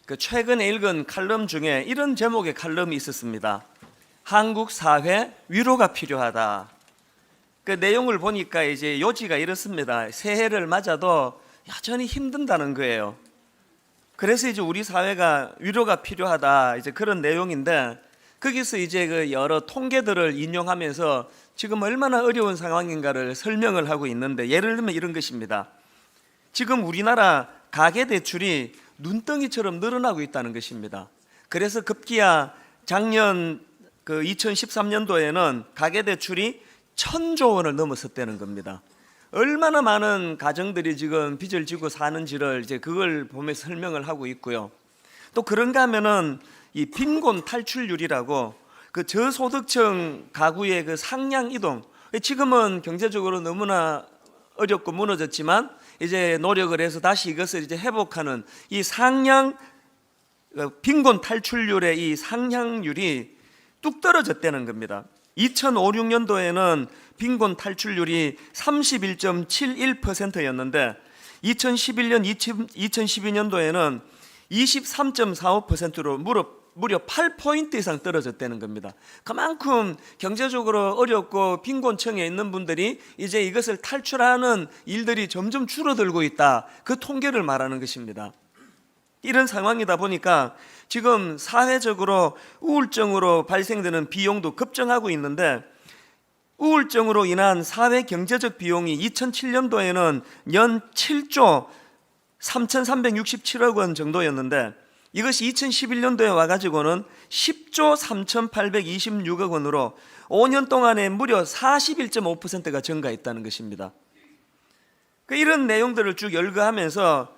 그 최근에 읽은 칼럼 중에 이런 제목의 칼럼이 있었습니다. 한국 사회 위로가 필요하다. 그 내용을 보니까 이제 요지가 이렇습니다. 새해를 맞아도 여전히 힘든다는 거예요. 그래서 이제 우리 사회가 위로가 필요하다, 이제 그런 내용인데, 거기서 이제 그 여러 통계들을 인용하면서 지금 얼마나 어려운 상황인가를 설명을 하고 있는데, 예를 들면 이런 것입니다. 지금 우리나라 가계 대출이 눈덩이처럼 늘어나고 있다는 것입니다. 그래서 급기야 작년 그 2013년도에는 가계 대출이 1,000조 원을 넘었었다는 겁니다. 얼마나 많은 가정들이 지금 빚을 지고 사는지를 이제 그걸 보면서 설명을 하고 있고요. 또 그런가 하면은 이 빈곤 탈출률이라고 그 저소득층 가구의 그 상향 이동, 지금은 경제적으로 너무나 어렵고 무너졌지만 이제 노력을 해서 다시 이것을 이제 회복하는 이 상향 빈곤 탈출률의 이 상향률이 뚝 떨어졌다는 겁니다. 2005-6년도에는 빈곤 탈출률이 31.71%였는데 2011년, 2012년도에는 23.45%로 무려 8포인트 이상 떨어졌다는 겁니다. 그만큼 경제적으로 어렵고 빈곤층에 있는 분들이 이제 이것을 탈출하는 일들이 점점 줄어들고 있다, 그 통계를 말하는 것입니다. 이런 상황이다 보니까 지금 사회적으로 우울증으로 발생되는 비용도 급증하고 있는데, 우울증으로 인한 사회 경제적 비용이 2007년도에는 연 7조 3,367억 원 정도였는데, 이것이 2011년도에 와가지고는 10조 3,826억 원으로 5년 동안에 무려 41.5%가 증가했다는 것입니다. 이런 내용들을 쭉 열거하면서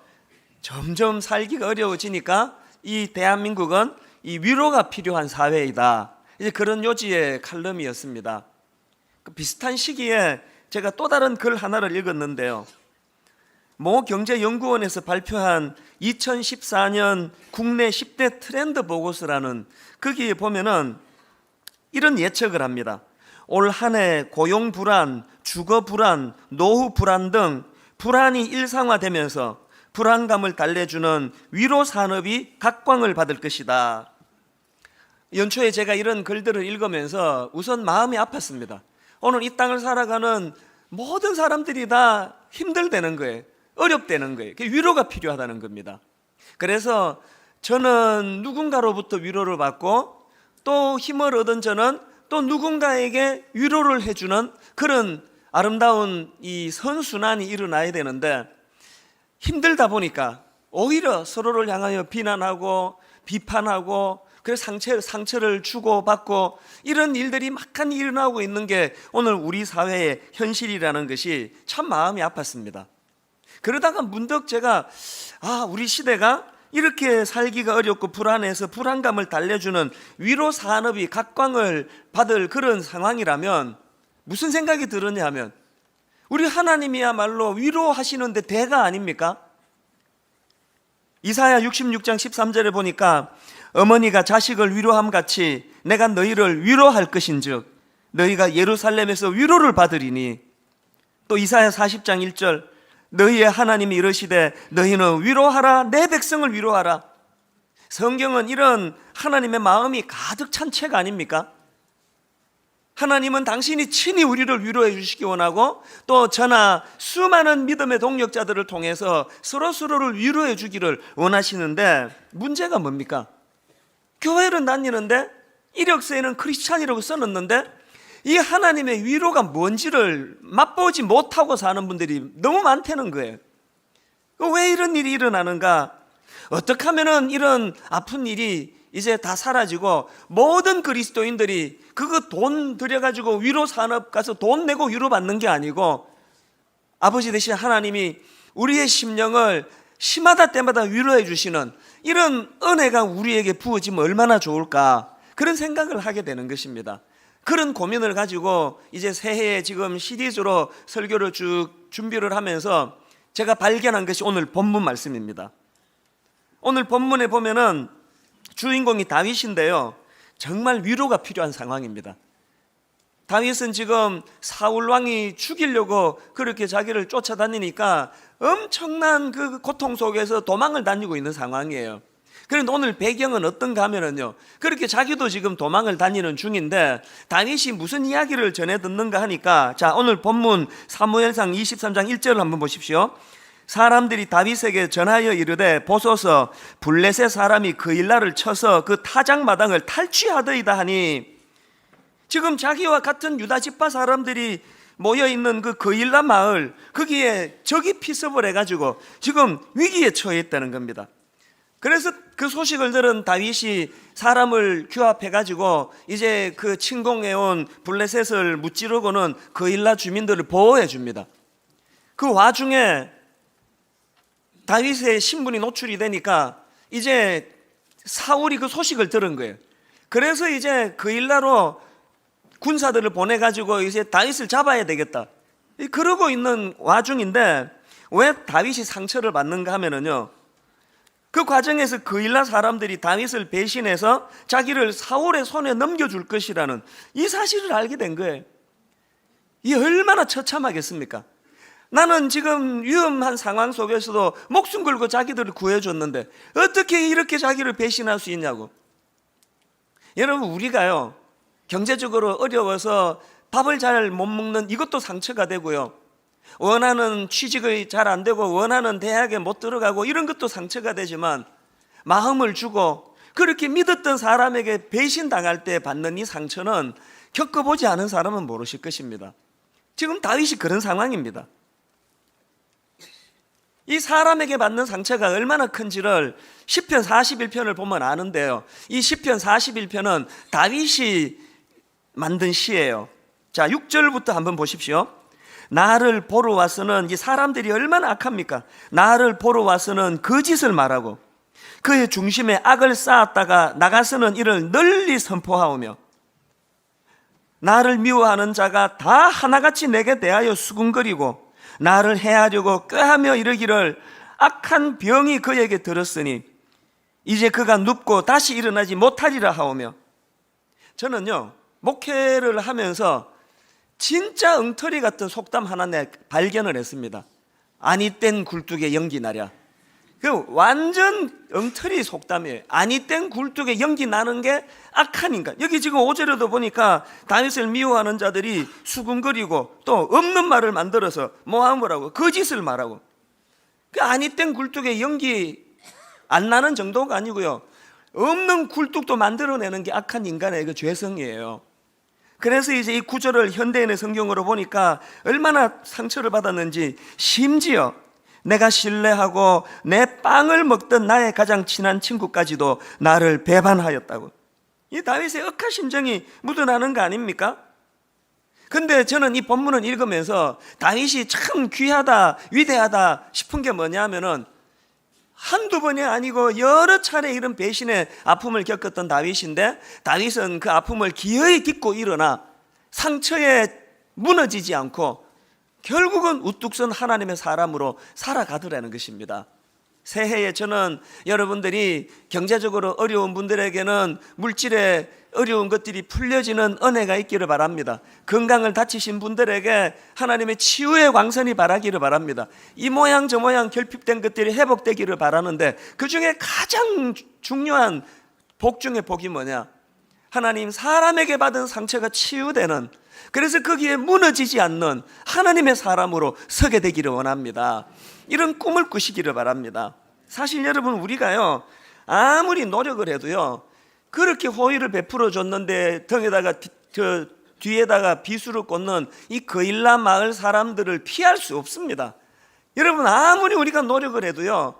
점점 살기가 어려워지니까 이 대한민국은 이 위로가 필요한 사회이다, 이제 그런 요지의 칼럼이었습니다. 비슷한 시기에 제가 또 다른 글 하나를 읽었는데요. 모 경제연구원에서 발표한 2014년 국내 10대 트렌드 보고서라는, 거기에 보면은 이런 예측을 합니다. 올 한 해 고용 불안, 주거 불안, 노후 불안 등 불안이 일상화되면서 불안감을 달래주는 위로 산업이 각광을 받을 것이다. 연초에 제가 이런 글들을 읽으면서 우선 마음이 아팠습니다. 오늘 이 땅을 살아가는 모든 사람들이 다 힘들다는 거예요. 어렵다는 거예요. 위로가 필요하다는 겁니다. 그래서 저는 누군가로부터 위로를 받고 또 힘을 얻은 저는 또 누군가에게 위로를 해주는 그런 아름다운 이 선순환이 일어나야 되는데, 힘들다 보니까 오히려 서로를 향하여 비난하고 비판하고 그래서 상처를 주고받고 이런 일들이 막간이 일어나고 있는 게 오늘 우리 사회의 현실이라는 것이 참 마음이 아팠습니다. 그러다가 문득 제가 우리 시대가 이렇게 살기가 어렵고 불안해서 불안감을 달래주는 위로 산업이 각광을 받을 그런 상황이라면 무슨 생각이 들었냐 하면, 우리 하나님이야말로 위로하시는데 대가 아닙니까? 이사야 66장 13절에 보니까 어머니가 자식을 위로함 같이 내가 너희를 위로할 것인즉 너희가 예루살렘에서 위로를 받으리니, 또 이사야 40장 1절 너희의 하나님이 이르시되 너희는 위로하라, 내 백성을 위로하라. 성경은 이런 하나님의 마음이 가득 찬 책 아닙니까? 하나님은 당신이 친히 우리를 위로해 주시기 원하고 또 저나 수많은 믿음의 동력자들을 통해서 서로를 위로해 주기를 원하시는데, 문제가 뭡니까? 교회를 다니는데 이력서에는 크리스찬이라고 써놨는데 이 하나님의 위로가 뭔지를 맛보지 못하고 사는 분들이 너무 많다는 거예요. 왜 이런 일이 일어나는가? 어떻게 하면 이런 아픈 일이 이제 다 사라지고 모든 그리스도인들이 그거 돈 들여가지고 위로 산업 가서 돈 내고 위로받는 게 아니고 아버지 되신 하나님이 우리의 심령을 심하다 때마다 위로해 주시는 이런 은혜가 우리에게 부어지면 얼마나 좋을까, 그런 생각을 하게 되는 것입니다. 그런 고민을 가지고 이제 새해에 지금 시리즈로 설교를 쭉 준비를 하면서 제가 발견한 것이 오늘 본문 말씀입니다. 오늘 본문에 보면은 주인공이 다윗인데요, 정말 위로가 필요한 상황입니다. 다윗은 지금 사울 왕이 죽이려고 그렇게 자기를 쫓아다니니까 엄청난 그 고통 속에서 도망을 다니고 있는 상황이에요. 그런데 오늘 배경은 어떤가 하면은요, 그렇게 자기도 지금 도망을 다니는 중인데 다윗이 무슨 이야기를 전해 듣는가 하니까, 자, 오늘 본문 사무엘상 23장 1절을 한번 보십시오. 사람들이 다윗에게 전하여 이르되 보소서 블레셋 사람이 그일라를 쳐서 그 타작마당을 탈취하더이다 하니, 지금 자기와 같은 유다 지파 사람들이 모여있는 그 그일라 마을, 거기에 적이 피습을 해가지고 지금 위기에 처해 있다는 겁니다. 그래서 그 소식을 들은 다윗이 사람을 규합해가지고 이제 그 침공해온 블레셋을 무찌르고는 그일라 주민들을 보호해 줍니다. 그 와중에 다윗의 신분이 노출이 되니까 이제 사울이 그 소식을 들은 거예요. 그래서 이제 그일라로 군사들을 보내가지고 이제 다윗을 잡아야 되겠다, 그러고 있는 와중인데 왜 다윗이 상처를 받는가 하면은요, 그 과정에서 그일라 사람들이 다윗을 배신해서 자기를 사울의 손에 넘겨줄 것이라는 이 사실을 알게 된 거예요. 이 얼마나 처참하겠습니까? 나는 지금 위험한 상황 속에서도 목숨 걸고 자기들을 구해줬는데 어떻게 이렇게 자기를 배신할 수 있냐고. 여러분, 우리가요, 경제적으로 어려워서 밥을 잘 못 먹는 이것도 상처가 되고요, 원하는 취직이 잘 안 되고 원하는 대학에 못 들어가고 이런 것도 상처가 되지만, 마음을 주고 그렇게 믿었던 사람에게 배신당할 때 받는 이 상처는 겪어보지 않은 사람은 모르실 것입니다. 지금 다윗이 그런 상황입니다. 이 사람에게 받는 상처가 얼마나 큰지를 시편 41편을 보면 아는데요, 이 시편 41편은 다윗이 만든 시예요. 자, 6절부터 한번 보십시오. 나를 보러 와서는, 이 사람들이 얼마나 악합니까? 나를 보러 와서는 거짓을 말하고 그의 중심에 악을 쌓았다가 나가서는 이를 널리 선포하오며, 나를 미워하는 자가 다 하나같이 내게 대하여 수군거리고 나를 해하려고 꾀하며 이르기를 악한 병이 그에게 들었으니 이제 그가 눕고 다시 일어나지 못하리라 하오며. 저는요, 목회를 하면서 진짜 엉터리 같은 속담 하나 발견을 했습니다. 아니 땐 굴뚝에 연기 나랴. 그 완전 엉터리 속담이에요. 아니 땐 굴뚝에 연기 나는 게 악한 인간. 여기 지금 5절에도 보니까 다윗을 미워하는 자들이 수군거리고 또 없는 말을 만들어서 뭐하라고, 거짓을 말하고. 그 아니 땐 굴뚝에 연기 안 나는 정도가 아니고요, 없는 굴뚝도 만들어내는 게 악한 인간의 그 죄성이에요. 그래서 이제 이 구절을 현대인의 성경으로 보니까 얼마나 상처를 받았는지, 심지어 내가 신뢰하고 내 빵을 먹던 나의 가장 친한 친구까지도 나를 배반하였다고. 이 다윗의 억한 심정이 묻어나는 거 아닙니까? 근데 저는 이 본문을 읽으면서 다윗이 참 귀하다, 위대하다 싶은 게 뭐냐 하면은, 한두 번이 아니고 여러 차례 이런 배신의 아픔을 겪었던 다윗인데, 다윗은 그 아픔을 기어이 딛고 일어나 상처에 무너지지 않고 결국은 우뚝 선 하나님의 사람으로 살아가더라는 것입니다. 새해에 저는 여러분들이 경제적으로 어려운 분들에게는 물질의 어려운 것들이 풀려지는 은혜가 있기를 바랍니다. 건강을 다치신 분들에게 하나님의 치유의 광선이 바라기를 바랍니다. 이 모양 저 모양 결핍된 것들이 회복되기를 바라는데, 그 중에 가장 중요한 복 중에 복이 뭐냐? 하나님, 사람에게 받은 상처가 치유되는, 그래서 거기에 무너지지 않는 하나님의 사람으로 서게 되기를 원합니다. 이런 꿈을 꾸시기를 바랍니다. 사실 여러분, 우리가요, 아무리 노력을 해도요, 그렇게 호의를 베풀어 줬는데 등에다가 뒤에다가 비수를 꽂는 이 그일라 마을 사람들을 피할 수 없습니다. 여러분, 아무리 우리가 노력을 해도요,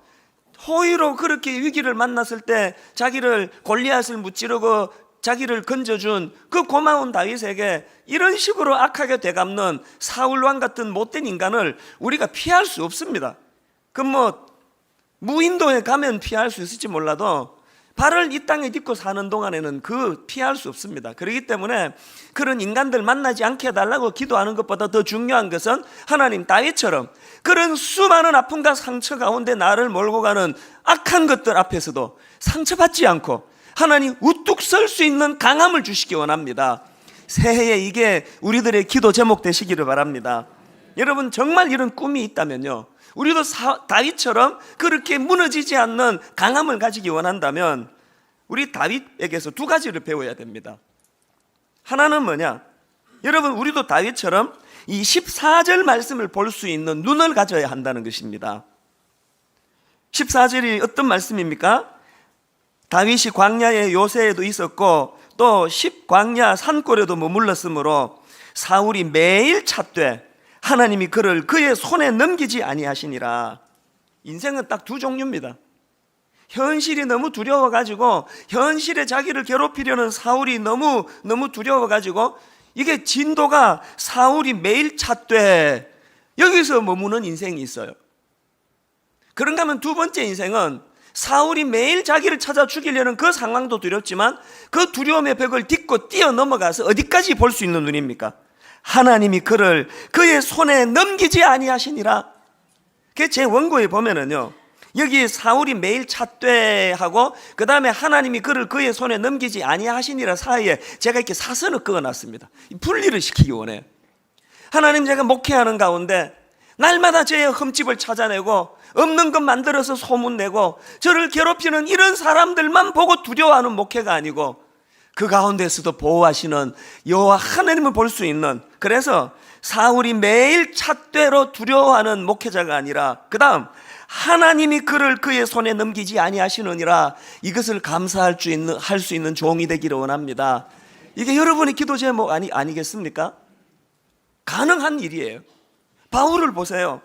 호의로 그렇게 위기를 만났을 때 자기를 골리앗을 무찌르고 자기를 건져준 그 고마운 다윗에게 이런 식으로 악하게 되갚는 사울왕 같은 못된 인간을 우리가 피할 수 없습니다. 그 무인도에 가면 피할 수 있을지 몰라도 발을 이 땅에 딛고 사는 동안에는 그 피할 수 없습니다. 그렇기 때문에 그런 인간들 만나지 않게 해달라고 기도하는 것보다 더 중요한 것은, 하나님, 다윗처럼 그런 수많은 아픔과 상처 가운데 나를 몰고 가는 악한 것들 앞에서도 상처받지 않고 하나님 우뚝 설 수 있는 강함을 주시기 원합니다. 새해에 이게 우리들의 기도 제목 되시기를 바랍니다. 여러분, 정말 이런 꿈이 있다면요, 우리도 다윗처럼 그렇게 무너지지 않는 강함을 가지기 원한다면 우리 다윗에게서 두 가지를 배워야 됩니다. 하나는 뭐냐? 여러분, 우리도 다윗처럼 이 14절 말씀을 볼 수 있는 눈을 가져야 한다는 것입니다. 14절이 어떤 말씀입니까? 다윗이 광야의 요새에도 있었고 또 10광야 산골에도 머물렀으므로 사울이 매일 찾되 하나님이 그를 그의 손에 넘기지 아니하시니라. 인생은 딱 두 종류입니다. 현실이 너무 두려워가지고 현실에 자기를 괴롭히려는 사울이 너무 두려워가지고 이게 진도가 사울이 매일 찾되 여기서 머무는 인생이 있어요. 그런가 하면 두 번째 인생은 사울이 매일 자기를 찾아 죽이려는 그 상황도 두렵지만 그 두려움의 벽을 딛고 뛰어넘어가서 어디까지 볼 수 있는 눈입니까? 하나님이 그를 그의 손에 넘기지 아니하시니라. 제 원고에 보면은요, 여기 사울이 매일 찾되 하고 그 다음에 하나님이 그를 그의 손에 넘기지 아니하시니라 사이에 제가 이렇게 사선을 그어놨습니다. 분리를 시키기 원해요. 하나님, 제가 목회하는 가운데 날마다 제 흠집을 찾아내고 없는 것 만들어서 소문내고 저를 괴롭히는 이런 사람들만 보고 두려워하는 목회가 아니고 그 가운데서도 보호하시는 여호와 하나님을 볼 수 있는, 그래서 사울이 매일 찾되로 두려워하는 목회자가 아니라 그 다음 하나님이 그를 그의 손에 넘기지 아니하시느니라, 이것을 감사할 수 있는 종이 되기를 원합니다. 이게 여러분의 기도 제목 아니겠습니까? 가능한 일이에요. 바울을 보세요.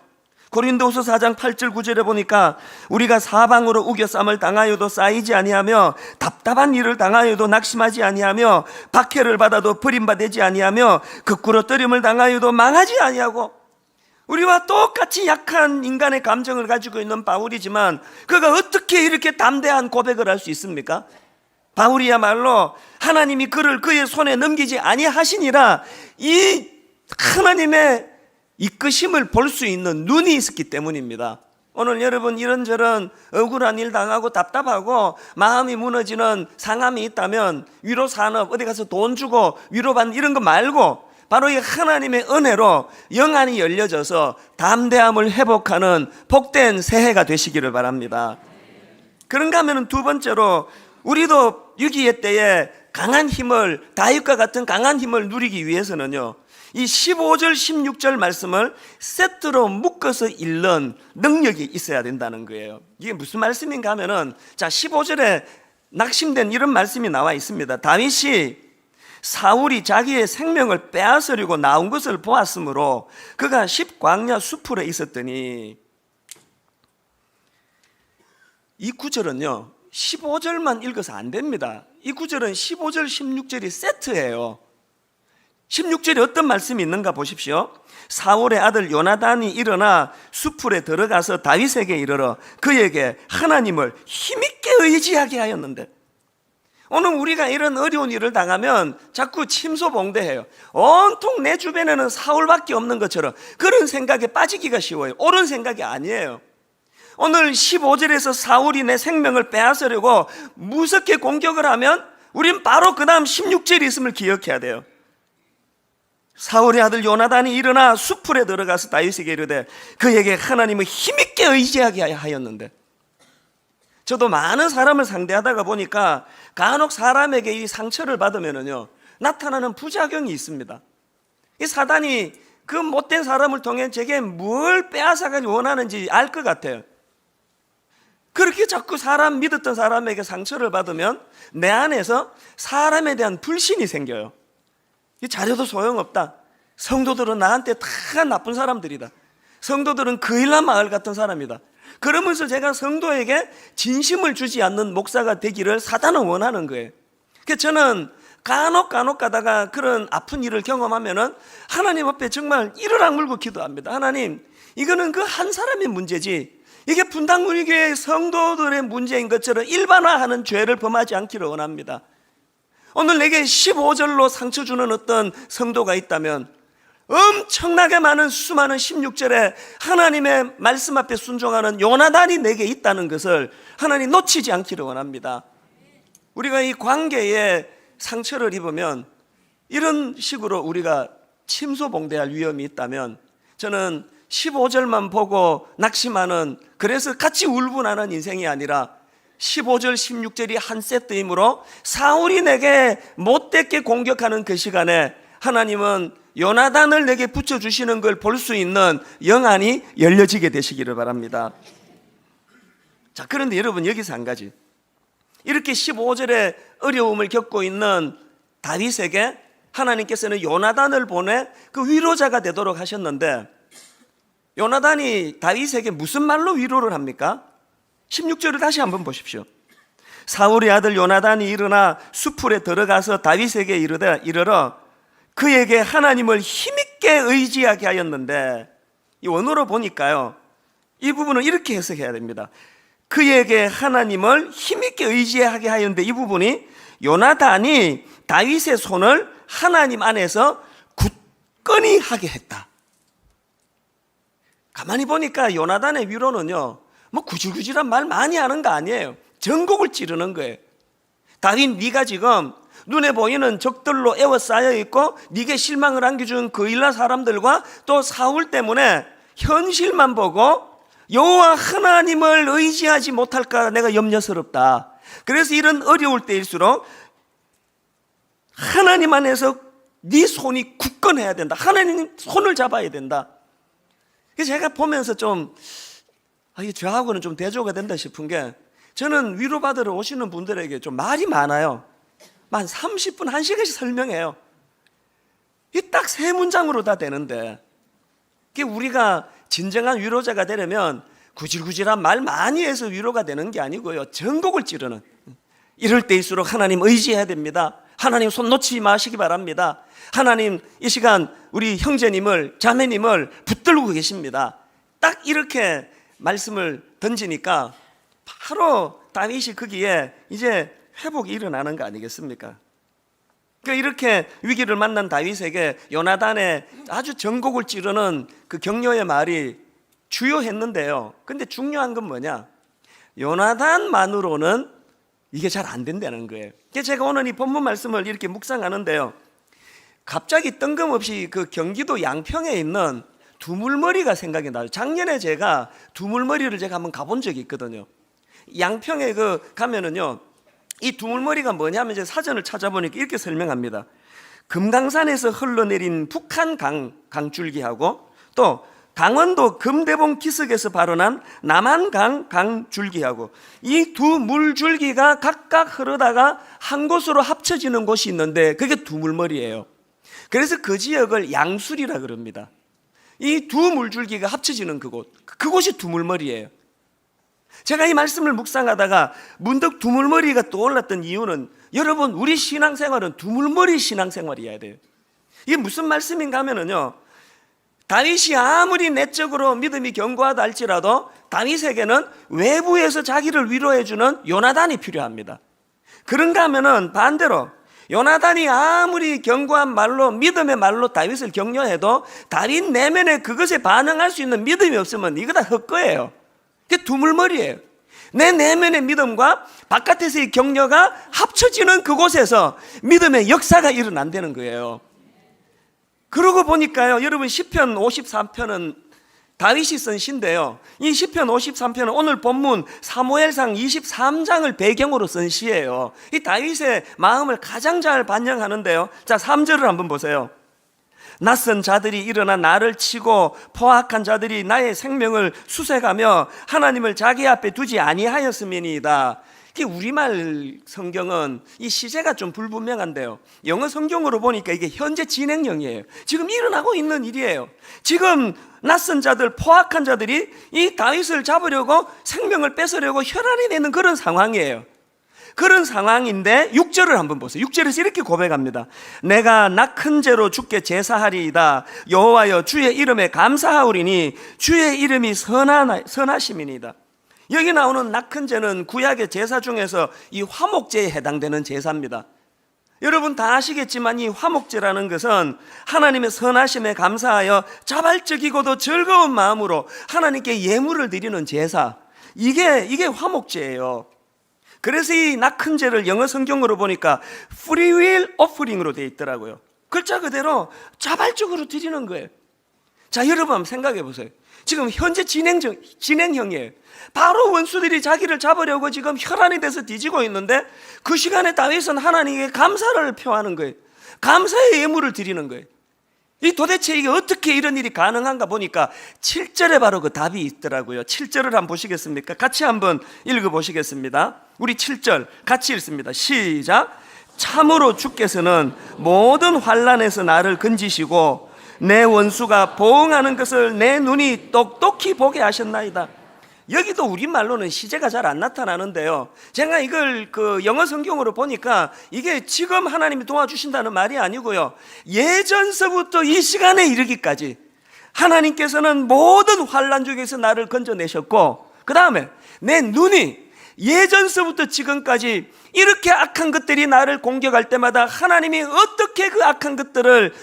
고린도후서 4장 8절 9절에 보니까 우리가 사방으로 우겨쌈을 당하여도 쌓이지 아니하며 답답한 일을 당하여도 낙심하지 아니하며 박해를 받아도 버림받지 아니하며 거꾸로 뜨림을 당하여도 망하지 아니하고, 우리와 똑같이 약한 인간의 감정을 가지고 있는 바울이지만 그가 어떻게 이렇게 담대한 고백을 할 수 있습니까? 바울이야말로 하나님이 그를 그의 손에 넘기지 아니하시니라, 이 하나님의 이끄심을 볼 수 있는 눈이 있었기 때문입니다. 오늘 여러분 이런저런 억울한 일 당하고 답답하고 마음이 무너지는 상함이 있다면 위로 산업, 어디 가서 돈 주고 위로받는 이런 거 말고 바로 이 하나님의 은혜로 영안이 열려져서 담대함을 회복하는 복된 새해가 되시기를 바랍니다. 그런가 하면 두 번째로 우리도 위기의 때에 강한 힘을, 다윗과 같은 강한 힘을 누리기 위해서는요, 이 15절 16절 말씀을 세트로 묶어서 읽는 능력이 있어야 된다는 거예요. 이게 무슨 말씀인가 하면은, 자, 15절에 낙심된 이런 말씀이 나와 있습니다. 다윗이 사울이 자기의 생명을 빼앗으려고 나온 것을 보았으므로 그가 10광야 수풀에 있었더니, 이 구절은요 15절만 읽어서 안 됩니다. 이 구절은 15절 16절이 세트예요. 16절에 어떤 말씀이 있는가 보십시오. 사울의 아들 요나단이 일어나 수풀에 들어가서 다윗에게 이르러 그에게 하나님을 힘있게 의지하게 하였는데, 오늘 우리가 이런 어려운 일을 당하면 자꾸 침소봉대해요. 온통 내 주변에는 사울밖에 없는 것처럼 그런 생각에 빠지기가 쉬워요. 옳은 생각이 아니에요. 오늘 15절에서 사울이 내 생명을 빼앗으려고 무섭게 공격을 하면 우린 바로 그 다음 16절이 있음을 기억해야 돼요. 사울의 아들 요나단이 일어나 수풀에 들어가서 다윗에게 이르되 그에게 하나님을 힘있게 의지하게 하였는데, 저도 많은 사람을 상대하다가 보니까 간혹 사람에게 이 상처를 받으면요 나타나는 부작용이 있습니다. 이 사단이 그 못된 사람을 통해 제게 뭘 빼앗아가지고 원하는지 알 것 같아요. 그렇게 자꾸 사람 믿었던 사람에게 상처를 받으면 내 안에서 사람에 대한 불신이 생겨요. 잘해도 소용없다. 성도들은 나한테 다 나쁜 사람들이다. 성도들은 그일란 마을 같은 사람이다. 그러면서 제가 성도에게 진심을 주지 않는 목사가 되기를 사단은 원하는 거예요. 그래서 저는 간혹 가다가 그런 아픈 일을 경험하면은 하나님 앞에 정말 이를 악물고 기도합니다. 하나님, 이거는 그 한 사람의 문제지 이게 분당우리교회 성도들의 문제인 것처럼 일반화하는 죄를 범하지 않기를 원합니다. 오늘 내게 15절로 상처 주는 어떤 성도가 있다면 엄청나게 많은 수많은 16절에 하나님의 말씀 앞에 순종하는 요나단이 내게 있다는 것을 하나님 놓치지 않기를 원합니다. 우리가 이 관계에 상처를 입으면 이런 식으로 우리가 침소봉대할 위험이 있다면 저는 15절만 보고 낙심하는, 그래서 같이 울분하는 인생이 아니라 15절 16절이 한 세트이므로 사울이 내게 못되게 공격하는 그 시간에 하나님은 요나단을 내게 붙여주시는 걸 볼 수 있는 영안이 열려지게 되시기를 바랍니다. 자, 그런데 여러분, 여기서 한 가지, 이렇게 15절에 어려움을 겪고 있는 다윗에게 하나님께서는 요나단을 보내 그 위로자가 되도록 하셨는데, 요나단이 다윗에게 무슨 말로 위로를 합니까? 16절을 다시 한번 보십시오. 사울의 아들 요나단이 일어나 수풀에 들어가서 다윗에게 이르러 그에게 하나님을 힘있게 의지하게 하였는데, 이 원어로 보니까요, 이 부분은 이렇게 해석해야 됩니다. 그에게 하나님을 힘있게 의지하게 하였는데, 이 부분이 요나단이 다윗의 손을 하나님 안에서 굳건히 하게 했다. 가만히 보니까 요나단의 위로는요, 뭐 구질구질한 말 많이 하는 거 아니에요. 전곡을 찌르는 거예요. 다윗, 네가 지금 눈에 보이는 적들로 에워싸여 있고 네게 실망을 안겨준 그 일라 사람들과 또 사울 때문에 현실만 보고 여호와 하나님을 의지하지 못할까 내가 염려스럽다. 그래서 이런 어려울 때일수록 하나님 안에서 네 손이 굳건해야 된다. 하나님 손을 잡아야 된다. 그래서 제가 보면서 좀 저하고는 좀 대조가 된다 싶은 게, 저는 위로받으러 오시는 분들에게 좀 말이 많아요. 한 30분, 1시간씩 설명해요. 이게 딱 3문장으로 다 되는데, 우리가 진정한 위로자가 되려면 구질구질한 말 많이 해서 위로가 되는 게 아니고요, 전곡을 찌르는, 이럴 때일수록 하나님 의지해야 됩니다. 하나님 손 놓지 마시기 바랍니다. 하나님 이 시간 우리 형제님을, 자매님을 붙들고 계십니다. 딱 이렇게 말씀을 던지니까 바로 다윗이 거기에 이제 회복이 일어나는 거 아니겠습니까? 그러니까 이렇게 위기를 만난 다윗에게 요나단의 아주 전곡을 찌르는 그 격려의 말이 주요했는데요, 근데 중요한 건 뭐냐, 요나단만으로는 이게 잘 안 된다는 거예요. 제가 오늘 이 본문 말씀을 이렇게 묵상하는데요, 갑자기 뜬금없이 그 경기도 양평에 있는 두물머리가 생각이 나요. 작년에 제가 두물머리를 제가 한번 가본 적이 있거든요. 양평에 가면은요, 이 두물머리가 뭐냐면 이제 사전을 찾아보니까 이렇게 설명합니다. 금강산에서 흘러내린 북한 강줄기하고 또 강원도 금대봉 기슭에서 발원한 남한강 강줄기하고 이 두 물줄기가 각각 흐르다가 한 곳으로 합쳐지는 곳이 있는데 그게 두물머리예요. 그래서 그 지역을 양술이라 그럽니다. 이 두 물줄기가 합쳐지는 그곳이 두물머리예요. 제가 이 말씀을 묵상하다가 문득 두물머리가 떠올랐던 이유는, 여러분, 우리 신앙생활은 두물머리 신앙생활이어야 돼요. 이게 무슨 말씀인가 하면은요, 다윗이 아무리 내적으로 믿음이 견고하다 할지라도 다윗에게는 외부에서 자기를 위로해주는 요나단이 필요합니다. 그런가 하면은 반대로 요나단이 아무리 견고한 말로, 믿음의 말로 다윗을 격려해도 다윗 내면에 그것에 반응할 수 있는 믿음이 없으면 이거 다 헛거예요. 그게 두물머리예요. 내 내면의 믿음과 바깥에서의 격려가 합쳐지는 그곳에서 믿음의 역사가 일어난다는 거예요. 그러고 보니까요, 여러분, 시편 53편은 다윗이 쓴 시인데요, 이 시편 53편은 오늘 본문 사무엘상 23장을 배경으로 쓴 시예요. 이 다윗의 마음을 가장 잘 반영하는데요. 자, 3절을 한번 보세요. 낯선 자들이 일어나 나를 치고 포악한 자들이 나의 생명을 수색하며 하나님을 자기 앞에 두지 아니하였음이니이다. 우리말 성경은 이 시제가 좀 불분명한데요, 영어 성경으로 보니까 이게 현재 진행형이에요. 지금 일어나고 있는 일이에요. 지금 낯선 자들, 포악한 자들이 이 다윗을 잡으려고, 생명을 뺏으려고 혈안이 내는 그런 상황이에요. 그런 상황인데 6절을 한번 보세요. 6절에서 이렇게 고백합니다. 내가 낙큰 죄로 주께 제사하리이다. 여호와여, 주의 이름에 감사하오리니 주의 이름이 선하심이니이다. 여기 나오는 낙큰 죄는 구약의 제사 중에서 이 화목제에 해당되는 제사입니다. 여러분 다 아시겠지만 이 화목제라는 것은 하나님의 선하심에 감사하여 자발적이고도 즐거운 마음으로 하나님께 예물을 드리는 제사, 이게 화목제예요. 그래서 이 낙큰 죄를 영어 성경으로 보니까 free will offering으로 되어 있더라고요. 글자 그대로 자발적으로 드리는 거예요. 자, 여러분 한번 생각해 보세요. 지금 현재 진행형이에요. 바로 원수들이 자기를 잡으려고 지금 혈안이 돼서 뒤지고 있는데 그 시간에 다윗은 하나님께 감사를 표하는 거예요. 감사의 예물을 드리는 거예요. 이 도대체 이게 어떻게 이런 일이 가능한가 보니까 7절에 바로 그 답이 있더라고요. 7절을 한번 보시겠습니까? 같이 한번 읽어보시겠습니다. 우리 7절 같이 읽습니다. 시작. 참으로 주께서는 모든 환난에서 나를 건지시고 내 원수가 보응하는 것을 내 눈이 똑똑히 보게 하셨나이다. 여기도 우리말로는 시제가 잘 안 나타나는데요, 제가 이걸 그 영어 성경으로 보니까 이게 지금 하나님이 도와주신다는 말이 아니고요, 예전서부터 이 시간에 이르기까지 하나님께서는 모든 환난 중에서 나를 건져내셨고, 그 다음에 내 눈이 예전서부터 지금까지 이렇게 악한 것들이 나를 공격할 때마다 하나님이 어떻게 그 악한 것들을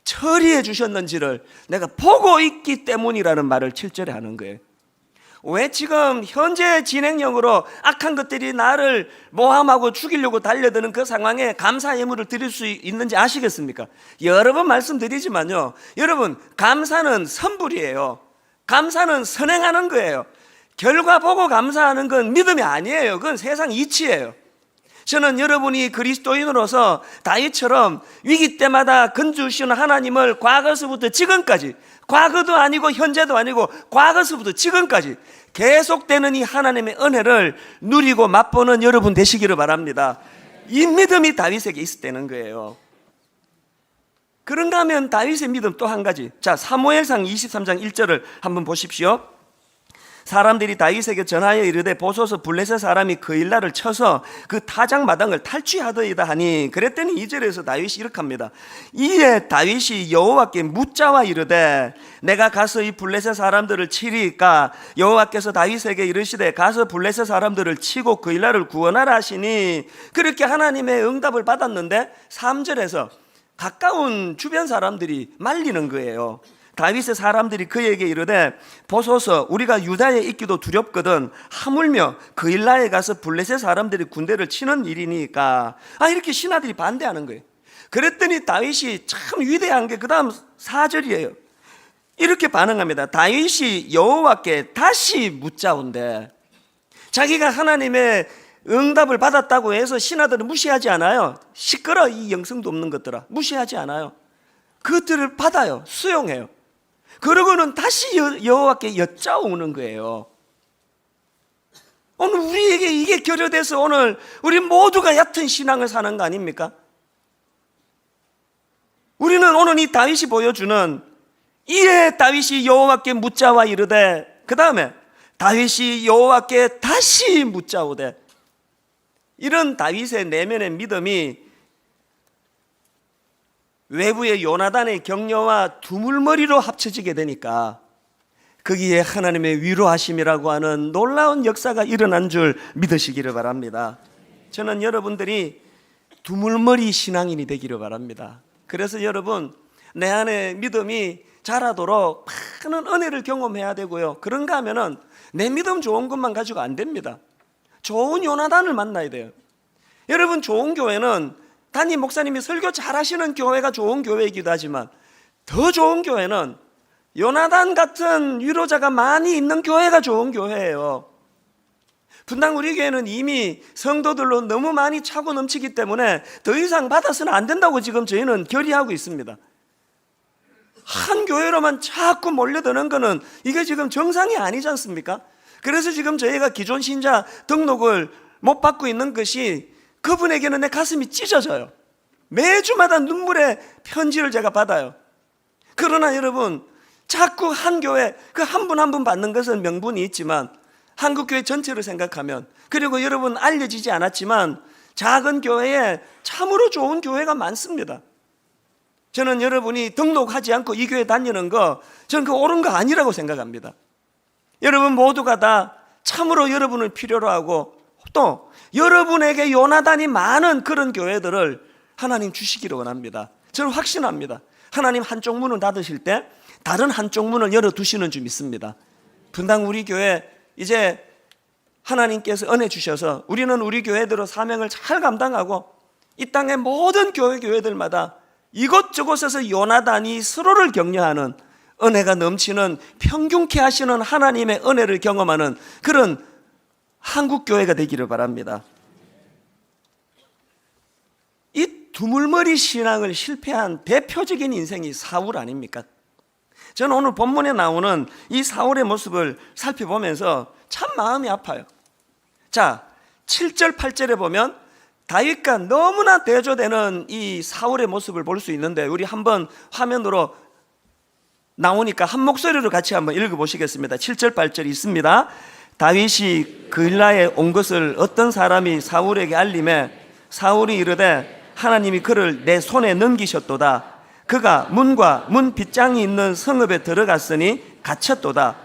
처리해 주셨는지를 내가 보고 있기 때문이라는 말을 7절에 하는 거예요. 왜 지금 현재 진행형으로 악한 것들이 나를 모함하고 죽이려고 달려드는 그 상황에 감사 예물을 드릴 수 있는지 아시겠습니까? 여러 번 말씀드리지만요, 여러분, 감사는 선불이에요. 감사는 선행하는 거예요. 결과 보고 감사하는 건 믿음이 아니에요. 그건 세상 이치예요. 저는 여러분이 그리스도인으로서 다윗처럼 위기 때마다 건져주시는 하나님을 과거서부터 지금까지, 과거도 아니고 현재도 아니고 과거서부터 지금까지 계속되는 이 하나님의 은혜를 누리고 맛보는 여러분 되시기를 바랍니다. 이 믿음이 다윗에게 있었다는 거예요. 그런가 하면 다윗의 믿음 또 한 가지, 자, 사무엘상 23장 1절을 한번 보십시오. 사람들이 다윗에게 전하여 이르되 보소서 블레셋 사람이 그 일날을 쳐서 그 타작 마당을 탈취하더이다 하니, 그랬더니 2절에서 다윗이 이렇게 합니다. 이에 다윗이 여호와께 묻자와 이르되 내가 가서 이 블레셋 사람들을 치리까? 여호와께서 다윗에게 이르시되 가서 블레셋 사람들을 치고 그 일날을 구원하라 하시니, 그렇게 하나님의 응답을 받았는데 3절에서 가까운 주변 사람들이 말리는 거예요. 다윗의 사람들이 그에게 이르되 보소서 우리가 유다에 있기도 두렵거든 하물며 그 일라에 가서 블레셋 사람들이 군대를 치는 일이니까, 이렇게 신하들이 반대하는 거예요. 그랬더니 다윗이 참 위대한 게 그 다음 4절이에요. 이렇게 반응합니다. 다윗이 여호와께 다시 묻자온대. 자기가 하나님의 응답을 받았다고 해서 신하들은 무시하지 않아요. 시끄러, 이 영성도 없는 것들아, 무시하지 않아요. 그것들을 받아요. 수용해요. 그러고는 다시 여호와께 여짜오는 거예요. 오늘 우리에게 이게 결여돼서 오늘 우리 모두가 얕은 신앙을 사는 거 아닙니까? 우리는 오늘 이 다윗이 보여주는, 이에 다윗이 여호와께 묻자와 이르되, 그 다음에 다윗이 여호와께 다시 묻자오되, 이런 다윗의 내면의 믿음이 외부의 요나단의 격려와 두물머리로 합쳐지게 되니까 거기에 하나님의 위로하심이라고 하는 놀라운 역사가 일어난 줄 믿으시기를 바랍니다. 저는 여러분들이 두물머리 신앙인이 되기를 바랍니다. 그래서 여러분, 내 안에 믿음이 자라도록 많은 은혜를 경험해야 되고요, 그런가 하면은 내 믿음 좋은 것만 가지고 안 됩니다. 좋은 요나단을 만나야 돼요. 여러분, 좋은 교회는 담임 목사님이 설교 잘하시는 교회가 좋은 교회이기도 하지만 더 좋은 교회는 요나단 같은 위로자가 많이 있는 교회가 좋은 교회예요. 분당 우리 교회는 이미 성도들로 너무 많이 차고 넘치기 때문에 더 이상 받아서는 안 된다고 지금 저희는 결의하고 있습니다. 한 교회로만 자꾸 몰려드는 거는 이게 지금 정상이 아니지 않습니까? 그래서 지금 저희가 기존 신자 등록을 못 받고 있는 것이, 그분에게는 내 가슴이 찢어져요. 매주마다 눈물의 편지를 제가 받아요. 그러나 여러분, 자꾸 한 교회 그 한 분 한 분 받는 것은 명분이 있지만 한국교회 전체를 생각하면, 그리고 여러분 알려지지 않았지만 작은 교회에 참으로 좋은 교회가 많습니다. 저는 여러분이 등록하지 않고 이 교회 다니는 거, 저는 그 옳은 거 아니라고 생각합니다. 여러분 모두가 다 참으로 여러분을 필요로 하고, 또 여러분에게 요나단이 많은 그런 교회들을 하나님 주시기를 원합니다. 저는 확신합니다. 하나님 한쪽 문을 닫으실 때 다른 한쪽 문을 열어두시는 줄 믿습니다. 분당 우리 교회 이제 하나님께서 은혜 주셔서 우리는 우리 교회대로 사명을 잘 감당하고 이 땅의 모든 교회들마다 이곳저곳에서 요나단이 서로를 격려하는 은혜가 넘치는 평균케 하시는 하나님의 은혜를 경험하는 그런 한국교회가 되기를 바랍니다. 이 두물머리 신앙을 실패한 대표적인 인생이 사울 아닙니까? 저는 오늘 본문에 나오는 이 사울의 모습을 살펴보면서 참 마음이 아파요. 자, 7절 8절에 보면 다윗과 너무나 대조되는 이 사울의 모습을 볼 수 있는데, 우리 한번 화면으로 나오니까 한 목소리로 같이 한번 읽어보시겠습니다. 7절 8절 있습니다. 다윗이 그일라에 온 것을 어떤 사람이 사울에게 알림해 사울이 이르되 하나님이 그를 내 손에 넘기셨도다. 그가 문과 문 빗장이 있는 성읍에 들어갔으니 갇혔도다.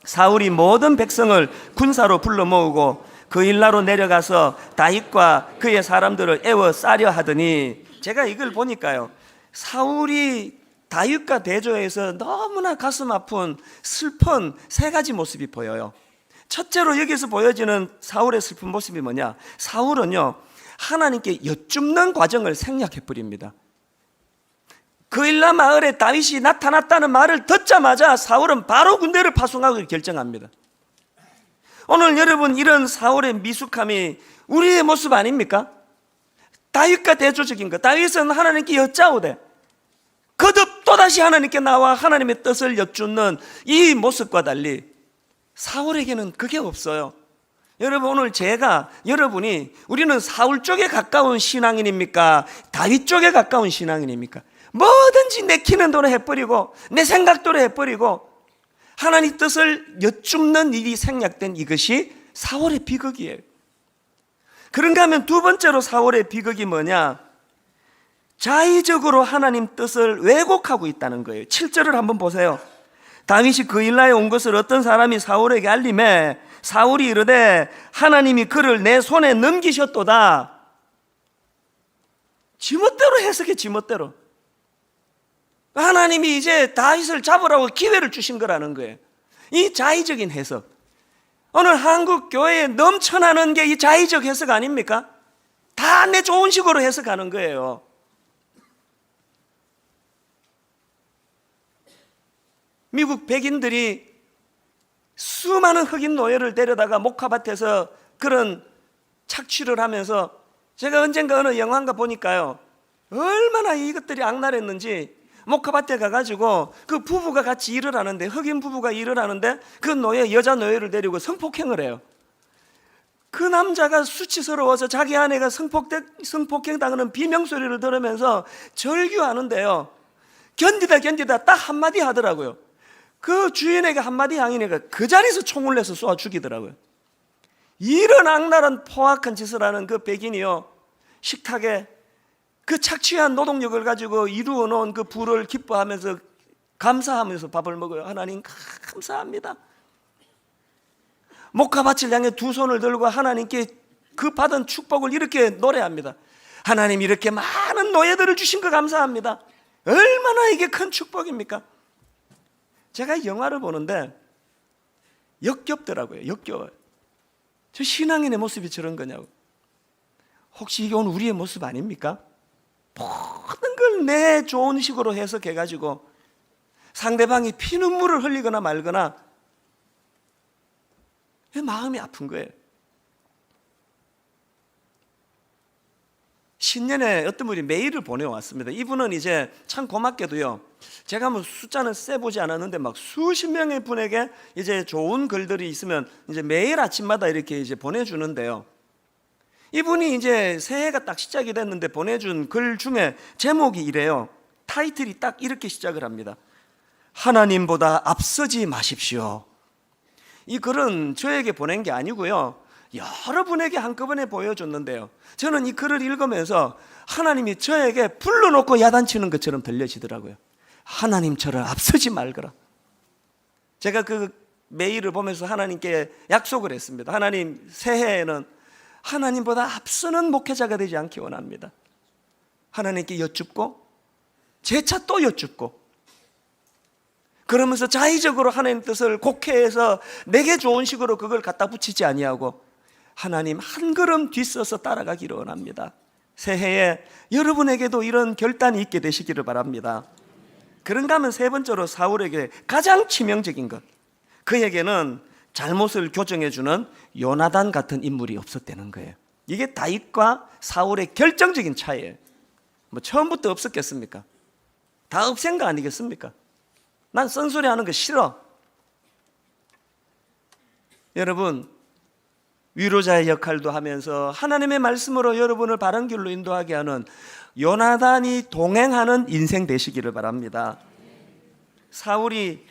사울이 모든 백성을 군사로 불러 모으고 그일라로 내려가서 다윗과 그의 사람들을 애워싸려 하더니, 제가 이걸 보니까요, 사울이 다윗과 대조해서 너무나 가슴 아픈 슬픈 세 가지 모습이 보여요. 첫째로 여기서 보여지는 사울의 슬픈 모습이 뭐냐? 사울은요, 하나님께 여쭙는 과정을 생략해버립니다. 그일라 마을에 다윗이 나타났다는 말을 듣자마자 사울은 바로 군대를 파송하기를 결정합니다. 오늘 여러분, 이런 사울의 미숙함이 우리의 모습 아닙니까? 다윗과 대조적인 것. 다윗은 하나님께 여짜오되 거듭 또다시 하나님께 나와 하나님의 뜻을 여쭙는 이 모습과 달리 사울에게는 그게 없어요. 여러분, 오늘 여러분이 우리는 사울 쪽에 가까운 신앙인입니까? 다윗 쪽에 가까운 신앙인입니까? 뭐든지 내키는 대로 해버리고 내 생각대로 해버리고 하나님 뜻을 여쭙는 일이 생략된 이것이 사울의 비극이에요. 그런가 하면 두 번째로 사울의 비극이 뭐냐? 자의적으로 하나님 뜻을 왜곡하고 있다는 거예요. 7절을 한번 보세요. 다윗이 그일라에 온 것을 어떤 사람이 사울에게 알림해 사울이 이르되 하나님이 그를 내 손에 넘기셨도다. 지멋대로 해석해, 지멋대로. 하나님이 이제 다윗을 잡으라고 기회를 주신 거라는 거예요. 이 자의적인 해석. 오늘 한국 교회에 넘쳐나는 게 이 자의적 해석 아닙니까? 다 내 좋은 식으로 해석하는 거예요. 미국 백인들이 수많은 흑인 노예를 데려다가 목화밭에서 그런 착취를 하면서, 제가 언젠가 어느 영화인가 보니까요, 얼마나 이것들이 악랄했는지, 목화밭에 가가지고 그 부부가 같이 일을 하는데, 흑인 부부가 일을 하는데 그 여자 노예를 데리고 성폭행을 해요. 그 남자가 수치스러워서 자기 아내가 성폭행 당하는 비명소리를 들으면서 절규하는데요, 견디다 딱 한마디 하더라고요. 그 주인에게 한마디 하니까 그 자리에서 총을 내서 쏘아 죽이더라고요. 이런 악랄한 포악한 짓을 하는 그 백인이요, 식탁에 그 착취한 노동력을 가지고 이루어 놓은 그 부를 기뻐하면서 감사하면서 밥을 먹어요. 하나님 감사합니다. 목화밭을 향해 두 손을 들고 하나님께 그 받은 축복을 이렇게 노래합니다. 하나님, 이렇게 많은 노예들을 주신 거 감사합니다. 얼마나 이게 큰 축복입니까? 제가 영화를 보는데 역겹더라고요. 역겨워요. 저 신앙인의 모습이 저런 거냐고. 혹시 이게 오늘 우리의 모습 아닙니까? 모든 걸 내 좋은 식으로 해석해가지고 상대방이 피눈물을 흘리거나 말거나 마음이 아픈 거예요. 신년에 어떤 분이 메일을 보내왔습니다. 이분은 이제 참 고맙게도요, 제가 뭐 숫자는 세보지 않았는데 막 수십 명의 분에게 이제 좋은 글들이 있으면 이제 매일 아침마다 이렇게 이제 보내주는데요, 이분이 이제 새해가 딱 시작이 됐는데 보내준 글 중에 제목이 이래요. 타이틀이 딱 이렇게 시작을 합니다. 하나님보다 앞서지 마십시오. 이 글은 저에게 보낸 게 아니고요, 여러분에게 한꺼번에 보여줬는데요, 저는 이 글을 읽으면서 하나님이 저에게 불러놓고 야단치는 것처럼 들려지더라고요. 하나님처럼 앞서지 말거라. 제가 그 메일을 보면서 하나님께 약속을 했습니다. 하나님, 새해에는 하나님보다 앞서는 목회자가 되지 않기 원합니다. 하나님께 여쭙고 재차 또 여쭙고, 그러면서 자의적으로 하나님 뜻을 곡해해서 내게 좋은 식으로 그걸 갖다 붙이지 아니하고 하나님 한 걸음 뒤서서 따라가기를 원합니다. 새해에 여러분에게도 이런 결단이 있게 되시기를 바랍니다. 그런가 하면 세 번째로 사울에게 가장 치명적인 것, 그에게는 잘못을 교정해주는 요나단 같은 인물이 없었다는 거예요. 이게 다윗과 사울의 결정적인 차이예요. 뭐 처음부터 없었겠습니까? 다 없앤 거 아니겠습니까? 난 쓴소리 하는 거 싫어. 여러분, 위로자의 역할도 하면서 하나님의 말씀으로 여러분을 바른 길로 인도하게 하는 요나단이 동행하는 인생 되시기를 바랍니다. 사울이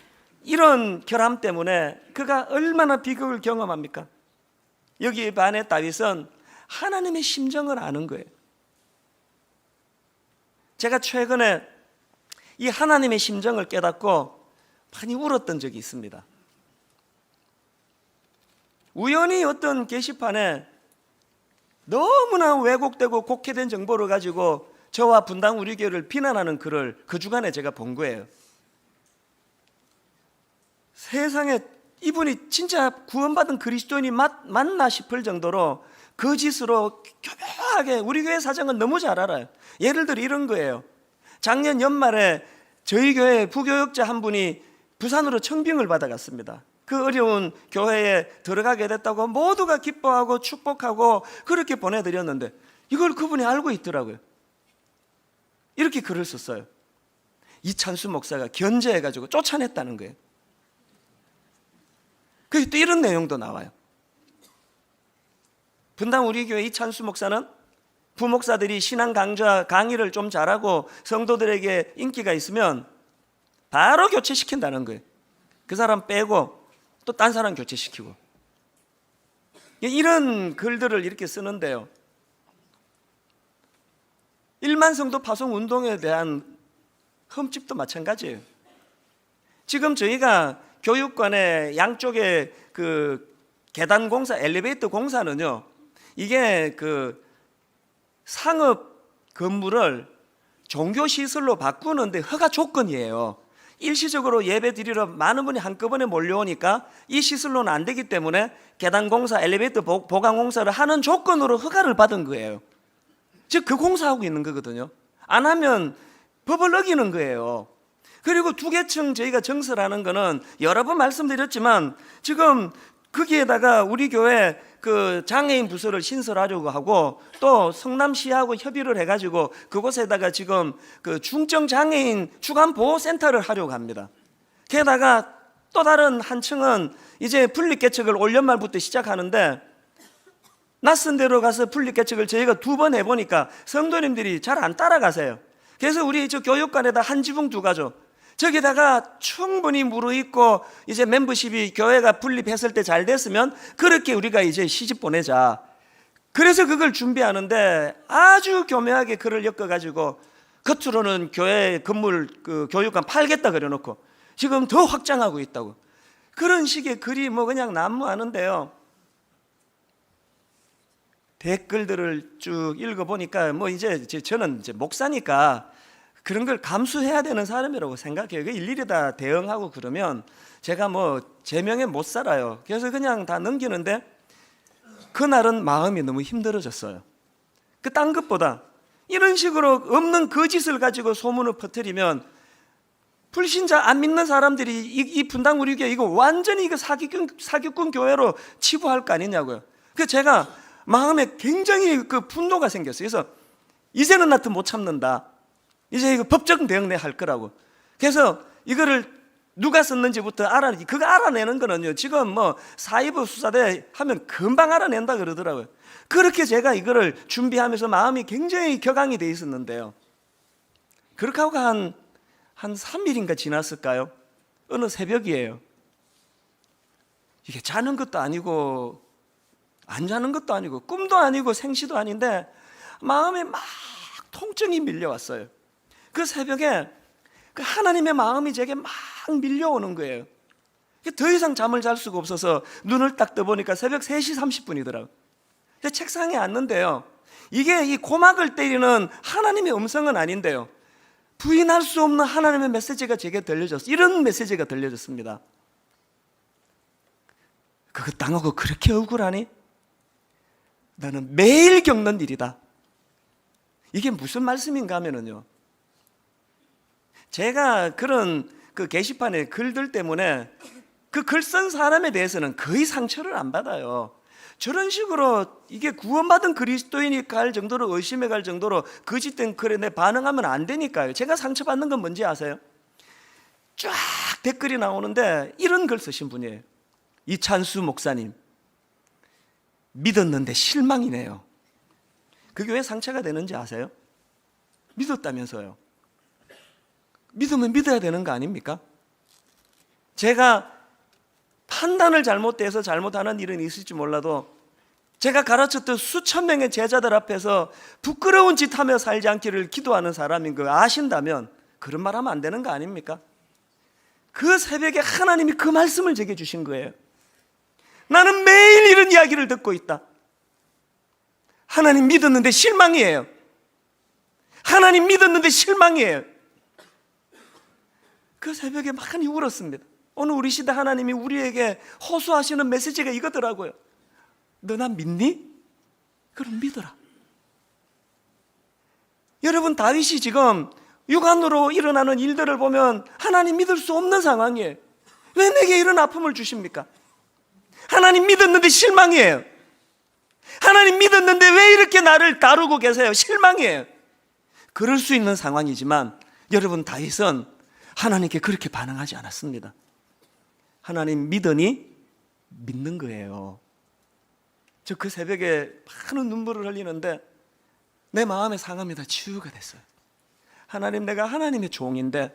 이런 결함 때문에 그가 얼마나 비극을 경험합니까? 여기에 반해 다윗은 하나님의 심정을 아는 거예요. 제가 최근에 이 하나님의 심정을 깨닫고 많이 울었던 적이 있습니다. 우연히 어떤 게시판에 너무나 왜곡되고 곡해된 정보를 가지고 저와 분당 우리 교회를 비난하는 글을 그 주간에 제가 본 거예요. 세상에 이분이 진짜 구원받은 그리스도인이 맞나 싶을 정도로 거짓으로 교묘하게, 우리 교회 사정은 너무 잘 알아요. 예를 들어 이런 거예요. 작년 연말에 저희 교회 부교역자 한 분이 부산으로 청빙을 받아갔습니다. 그 어려운 교회에 들어가게 됐다고 모두가 기뻐하고 축복하고 그렇게 보내드렸는데 이걸 그분이 알고 있더라고요. 이렇게 글을 썼어요. 이찬수 목사가 견제해가지고 쫓아냈다는 거예요. 그게 또 이런 내용도 나와요. 분당 우리 교회 이찬수 목사는 부목사들이 신앙 강좌 강의를 좀 잘하고 성도들에게 인기가 있으면 바로 교체시킨다는 거예요. 그 사람 빼고 또 딴 사람 교체시키고, 이런 글들을 이렇게 쓰는데요. 1만 성도 파송 운동에 대한 흠집도 마찬가지예요. 지금 저희가 교육관의 양쪽에 그 계단 공사, 엘리베이터 공사는요, 이게 그 상업 건물을 종교시설로 바꾸는데 허가 조건이에요. 일시적으로 예배 드리러 많은 분이 한꺼번에 몰려오니까 이 시설로는 안 되기 때문에 계단 공사, 엘리베이터 보강 공사를 하는 조건으로 허가를 받은 거예요. 즉 그 공사하고 있는 거거든요. 안 하면 법을 어기는 거예요. 그리고 두 개층 저희가 정설하는 거는 여러 번 말씀드렸지만 지금 거기에다가 우리 교회 그 장애인 부서를 신설하려고 하고 또 성남시하고 협의를 해가지고 그곳에다가 지금 그 중증 장애인 주간 보호센터를 하려고 합니다. 게다가 또 다른 한 층은 이제 분립개척을 올 연말부터 시작하는데 낯선 데로 가서 분립개척을 저희가 2번 해보니까 성도님들이 잘 안 따라가세요. 그래서 우리 저 교육관에다 한 지붕 두가죠. 저기다가 충분히 무르익고 이제 멤버십이 교회가 분립했을 때 잘 됐으면 그렇게 우리가 이제 시집 보내자. 그래서 그걸 준비하는데 아주 교묘하게 글을 엮어가지고 겉으로는 교회 건물 그 교육관 팔겠다 그래놓고 지금 더 확장하고 있다고. 그런 식의 글이 뭐 그냥 난무하는데요. 댓글들을 쭉 읽어보니까 뭐 이제 저는 이제 목사니까 그런 걸 감수해야 되는 사람이라고 생각해요. 일일이 다 대응하고 그러면 제가 뭐 제명에 못 살아요. 그래서 그냥 다 넘기는데 그날은 마음이 너무 힘들어졌어요. 그 딴 것보다 이런 식으로 없는 거짓을 가지고 소문을 퍼뜨리면 불신자 안 믿는 사람들이 이 분당 우리 교회 이거 완전히 이거 사기꾼 교회로 치부할 거 아니냐고요. 그래서 제가 마음에 굉장히 그 분노가 생겼어요. 그래서 이제는 나한테 못 참는다. 이제 이거 법적 대응 내 할 거라고. 그래서 이거를 누가 썼는지부터 그거 알아내는 거는요. 지금 뭐 사이버 수사대 하면 금방 알아낸다 그러더라고요. 그렇게 제가 이거를 준비하면서 마음이 굉장히 격앙이 돼 있었는데요. 그렇게 하고 한 3일인가 지났을까요? 어느 새벽이에요. 이게 자는 것도 아니고 안 자는 것도 아니고 꿈도 아니고 생시도 아닌데 마음에 막 통증이 밀려왔어요. 그 새벽에 그 하나님의 마음이 제게 막 밀려오는 거예요. 더 이상 잠을 잘 수가 없어서 눈을 딱 떠보니까 새벽 3시 30분이더라고요. 책상에 앉는데요. 이게 이 고막을 때리는 하나님의 음성은 아닌데요. 부인할 수 없는 하나님의 메시지가 제게 들려졌어요. 이런 메시지가 들려졌습니다. 그거 당하고 그렇게 억울하니? 너는 매일 겪는 일이다. 이게 무슨 말씀인가 하면은요, 제가 그런 그 게시판에 글들 때문에 그 글 쓴 사람에 대해서는 거의 상처를 안 받아요. 저런 식으로 이게 구원받은 그리스도인일까 할 정도로 의심해 갈 정도로 거짓된 글에 내 반응하면 안 되니까요. 제가 상처받는 건 뭔지 아세요? 쫙 댓글이 나오는데 이런 글 쓰신 분이에요. 이찬수 목사님, 믿었는데 실망이네요. 그게 왜 상처가 되는지 아세요? 믿었다면서요. 믿으면 믿어야 되는 거 아닙니까? 제가 판단을 잘못해서 잘못하는 일은 있을지 몰라도 제가 가르쳤던 수천 명의 제자들 앞에서 부끄러운 짓 하며 살지 않기를 기도하는 사람인 거 아신다면 그런 말 하면 안 되는 거 아닙니까? 그 새벽에 하나님이 그 말씀을 제게 주신 거예요. 나는 매일 이런 이야기를 듣고 있다. 하나님 믿었는데 실망이에요. 하나님 믿었는데 실망이에요. 그 새벽에 많이 울었습니다. 오늘 우리 시대 하나님이 우리에게 호소하시는 메시지가 이거더라고요. 너 나 믿니? 그럼 믿어라. 여러분, 다윗이 지금 육안으로 일어나는 일들을 보면 하나님 믿을 수 없는 상황이에요. 왜 내게 이런 아픔을 주십니까? 하나님 믿었는데 실망이에요. 하나님 믿었는데 왜 이렇게 나를 다루고 계세요? 실망이에요. 그럴 수 있는 상황이지만 여러분, 다윗은 하나님께 그렇게 반응하지 않았습니다. 하나님 믿으니 믿는 거예요. 저 그 새벽에 많은 눈물을 흘리는데 내 마음의 상함이 다 치유가 됐어요. 하나님, 내가 하나님의 종인데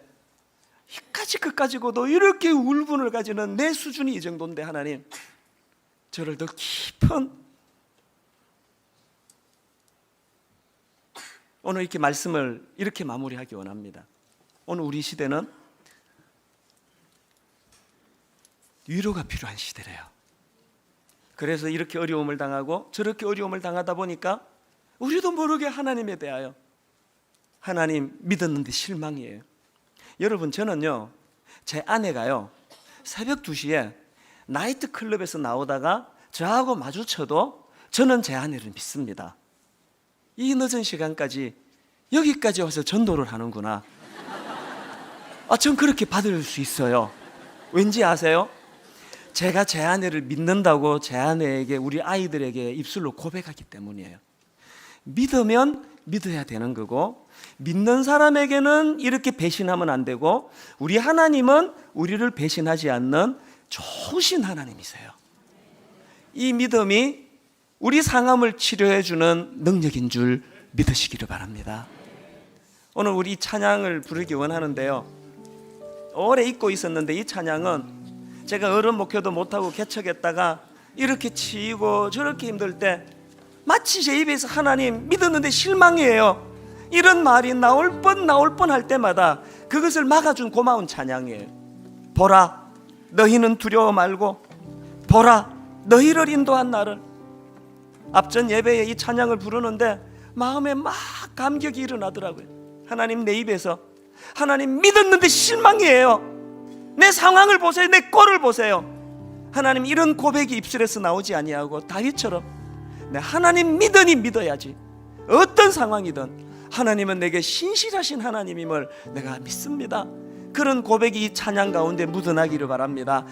이까지 끝까지고도 이렇게 울분을 가지는 내 수준이 이 정도인데 하나님, 저를 더 깊은 오늘 이렇게 말씀을 이렇게 마무리하기 원합니다. 오늘 우리 시대는 위로가 필요한 시대래요. 그래서 이렇게 어려움을 당하고 저렇게 어려움을 당하다 보니까 우리도 모르게 하나님에 대하여 하나님 믿었는데 실망이에요. 여러분, 저는요, 제 아내가요 새벽 2시에 나이트클럽에서 나오다가 저하고 마주쳐도 저는 제 아내를 믿습니다. 이 늦은 시간까지 여기까지 와서 전도를 하는구나. 전 그렇게 받을 수 있어요. 왠지 아세요? 제가 제 아내를 믿는다고 제 아내에게, 우리 아이들에게 입술로 고백하기 때문이에요. 믿으면 믿어야 되는 거고, 믿는 사람에게는 이렇게 배신하면 안 되고, 우리 하나님은 우리를 배신하지 않는 좋으신 하나님이세요. 이 믿음이 우리 상함을 치료해 주는 능력인 줄 믿으시기를 바랍니다. 오늘 우리 찬양을 부르기 원하는데요, 오래 잊고 있었는데 이 찬양은 제가 어른 목회도 못하고 개척했다가 이렇게 치이고 저렇게 힘들 때 마치 제 입에서 하나님 믿었는데 실망이에요, 이런 말이 나올 뻔 할 때마다 그것을 막아준 고마운 찬양이에요. 보라, 너희는 두려워 말고, 보라, 너희를 인도한 나를. 앞전 예배에 이 찬양을 부르는데 마음에 막 감격이 일어나더라고요. 하나님, 내 입에서 하나님 믿었는데 실망이에요, 내 상황을 보세요, 내 꼴을 보세요, 하나님, 이런 고백이 입술에서 나오지 아니하고 다윗처럼 내 하나님 믿으니 믿어야지. 어떤 상황이든 하나님은 내게 신실하신 하나님임을 내가 믿습니다. 그런 고백이 이 찬양 가운데 묻어나기를 바랍니다.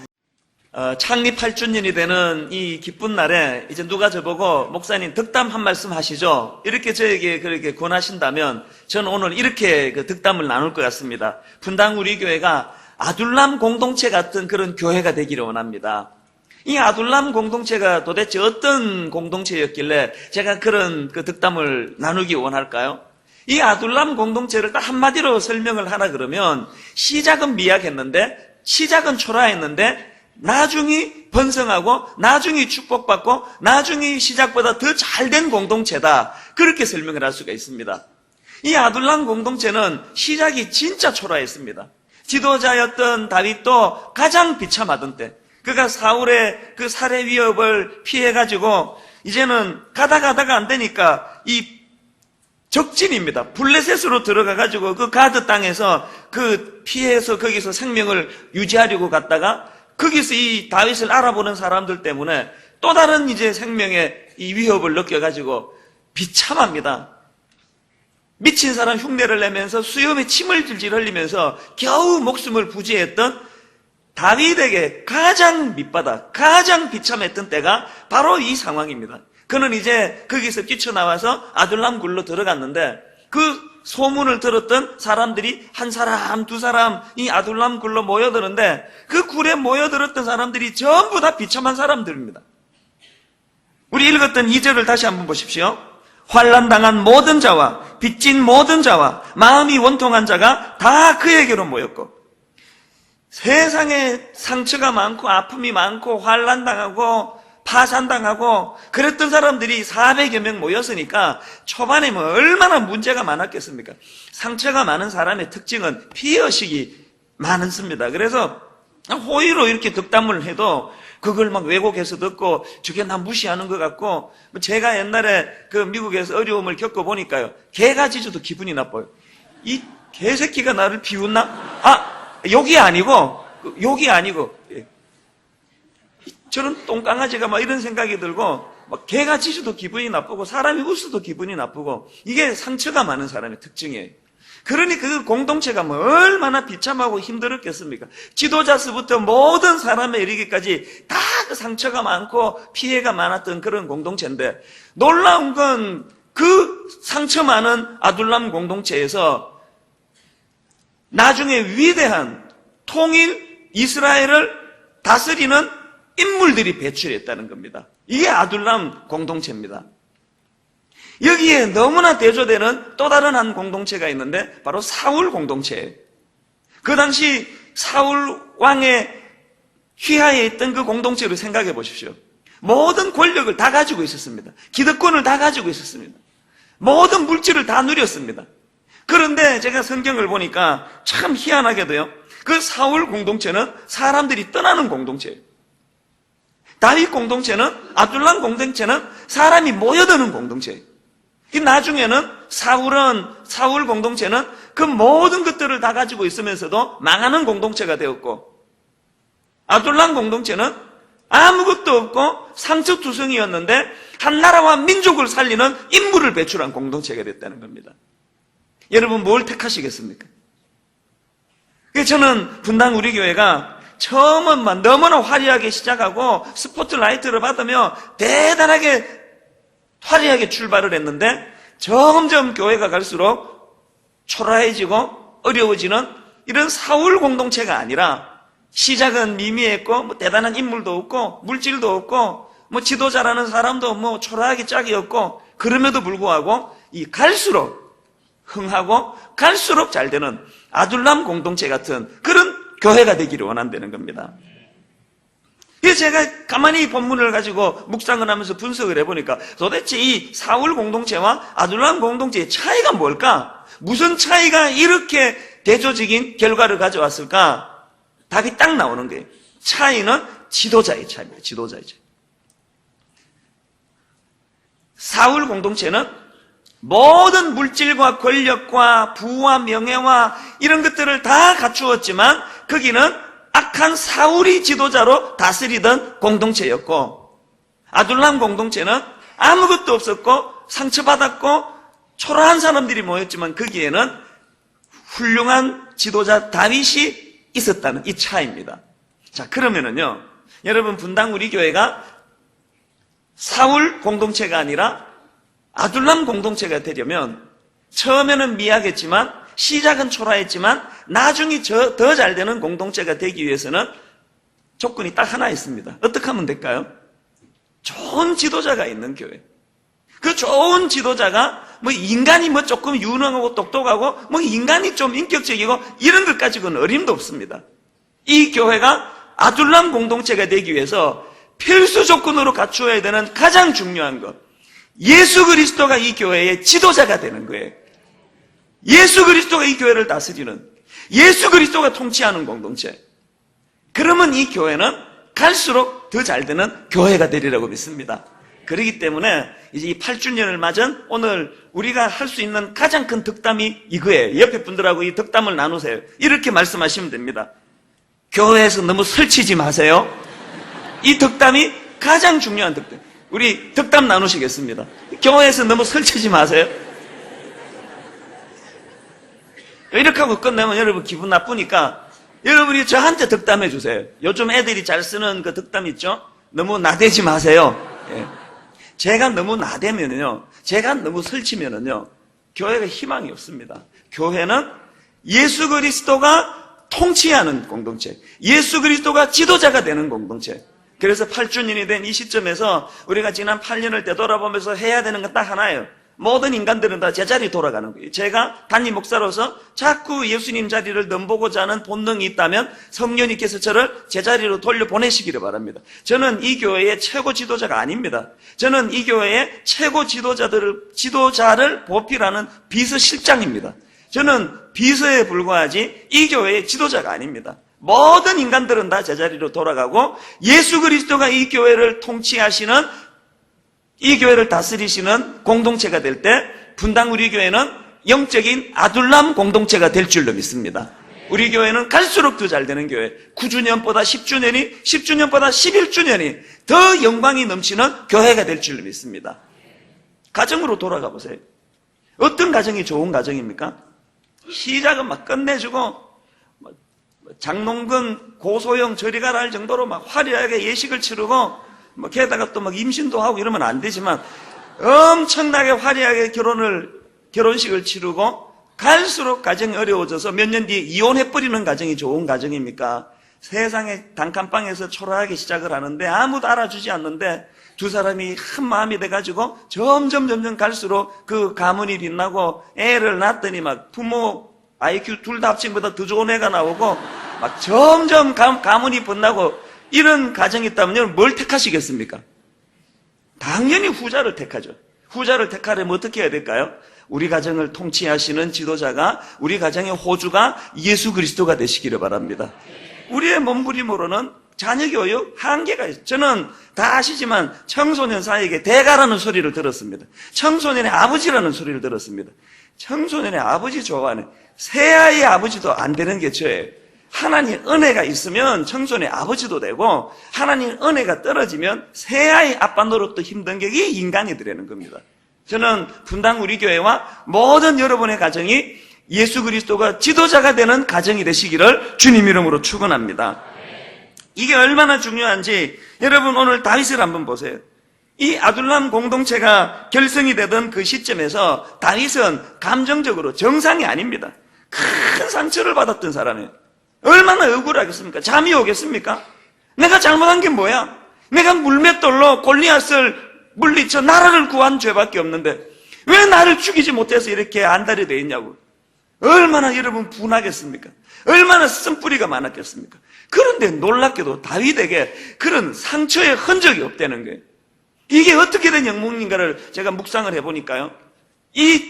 창립 8주년이 되는 이 기쁜 날에 이제 누가 저보고 목사님 덕담 한 말씀 하시죠, 이렇게 저에게 그렇게 권하신다면 저는 오늘 이렇게 그 덕담을 나눌 것 같습니다. 분당 우리 교회가 아둘람 공동체 같은 그런 교회가 되기를 원합니다. 이 아둘람 공동체가 도대체 어떤 공동체였길래 제가 그런 그 덕담을 나누기 원할까요? 이 아둘람 공동체를 딱 한마디로 설명을 하나 그러면, 시작은 미약했는데, 시작은 초라했는데 나중이 번성하고 나중이 축복받고 나중이 시작보다 더 잘된 공동체다, 그렇게 설명을 할 수가 있습니다. 이 아둘람 공동체는 시작이 진짜 초라했습니다. 지도자였던 다윗도 가장 비참하던 때, 그가 사울의 그 살해 위협을 피해가지고 이제는 가다가 안 되니까 이 적진입니다. 블레셋으로 들어가가지고 그 가드 땅에서 그 피해서 거기서 생명을 유지하려고 갔다가 거기서 이 다윗을 알아보는 사람들 때문에 또 다른 이제 생명의 이 위협을 느껴가지고 비참합니다. 미친 사람 흉내를 내면서 수염에 침을 질질 흘리면서 겨우 목숨을 부지했던 다윗에게 가장 밑바닥, 가장 비참했던 때가 바로 이 상황입니다. 그는 이제 거기서 뛰쳐나와서 아둘람 굴로 들어갔는데 그 소문을 들었던 사람들이 한 사람, 두 사람 이 아둘람 굴로 모여드는데 그 굴에 모여들었던 사람들이 전부 다 비참한 사람들입니다. 우리 읽었던 2절을 다시 한번 보십시오. 환난당한 모든 자와 빚진 모든 자와 마음이 원통한 자가 다 그에게로 모였고, 세상에 상처가 많고 아픔이 많고 환난당하고 파산당하고 그랬던 사람들이 400여 명 모였으니까 초반에 뭐 얼마나 문제가 많았겠습니까? 상처가 많은 사람의 특징은 피의식이 많습니다. 그래서 호의로 이렇게 덕담을 해도 그걸 막 왜곡해서 듣고 저게 나 무시하는 것 같고, 제가 옛날에 그 미국에서 어려움을 겪어보니까요, 개가 짖어도 기분이 나빠요. 이 개새끼가 나를 비웃나? 욕이 아니고 저는 똥강아지가 막 이런 생각이 들고, 막 개가 짖어도 기분이 나쁘고 사람이 웃어도 기분이 나쁘고, 이게 상처가 많은 사람의 특징이에요. 그러니 그 공동체가 뭐 얼마나 비참하고 힘들었겠습니까? 지도자서부터 모든 사람에 이르기까지 다 그 상처가 많고 피해가 많았던 그런 공동체인데, 놀라운 건 그 상처 많은 아둘람 공동체에서 나중에 위대한 통일 이스라엘을 다스리는 인물들이 배출했다는 겁니다. 이게 아둘람 공동체입니다. 여기에 너무나 대조되는 또 다른 한 공동체가 있는데 바로 사울 공동체예요. 그 당시 사울 왕의 휘하에 있던 그 공동체를 생각해 보십시오. 모든 권력을 다 가지고 있었습니다. 기득권을 다 가지고 있었습니다. 모든 물질을 다 누렸습니다. 그런데 제가 성경을 보니까 참 희한하게도요, 그 사울 공동체는 사람들이 떠나는 공동체예요. 다윗 공동체는, 아둘람 공동체는 사람이 모여드는 공동체예요. 나중에는 사울 공동체는 그 모든 것들을 다 가지고 있으면서도 망하는 공동체가 되었고, 아둘람 공동체는 아무것도 없고 상처투성이었는데 한 나라와 민족을 살리는 인물을 배출한 공동체가 됐다는 겁니다. 여러분, 뭘 택하시겠습니까? 저는 분당 우리 교회가 처음은 너무나 화려하게 시작하고 스포트라이트를 받으며 대단하게 화려하게 출발을 했는데, 점점 교회가 갈수록 초라해지고 어려워지는 이런 사울 공동체가 아니라, 시작은 미미했고 대단한 인물도 없고 물질도 없고 지도자라는 사람도 초라하게 짝이 없고, 그럼에도 불구하고 갈수록 흥하고 갈수록 잘 되는 아둘람 공동체 같은 그런 교회가 되기를 원한다는 겁니다. 제가 가만히 본문을 가지고 묵상을 하면서 분석을 해보니까 도대체 이 사울 공동체와 아둘람 공동체의 차이가 뭘까? 무슨 차이가 이렇게 대조적인 결과를 가져왔을까? 답이 딱 나오는 거예요. 차이는 지도자의 차이입니다. 지도자의 차이. 사울 공동체는 모든 물질과 권력과 부와 명예와 이런 것들을 다 갖추었지만 거기는 악한 사울이 지도자로 다스리던 공동체였고, 아둘람 공동체는 아무것도 없었고 상처받았고 초라한 사람들이 모였지만 거기에는 훌륭한 지도자 다윗이 있었다는 이 차이입니다. 자, 그러면은요, 여러분, 분당 우리 교회가 사울 공동체가 아니라 아둘람 공동체가 되려면 처음에는 미약했지만 시작은 초라했지만 나중에 더 잘 되는 공동체가 되기 위해서는 조건이 딱 하나 있습니다. 어떻게 하면 될까요? 좋은 지도자가 있는 교회. 그 좋은 지도자가 인간이 조금 유능하고 똑똑하고 인간이 좀 인격적이고 이런 것 가지고는 어림도 없습니다. 이 교회가 아둘람 공동체가 되기 위해서 필수 조건으로 갖추어야 되는 가장 중요한 것, 예수 그리스도가 이 교회의 지도자가 되는 거예요. 예수 그리스도가 이 교회를 다스리는, 예수 그리스도가 통치하는 공동체. 그러면 이 교회는 갈수록 더 잘 되는 교회가 되리라고 믿습니다. 그렇기 때문에 이제 이 8주년을 맞은 오늘 우리가 할 수 있는 가장 큰 덕담이 이거예요. 옆에 분들하고 이 덕담을 나누세요. 이렇게 말씀하시면 됩니다. 교회에서 너무 설치지 마세요. 이 덕담이 가장 중요한 덕담. 우리 덕담 나누시겠습니다. 교회에서 너무 설치지 마세요. 이렇게 하고 끝내면 여러분 기분 나쁘니까 여러분이 저한테 덕담해 주세요. 요즘 애들이 잘 쓰는 그 덕담 있죠? 너무 나대지 마세요. 예. 제가 너무 나대면은요, 제가 너무 설치면은요, 교회가 희망이 없습니다. 교회는 예수 그리스도가 통치하는 공동체, 예수 그리스도가 지도자가 되는 공동체. 그래서 8주년이 된 이 시점에서 우리가 지난 8년을 되돌아보면서 해야 되는 건 딱 하나예요. 모든 인간들은 다 제자리 돌아가는 거예요. 제가 담임 목사로서 자꾸 예수님 자리를 넘보고자 하는 본능이 있다면 성령님께서 저를 제자리로 돌려보내시기를 바랍니다. 저는 이 교회의 최고 지도자가 아닙니다. 저는 이 교회의 최고 지도자를 보필하는 비서실장입니다. 저는 비서에 불과하지 이 교회의 지도자가 아닙니다. 모든 인간들은 다 제자리로 돌아가고 예수 그리스도가 이 교회를 통치하시는, 이 교회를 다스리시는 공동체가 될 때 분당 우리 교회는 영적인 아둘람 공동체가 될 줄로 믿습니다. 우리 교회는 갈수록 더 잘 되는 교회, 9주년보다 10주년이, 10주년보다 11주년이 더 영광이 넘치는 교회가 될 줄로 믿습니다. 가정으로 돌아가 보세요. 어떤 가정이 좋은 가정입니까? 시작은 막 끝내주고 장롱근 고소영 저리 가라 할 정도로 막 화려하게 예식을 치르고 게다가 또 막 임신도 하고 이러면 안 되지만 엄청나게 화려하게 결혼식을 치르고 갈수록 가정이 어려워져서 몇 년 뒤에 이혼해버리는 가정이 좋은 가정입니까? 세상에 단칸방에서 초라하게 시작을 하는데 아무도 알아주지 않는데 두 사람이 한 마음이 돼가지고 점점 갈수록 그 가문이 빛나고 애를 낳았더니 막 부모 IQ 둘 다 합친 것보다 더 좋은 애가 나오고 막 점점 가문이 빛나고 이런 가정이 있다면요, 뭘 택하시겠습니까? 당연히 후자를 택하죠. 후자를 택하려면 어떻게 해야 될까요? 우리 가정을 통치하시는 지도자가, 우리 가정의 호주가 예수 그리스도가 되시기를 바랍니다. 우리의 몸부림으로는 자녀 교육 한계가 있어요. 저는 다 아시지만 청소년 사이에게 대가라는 소리를 들었습니다. 청소년의 아버지라는 소리를 들었습니다. 청소년의 아버지 좋아하는, 새아이의 아버지도 안 되는 게 저예요. 하나님 은혜가 있으면 청소년의 아버지도 되고, 하나님 은혜가 떨어지면 새아이 아빠 노릇도 힘든 게 이게 인간이 되려는 겁니다. 저는 분당 우리 교회와 모든 여러분의 가정이 예수 그리스도가 지도자가 되는 가정이 되시기를 주님 이름으로 축원합니다. 이게 얼마나 중요한지 여러분 오늘 다윗을 한번 보세요. 이 아둘람 공동체가 결성이 되던 그 시점에서 다윗은 감정적으로 정상이 아닙니다. 큰 상처를 받았던 사람이에요. 얼마나 억울하겠습니까? 잠이 오겠습니까? 내가 잘못한 게 뭐야? 내가 물맷돌로 골리앗을 물리쳐 나라를 구한 죄밖에 없는데 왜 나를 죽이지 못해서 이렇게 안달이 돼 있냐고. 얼마나 여러분 분하겠습니까? 얼마나 쓴뿌리가 많았겠습니까? 그런데 놀랍게도 다윗에게 그런 상처의 흔적이 없다는 거예요. 이게 어떻게 된 영문인가를 제가 묵상을 해보니까요, 이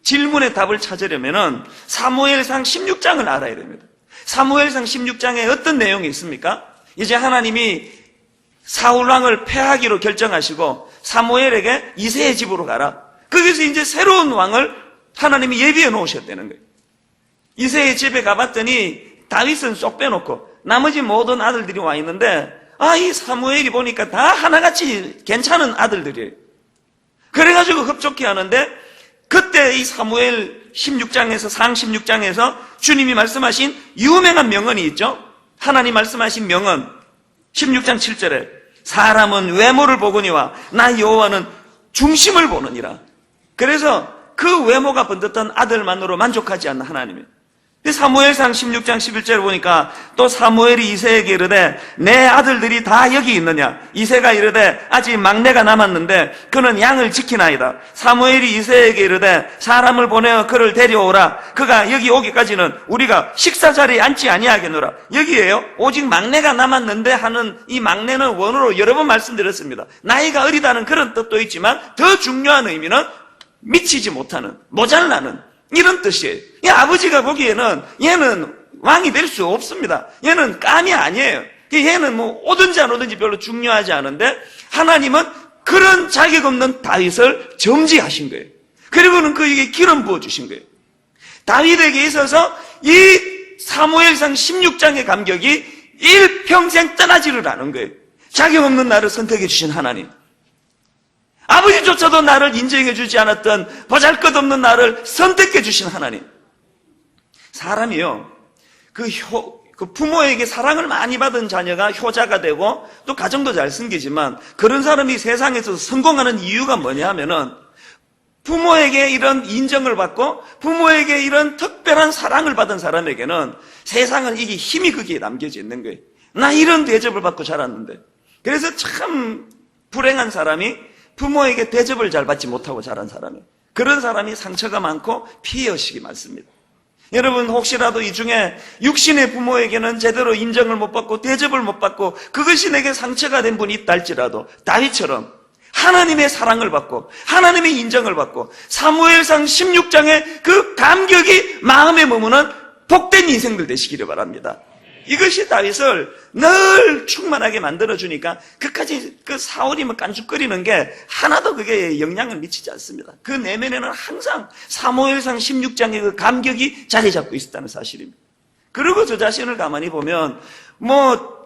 질문의 답을 찾으려면 사무엘상 16장을 알아야 됩니다. 사무엘상 16장에 어떤 내용이 있습니까? 이제 하나님이 사울왕을 패하기로 결정하시고 사무엘에게 이새의 집으로 가라. 거기서 이제 새로운 왕을 하나님이 예비해 놓으셨다는 거예요. 이새의 집에 가봤더니 다윗은 쏙 빼놓고 나머지 모든 아들들이 와 있는데, 이 사무엘이 보니까 다 하나같이 괜찮은 아들들이에요. 그래가지고 흡족해 하는데, 그때 이 사무엘 16장에서 상 16장에서 주님이 말씀하신 유명한 명언이 있죠. 하나님 말씀하신 명언 16장 7절에 사람은 외모를 보거니와 나 여호와는 중심을 보느니라. 그래서 그 외모가 번듯한 아들만으로 만족하지 않는 하나님이. 사무엘상 16장 11절을 보니까 또 사무엘이 이새에게 이르되 내 아들들이 다 여기 있느냐. 이새가 이르되 아직 막내가 남았는데 그는 양을 지키나이다. 사무엘이 이새에게 이르되 사람을 보내어 그를 데려오라. 그가 여기 오기까지는 우리가 식사 자리에 앉지 아니하겠노라. 여기에요, 오직 막내가 남았는데 하는 이 막내는 원어로 여러 번 말씀드렸습니다. 나이가 어리다는 그런 뜻도 있지만 더 중요한 의미는 미치지 못하는, 모자라는 이런 뜻이에요. 이 아버지가 보기에는 얘는 왕이 될 수 없습니다. 얘는 깜이 아니에요. 얘는 뭐 오든지 안 오든지 별로 중요하지 않은데 하나님은 그런 자격 없는 다윗을 점지하신 거예요. 그리고는 그에게 기름 부어주신 거예요. 다윗에게 있어서 이 사무엘상 16장의 감격이 일평생 떠나지를 않은 거예요. 자격 없는 나를 선택해 주신 하나님, 아버지조차도 나를 인정해 주지 않았던 보잘것없는 나를 선택해 주신 하나님, 사람이요, 그 부모에게 사랑을 많이 받은 자녀가 효자가 되고 또 가정도 잘 섬기지만, 그런 사람이 세상에서 성공하는 이유가 뭐냐 하면은 부모에게 이런 인정을 받고 부모에게 이런 특별한 사랑을 받은 사람에게는 세상은 이게 힘이 거기에 남겨져 있는 거예요. 나 이런 대접을 받고 자랐는데. 그래서 참 불행한 사람이 부모에게 대접을 잘 받지 못하고 자란 사람이에요. 그런 사람이 상처가 많고 피해의식이 많습니다. 여러분, 혹시라도 이 중에 육신의 부모에게는 제대로 인정을 못 받고 대접을 못 받고 그것이 내게 상처가 된 분이 있다 할지라도 다윗처럼 하나님의 사랑을 받고 하나님의 인정을 받고 사무엘상 16장의 그 감격이 마음에 머무는 복된 인생들 되시기를 바랍니다. 이것이 다윗을 늘 충만하게 만들어주니까 그까지 그 사울이 깐죽거리는 게 하나도 그게 영향을 미치지 않습니다. 그 내면에는 항상 사무엘상 16장의 그 감격이 자리 잡고 있었다는 사실입니다. 그리고 저 자신을 가만히 보면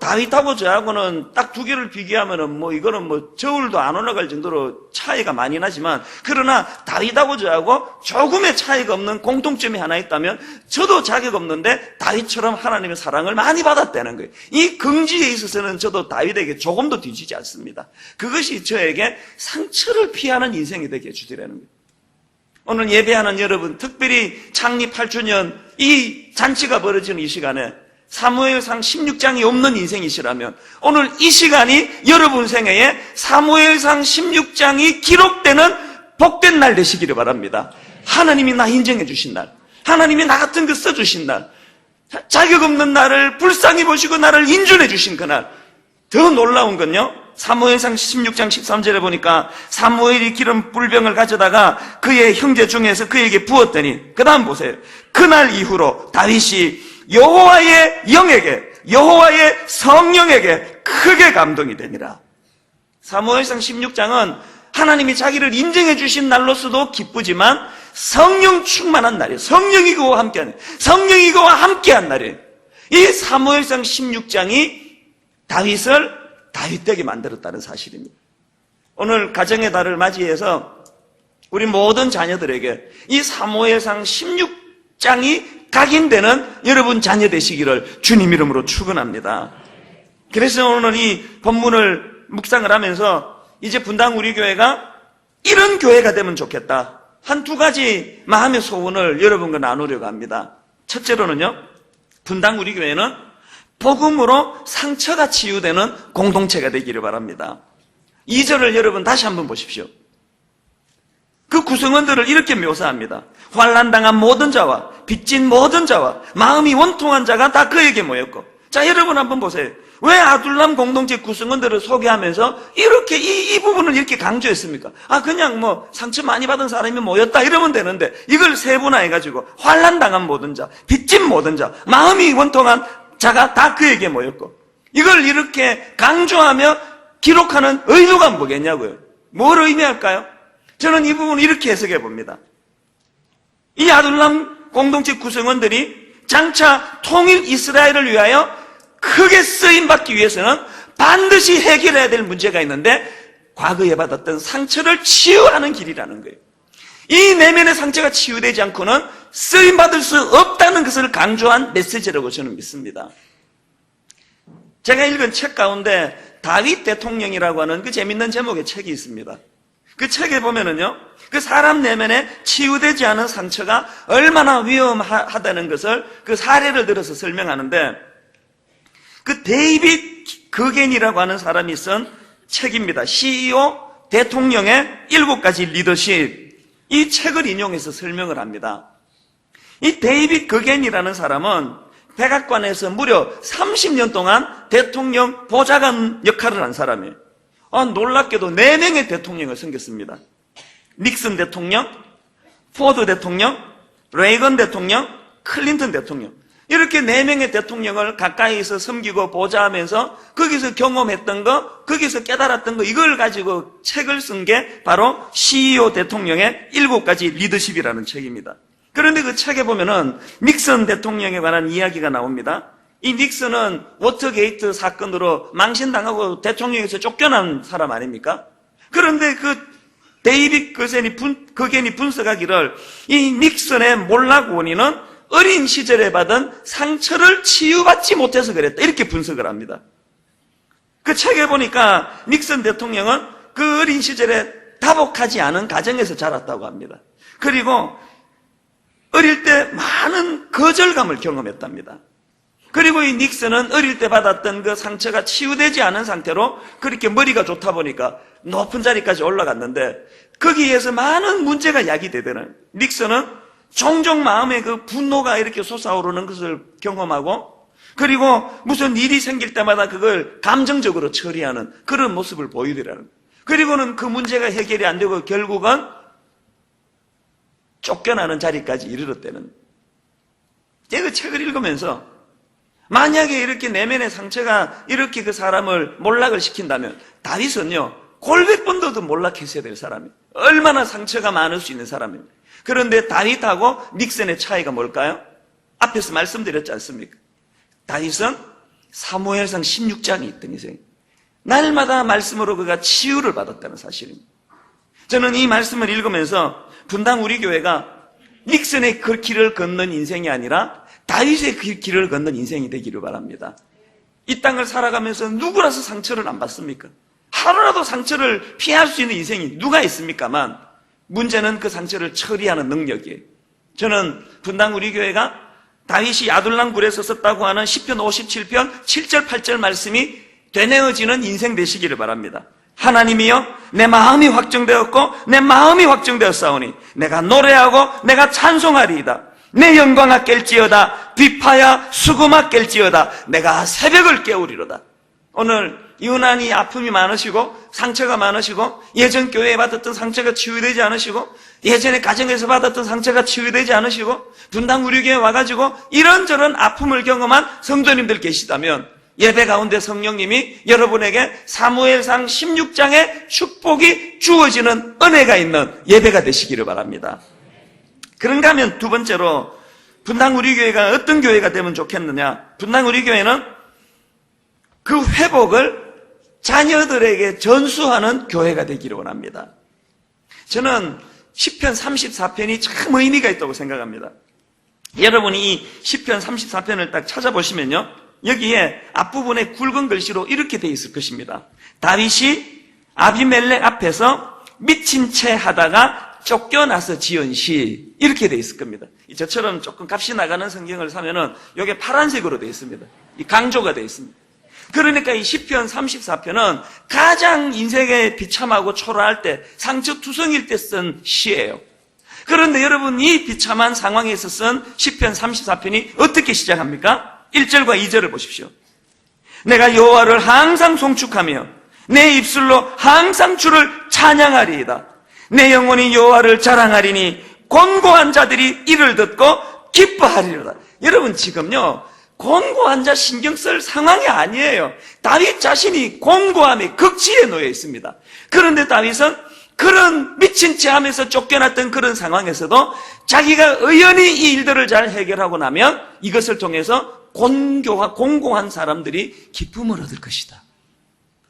다윗하고 저하고는 딱 두 개를 비교하면은 이거는 저울도 안 올라갈 정도로 차이가 많이 나지만, 그러나 다윗하고 저하고 조금의 차이가 없는 공통점이 하나 있다면 저도 자격 없는데 다윗처럼 하나님의 사랑을 많이 받았다는 거예요. 이 긍지에 있어서는 저도 다윗에게 조금도 뒤지지 않습니다. 그것이 저에게 상처를 피하는 인생이 되게 해주시라는 거예요. 오늘 예배하는 여러분, 특별히 창립 8주년 이 잔치가 벌어지는 이 시간에 사무엘상 16장이 없는 인생이시라면 오늘 이 시간이 여러분 생애에 사무엘상 16장이 기록되는 복된 날 되시기를 바랍니다. 하나님이 나 인정해 주신 날, 하나님이 나 같은 거 써주신 날, 자격 없는 나를 불쌍히 보시고 나를 인준해 주신 그날. 더 놀라운 건요, 사무엘상 16장 13절에 보니까 사무엘이 기름 뿔병을 가져다가 그의 형제 중에서 그에게 부었더니, 그 다음 보세요. 그날 이후로 다윗이 여호와의 영에게, 여호와의 성령에게 크게 감동이 되니라. 사무엘상 16장은 하나님이 자기를 인정해 주신 날로서도 기쁘지만 성령 충만한 날이에요. 성령이 그와 함께하는, 성령이 그와 함께한 날이에요. 이 사무엘상 16장이 다윗을 다윗되게 만들었다는 사실입니다. 오늘 가정의 달을 맞이해서 우리 모든 자녀들에게 이 사무엘상 16장이 각인되는 여러분 자녀 되시기를 주님 이름으로 축원합니다. 그래서 오늘 이 본문을 묵상을 하면서 이제 분당 우리 교회가 이런 교회가 되면 좋겠다, 한 두 가지 마음의 소원을 여러분과 나누려고 합니다. 첫째로는요, 분당 우리 교회는 복음으로 상처가 치유되는 공동체가 되기를 바랍니다. 2절을 여러분 다시 한번 보십시오. 그 구성원들을 이렇게 묘사합니다. 환난당한 모든 자와 빚진 모든 자와 마음이 원통한 자가 다 그에게 모였고. 자, 여러분 한번 보세요. 왜 아둘람 공동체 구성원들을 소개하면서 이렇게 이 부분을 이렇게 강조했습니까? 그냥 상처 많이 받은 사람이 모였다 이러면 되는데 이걸 세분화해가지고 환난당한 모든 자, 빚진 모든 자, 마음이 원통한 자가 다 그에게 모였고, 이걸 이렇게 강조하며 기록하는 의도가 뭐겠냐고요. 뭘 의미할까요? 저는 이 부분을 이렇게 해석해 봅니다. 이 아둘람 공동체 구성원들이 장차 통일 이스라엘을 위하여 크게 쓰임받기 위해서는 반드시 해결해야 될 문제가 있는데, 과거에 받았던 상처를 치유하는 길이라는 거예요. 이 내면의 상처가 치유되지 않고는 쓰임받을 수 없다는 것을 강조한 메시지라고 저는 믿습니다. 제가 읽은 책 가운데 다윗 대통령이라고 하는 그 재밌는 제목의 책이 있습니다. 그 책에 보면은요, 그 사람 내면에 치유되지 않은 상처가 얼마나 위험하다는 것을 그 사례를 들어서 설명하는데, 그 데이빗 거겐이라고 하는 사람이 쓴 책입니다. CEO 대통령의 7가지 리더십. 이 책을 인용해서 설명을 합니다. 이 데이빗 거겐이라는 사람은 백악관에서 무려 30년 동안 대통령 보좌관 역할을 한 사람이에요. 놀랍게도 4명의 대통령을 섬겼습니다. 닉슨 대통령, 포드 대통령, 레이건 대통령, 클린턴 대통령. 이렇게 4명의 대통령을 가까이서 섬기고 보좌하면서 거기서 경험했던 거, 거기서 깨달았던 거, 이걸 가지고 책을 쓴 게 바로 CEO 대통령의 7가지 리더십이라는 책입니다. 그런데 그 책에 보면은 닉슨 대통령에 관한 이야기가 나옵니다. 이 닉슨은 워터게이트 사건으로 망신당하고 대통령에서 쫓겨난 사람 아닙니까? 그런데 그 데이빗 거겐이 분석하기를 이 닉슨의 몰락 원인은 어린 시절에 받은 상처를 치유받지 못해서 그랬다. 이렇게 분석을 합니다. 그 책에 보니까 닉슨 대통령은 그 어린 시절에 다복하지 않은 가정에서 자랐다고 합니다. 그리고 어릴 때 많은 거절감을 경험했답니다. 그리고 이 닉슨은 어릴 때 받았던 그 상처가 치유되지 않은 상태로 그렇게 머리가 좋다 보니까 높은 자리까지 올라갔는데 거기에서 많은 문제가 야기되더는 닉슨은 종종 마음에 그 분노가 이렇게 솟아오르는 것을 경험하고 그리고 무슨 일이 생길 때마다 그걸 감정적으로 처리하는 그런 모습을 보이더라는 거예요. 그리고는 그 문제가 해결이 안 되고 결국은 쫓겨나는 자리까지 이르렀다는. 제가 그 책을 읽으면서 만약에 이렇게 내면의 상처가 이렇게 그 사람을 몰락을 시킨다면 다윗은요 900번도 몰락했어야 될 사람이에요. 얼마나 상처가 많을 수 있는 사람입니다. 그런데 다윗하고 닉슨의 차이가 뭘까요? 앞에서 말씀드렸지 않습니까? 다윗은 사무엘상 16장이 있던 인생, 날마다 말씀으로 그가 치유를 받았다는 사실입니다. 저는 이 말씀을 읽으면서 분당 우리 교회가 닉슨의 그 길을 걷는 인생이 아니라 다윗의 그 길을 걷는 인생이 되기를 바랍니다. 이 땅을 살아가면서 누구라서 상처를 안 받습니까? 하루라도 상처를 피할 수 있는 인생이 누가 있습니까만 문제는 그 상처를 처리하는 능력이에요. 저는 분당 우리 교회가 다윗이 아둘람 굴에서 썼다고 하는 시편 57편 7절 8절 말씀이 되뇌어지는 인생 되시기를 바랍니다. 하나님이여 내 마음이 확정되었고 내 마음이 확정되었사오니 내가 노래하고 내가 찬송하리이다. 내 영광아 깰지어다. 비파야 수금아 깰지어다. 내가 새벽을 깨우리로다. 오늘 유난히 아픔이 많으시고 상처가 많으시고 예전 교회에 받았던 상처가 치유되지 않으시고 예전에 가정에서 받았던 상처가 치유되지 않으시고 분당 우리 교회에 와가지고 이런저런 아픔을 경험한 성도님들 계시다면 예배 가운데 성령님이 여러분에게 사무엘상 16장의 축복이 주어지는 은혜가 있는 예배가 되시기를 바랍니다. 그런가 하면 두 번째로 분당 우리 교회가 어떤 교회가 되면 좋겠느냐. 분당 우리 교회는 그 회복을 자녀들에게 전수하는 교회가 되기를 원합니다. 저는 시편 34편이 참 의미가 있다고 생각합니다. 여러분이 이 시편 34편을 딱 찾아보시면요 여기에 앞부분에 굵은 글씨로 이렇게 되어 있을 것입니다. 다윗이 아비멜렉 앞에서 미친 채 하다가 쫓겨나서 지은 시, 이렇게 되어 있을 겁니다. 저처럼 조금 값이 나가는 성경을 사면은 이게 파란색으로 되어 있습니다. 이 강조가 되어 있습니다. 그러니까 이 시편 34편은 가장 인생에 비참하고 초라할 때, 상처투성일 때 쓴 시예요. 그런데 여러분, 이 비참한 상황에서 쓴 시편 34편이 어떻게 시작합니까? 1절과 2절을 보십시오. 내가 여호와를 항상 송축하며 내 입술로 항상 주를 찬양하리이다. 내 영혼이 여호와를 자랑하리니 곤고한 자들이 이를 듣고 기뻐하리로다. 여러분, 지금요 곤고한 자 신경 쓸 상황이 아니에요. 다윗 자신이 곤고함의 극치에 놓여 있습니다. 그런데 다윗은 그런 미친 채 하면서 쫓겨났던 그런 상황에서도 자기가 의연히 이 일들을 잘 해결하고 나면 이것을 통해서 공고한 사람들이 기쁨을 얻을 것이다.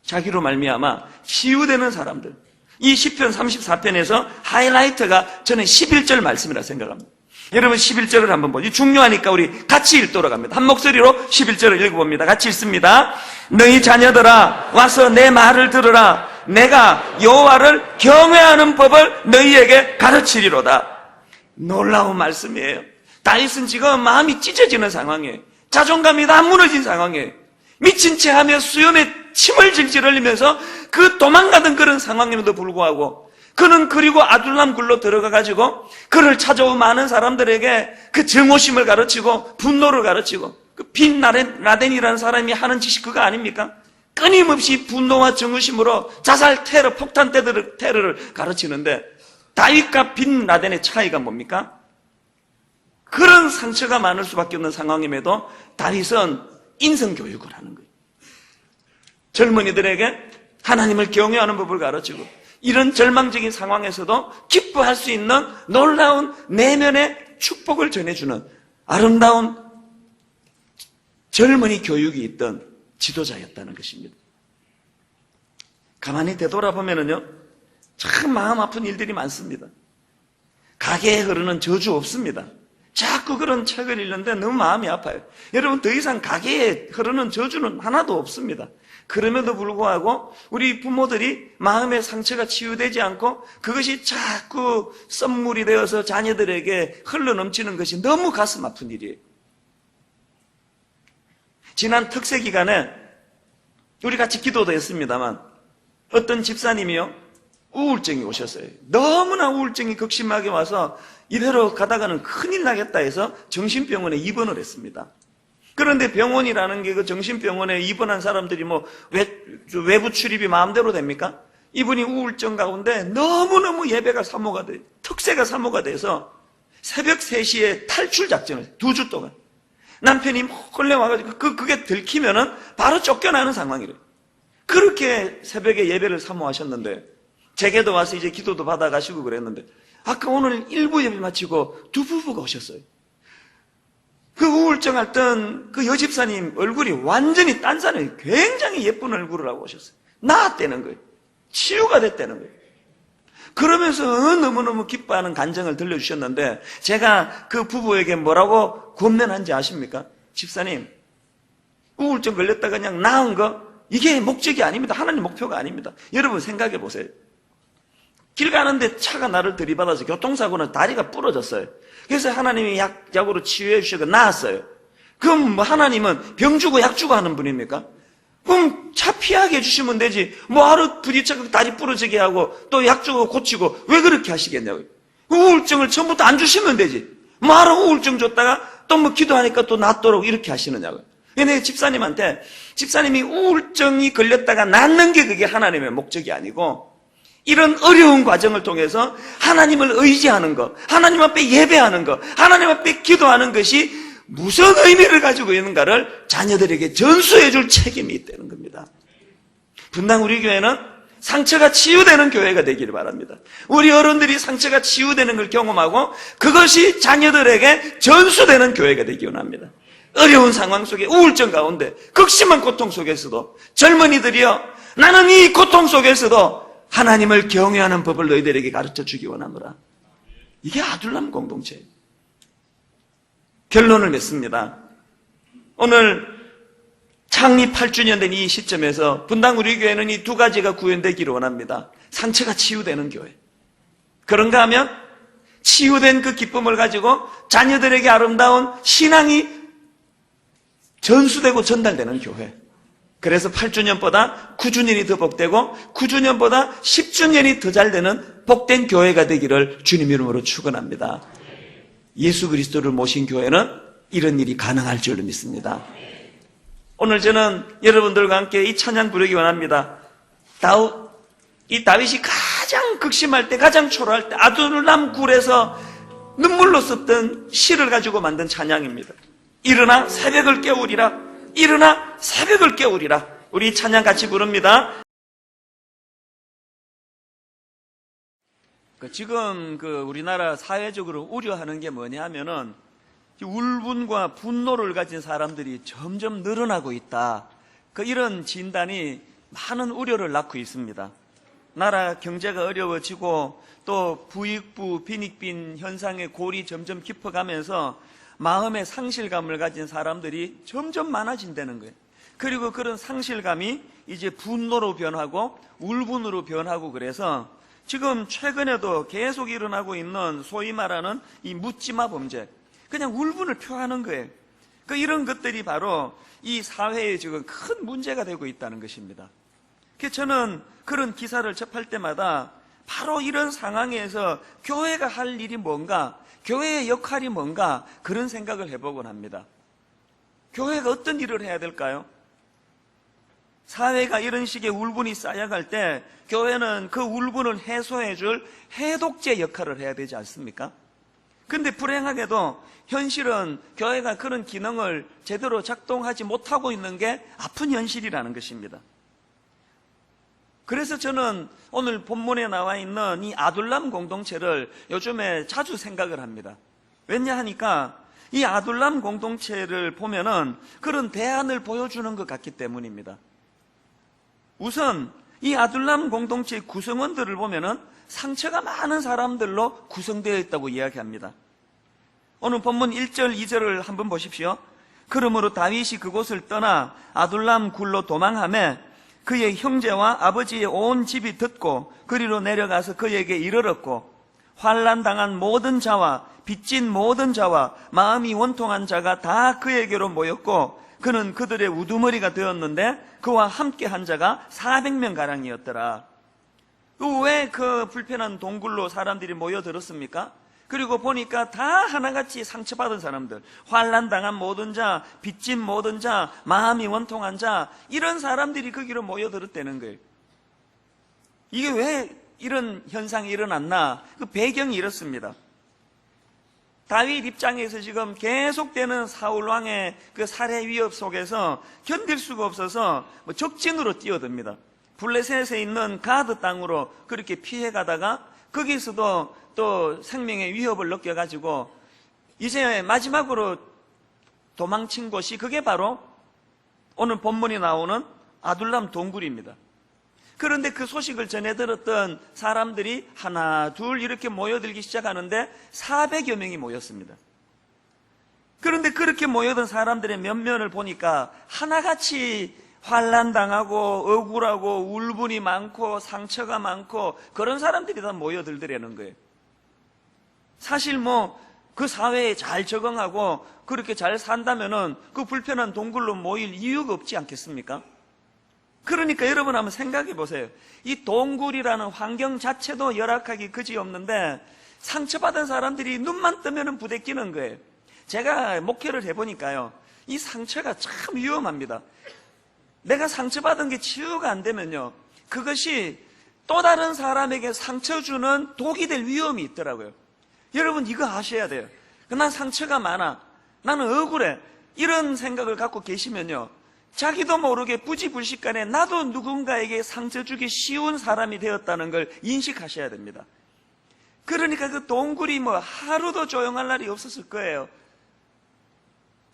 자기로 말미암아 치유되는 사람들. 이 시편 34편에서 하이라이트가 저는 11절 말씀이라 생각합니다. 여러분 11절을 한번 보죠. 중요하니까 우리 같이 읽도록 합니다. 한 목소리로 11절을 읽어봅니다. 같이 읽습니다. 너희 자녀들아 와서 내 말을 들으라. 내가 여호와를 경외하는 법을 너희에게 가르치리로다. 놀라운 말씀이에요. 다윗은 지금 마음이 찢어지는 상황이에요. 자존감이 다 무너진 상황이에요. 미친 채 하며 수염에 침을 질질 흘리면서 그 도망가던 그런 상황임에도 불구하고 그는 그리고 아둘람 굴로 들어가가지고 그를 찾아온 많은 사람들에게 그 정오심을 가르치고 분노를 가르치고 그 빈 라덴이라는 사람이 하는 짓이 그거 아닙니까? 끊임없이 분노와 정오심으로 자살 테러, 폭탄 테러를 가르치는데 다윗과 빈 라덴의 차이가 뭡니까? 그런 상처가 많을 수밖에 없는 상황임에도 다윗은 인성교육을 하는 거예요. 젊은이들에게 하나님을 경외하는 법을 가르치고 이런 절망적인 상황에서도 기뻐할 수 있는 놀라운 내면의 축복을 전해주는 아름다운 젊은이 교육이 있던 지도자였다는 것입니다. 가만히 되돌아보면요 참 마음 아픈 일들이 많습니다. 가게에 흐르는 저주 없습니다. 자꾸 그런 책을 읽는데 너무 마음이 아파요. 여러분, 더 이상 가게에 흐르는 저주는 하나도 없습니다. 그럼에도 불구하고 우리 부모들이 마음의 상처가 치유되지 않고 그것이 자꾸 썸물이 되어서 자녀들에게 흘러넘치는 것이 너무 가슴 아픈 일이에요. 지난 특세 기간에 우리 같이 기도도 했습니다만 어떤 집사님이요, 우울증이 오셨어요. 너무나 우울증이 극심하게 와서 이대로 가다가는 큰일 나겠다 해서 정신병원에 입원을 했습니다. 그런데 병원이라는 게 그 정신병원에 입원한 사람들이 뭐 외부 출입이 마음대로 됩니까? 이분이 우울증 가운데 너무너무 예배가 사모가 돼, 특세가 사모가 돼서 새벽 3시에 탈출 작전을 해요. 2주 동안. 남편이 몰래 와가지고 그게 들키면은 바로 쫓겨나는 상황이래요. 그렇게 새벽에 예배를 사모하셨는데 제게도 와서 이제 기도도 받아가시고 그랬는데 아까 오늘 1부 예배 마치고 두 부부가 오셨어요. 그 우울증 앓던 그 여집사님 얼굴이 완전히 딴사람이 굉장히 예쁜 얼굴을 하고 오셨어요. 나았다는 거예요. 치유가 됐다는 거예요. 그러면서 너무너무 기뻐하는 간증을 들려주셨는데 제가 그 부부에게 뭐라고 권면한지 아십니까? 집사님, 우울증 걸렸다가 그냥 나은 거 이게 목적이 아닙니다. 하나님 목표가 아닙니다. 여러분 생각해 보세요. 길 가는데 차가 나를 들이받아서 교통사고는 다리가 부러졌어요. 그래서 하나님이 약으로 치유해 주셔서 나았어요. 그럼 뭐 하나님은 병 주고 약 주고 하는 분입니까? 그럼 차 피하게 해주시면 되지. 뭐하러 부딪혀서 다리 부러지게 하고 또 약 주고 고치고 왜 그렇게 하시겠냐고요. 우울증을 처음부터 안 주시면 되지. 뭐하러 우울증 줬다가 또 뭐 기도하니까 또 낫도록 이렇게 하시느냐고요. 근데 집사님한테 집사님이 우울증이 걸렸다가 낫는 게 그게 하나님의 목적이 아니고 이런 어려운 과정을 통해서 하나님을 의지하는 것, 하나님 앞에 예배하는 것, 하나님 앞에 기도하는 것이 무슨 의미를 가지고 있는가를 자녀들에게 전수해 줄 책임이 있다는 겁니다. 분당 우리 교회는 상처가 치유되는 교회가 되기를 바랍니다. 우리 어른들이 상처가 치유되는 걸 경험하고 그것이 자녀들에게 전수되는 교회가 되기 원합니다. 어려운 상황 속에 우울증 가운데 극심한 고통 속에서도 젊은이들이여 나는 이 고통 속에서도 하나님을 경외하는 법을 너희들에게 가르쳐 주기 원하노라. 이게 아둘람 공동체예요. 결론을 맺습니다. 오늘 창립 8주년 된 이 시점에서 분당 우리 교회는 이 두 가지가 구현되기를 원합니다. 상처가 치유되는 교회. 그런가 하면 치유된 그 기쁨을 가지고 자녀들에게 아름다운 신앙이 전수되고 전달되는 교회. 그래서 8주년보다 9주년이 더 복되고 9주년보다 10주년이 더 잘 되는 복된 교회가 되기를 주님 이름으로 축원합니다. 예수 그리스도를 모신 교회는 이런 일이 가능할 줄로 믿습니다. 오늘 저는 여러분들과 함께 이 찬양 부르기 원합니다. 이 다윗이 가장 극심할 때, 가장 초라할 때 아둘람 굴에서 눈물로 썼던 시를 가지고 만든 찬양입니다. 일어나 새벽을 깨우리라, 일어나 새벽을 깨우리라. 우리 찬양 같이 부릅니다. 지금 우리나라 사회적으로 우려하는 게 뭐냐 하면은 울분과 분노를 가진 사람들이 점점 늘어나고 있다. 이런 진단이 많은 우려를 낳고 있습니다. 나라 경제가 어려워지고 또 부익부 빈익빈 현상의 골이 점점 깊어가면서 마음의 상실감을 가진 사람들이 점점 많아진다는 거예요. 그리고 그런 상실감이 이제 분노로 변하고 울분으로 변하고 그래서 지금 최근에도 계속 일어나고 있는 소위 말하는 이 묻지마 범죄, 그냥 울분을 표하는 거예요. 이런 것들이 바로 이 사회에 지금 큰 문제가 되고 있다는 것입니다. 그래서 저는 그런 기사를 접할 때마다 바로 이런 상황에서 교회가 할 일이 뭔가, 교회의 역할이 뭔가 그런 생각을 해보곤 합니다. 교회가 어떤 일을 해야 될까요? 사회가 이런 식의 울분이 쌓여갈 때 교회는 그 울분을 해소해 줄 해독제 역할을 해야 되지 않습니까? 근데 불행하게도 현실은 교회가 그런 기능을 제대로 작동하지 못하고 있는 게 아픈 현실이라는 것입니다. 그래서 저는 오늘 본문에 나와 있는 이 아둘람 공동체를 요즘에 자주 생각을 합니다. 왜냐 하니까 이 아둘람 공동체를 보면은 그런 대안을 보여주는 것 같기 때문입니다. 우선 이 아둘람 공동체의 구성원들을 보면은 상처가 많은 사람들로 구성되어 있다고 이야기합니다. 오늘 본문 1절, 2절을 한번 보십시오. 그러므로 다윗이 그곳을 떠나 아둘람 굴로 도망하며 그의 형제와 아버지의 온 집이 듣고 그리로 내려가서 그에게 이르렀고 환난당한 모든 자와 빚진 모든 자와 마음이 원통한 자가 다 그에게로 모였고 그는 그들의 우두머리가 되었는데 그와 함께 한 자가 400명가량이었더라. 왜 그 불편한 동굴로 사람들이 모여들었습니까? 그리고 보니까 다 하나같이 상처받은 사람들, 환난당한 모든 자, 빚진 모든 자, 마음이 원통한 자, 이런 사람들이 거기로 모여들었다는 거예요. 이게 왜 이런 현상이 일어났나? 그 배경이 이렇습니다. 다윗 입장에서 지금 계속되는 사울왕의 그 살해 위협 속에서 견딜 수가 없어서 적진으로 뛰어듭니다. 블레셋에 있는 가드 땅으로 그렇게 피해가다가 거기서도 또 생명의 위협을 느껴가지고 이제 마지막으로 도망친 곳이 그게 바로 오늘 본문이 나오는 아둘람 동굴입니다. 그런데 그 소식을 전해 들었던 사람들이 하나 둘 이렇게 모여들기 시작하는데 400여 명이 모였습니다. 그런데 그렇게 모여든 사람들의 면면을 보니까 하나같이 환난당하고 억울하고 울분이 많고 상처가 많고 그런 사람들이 다 모여들더라는 거예요. 사실 그 사회에 잘 적응하고 그렇게 잘 산다면은 그 불편한 동굴로 모일 이유가 없지 않겠습니까? 그러니까 여러분 한번 생각해 보세요. 이 동굴이라는 환경 자체도 열악하기 그지없는데 상처받은 사람들이 눈만 뜨면은 부대끼는 거예요. 제가 목회를 해보니까요, 이 상처가 참 위험합니다. 내가 상처받은 게 치유가 안 되면요, 그것이 또 다른 사람에게 상처 주는 독이 될 위험이 있더라고요. 여러분 이거 아셔야 돼요. 난 상처가 많아, 나는 억울해, 이런 생각을 갖고 계시면요, 자기도 모르게 부지불식간에 나도 누군가에게 상처 주기 쉬운 사람이 되었다는 걸 인식하셔야 됩니다. 그러니까 그 동굴이 하루도 조용할 날이 없었을 거예요.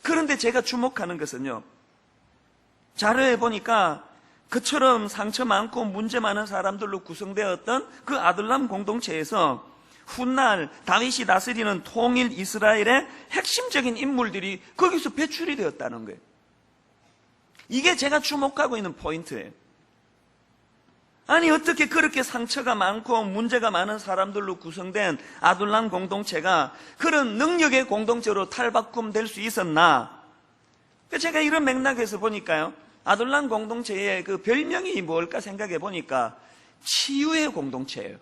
그런데 제가 주목하는 것은요, 자료에 보니까 그처럼 상처 많고 문제 많은 사람들로 구성되었던 그 아둘람 공동체에서 훗날 다윗이 다스리는 통일 이스라엘의 핵심적인 인물들이 거기서 배출이 되었다는 거예요. 이게 제가 주목하고 있는 포인트예요. 아니 어떻게 그렇게 상처가 많고 문제가 많은 사람들로 구성된 아둘람 공동체가 그런 능력의 공동체로 탈바꿈될 수 있었나? 제가 이런 맥락에서 보니까요, 아둘람 공동체의 그 별명이 뭘까 생각해 보니까 치유의 공동체예요.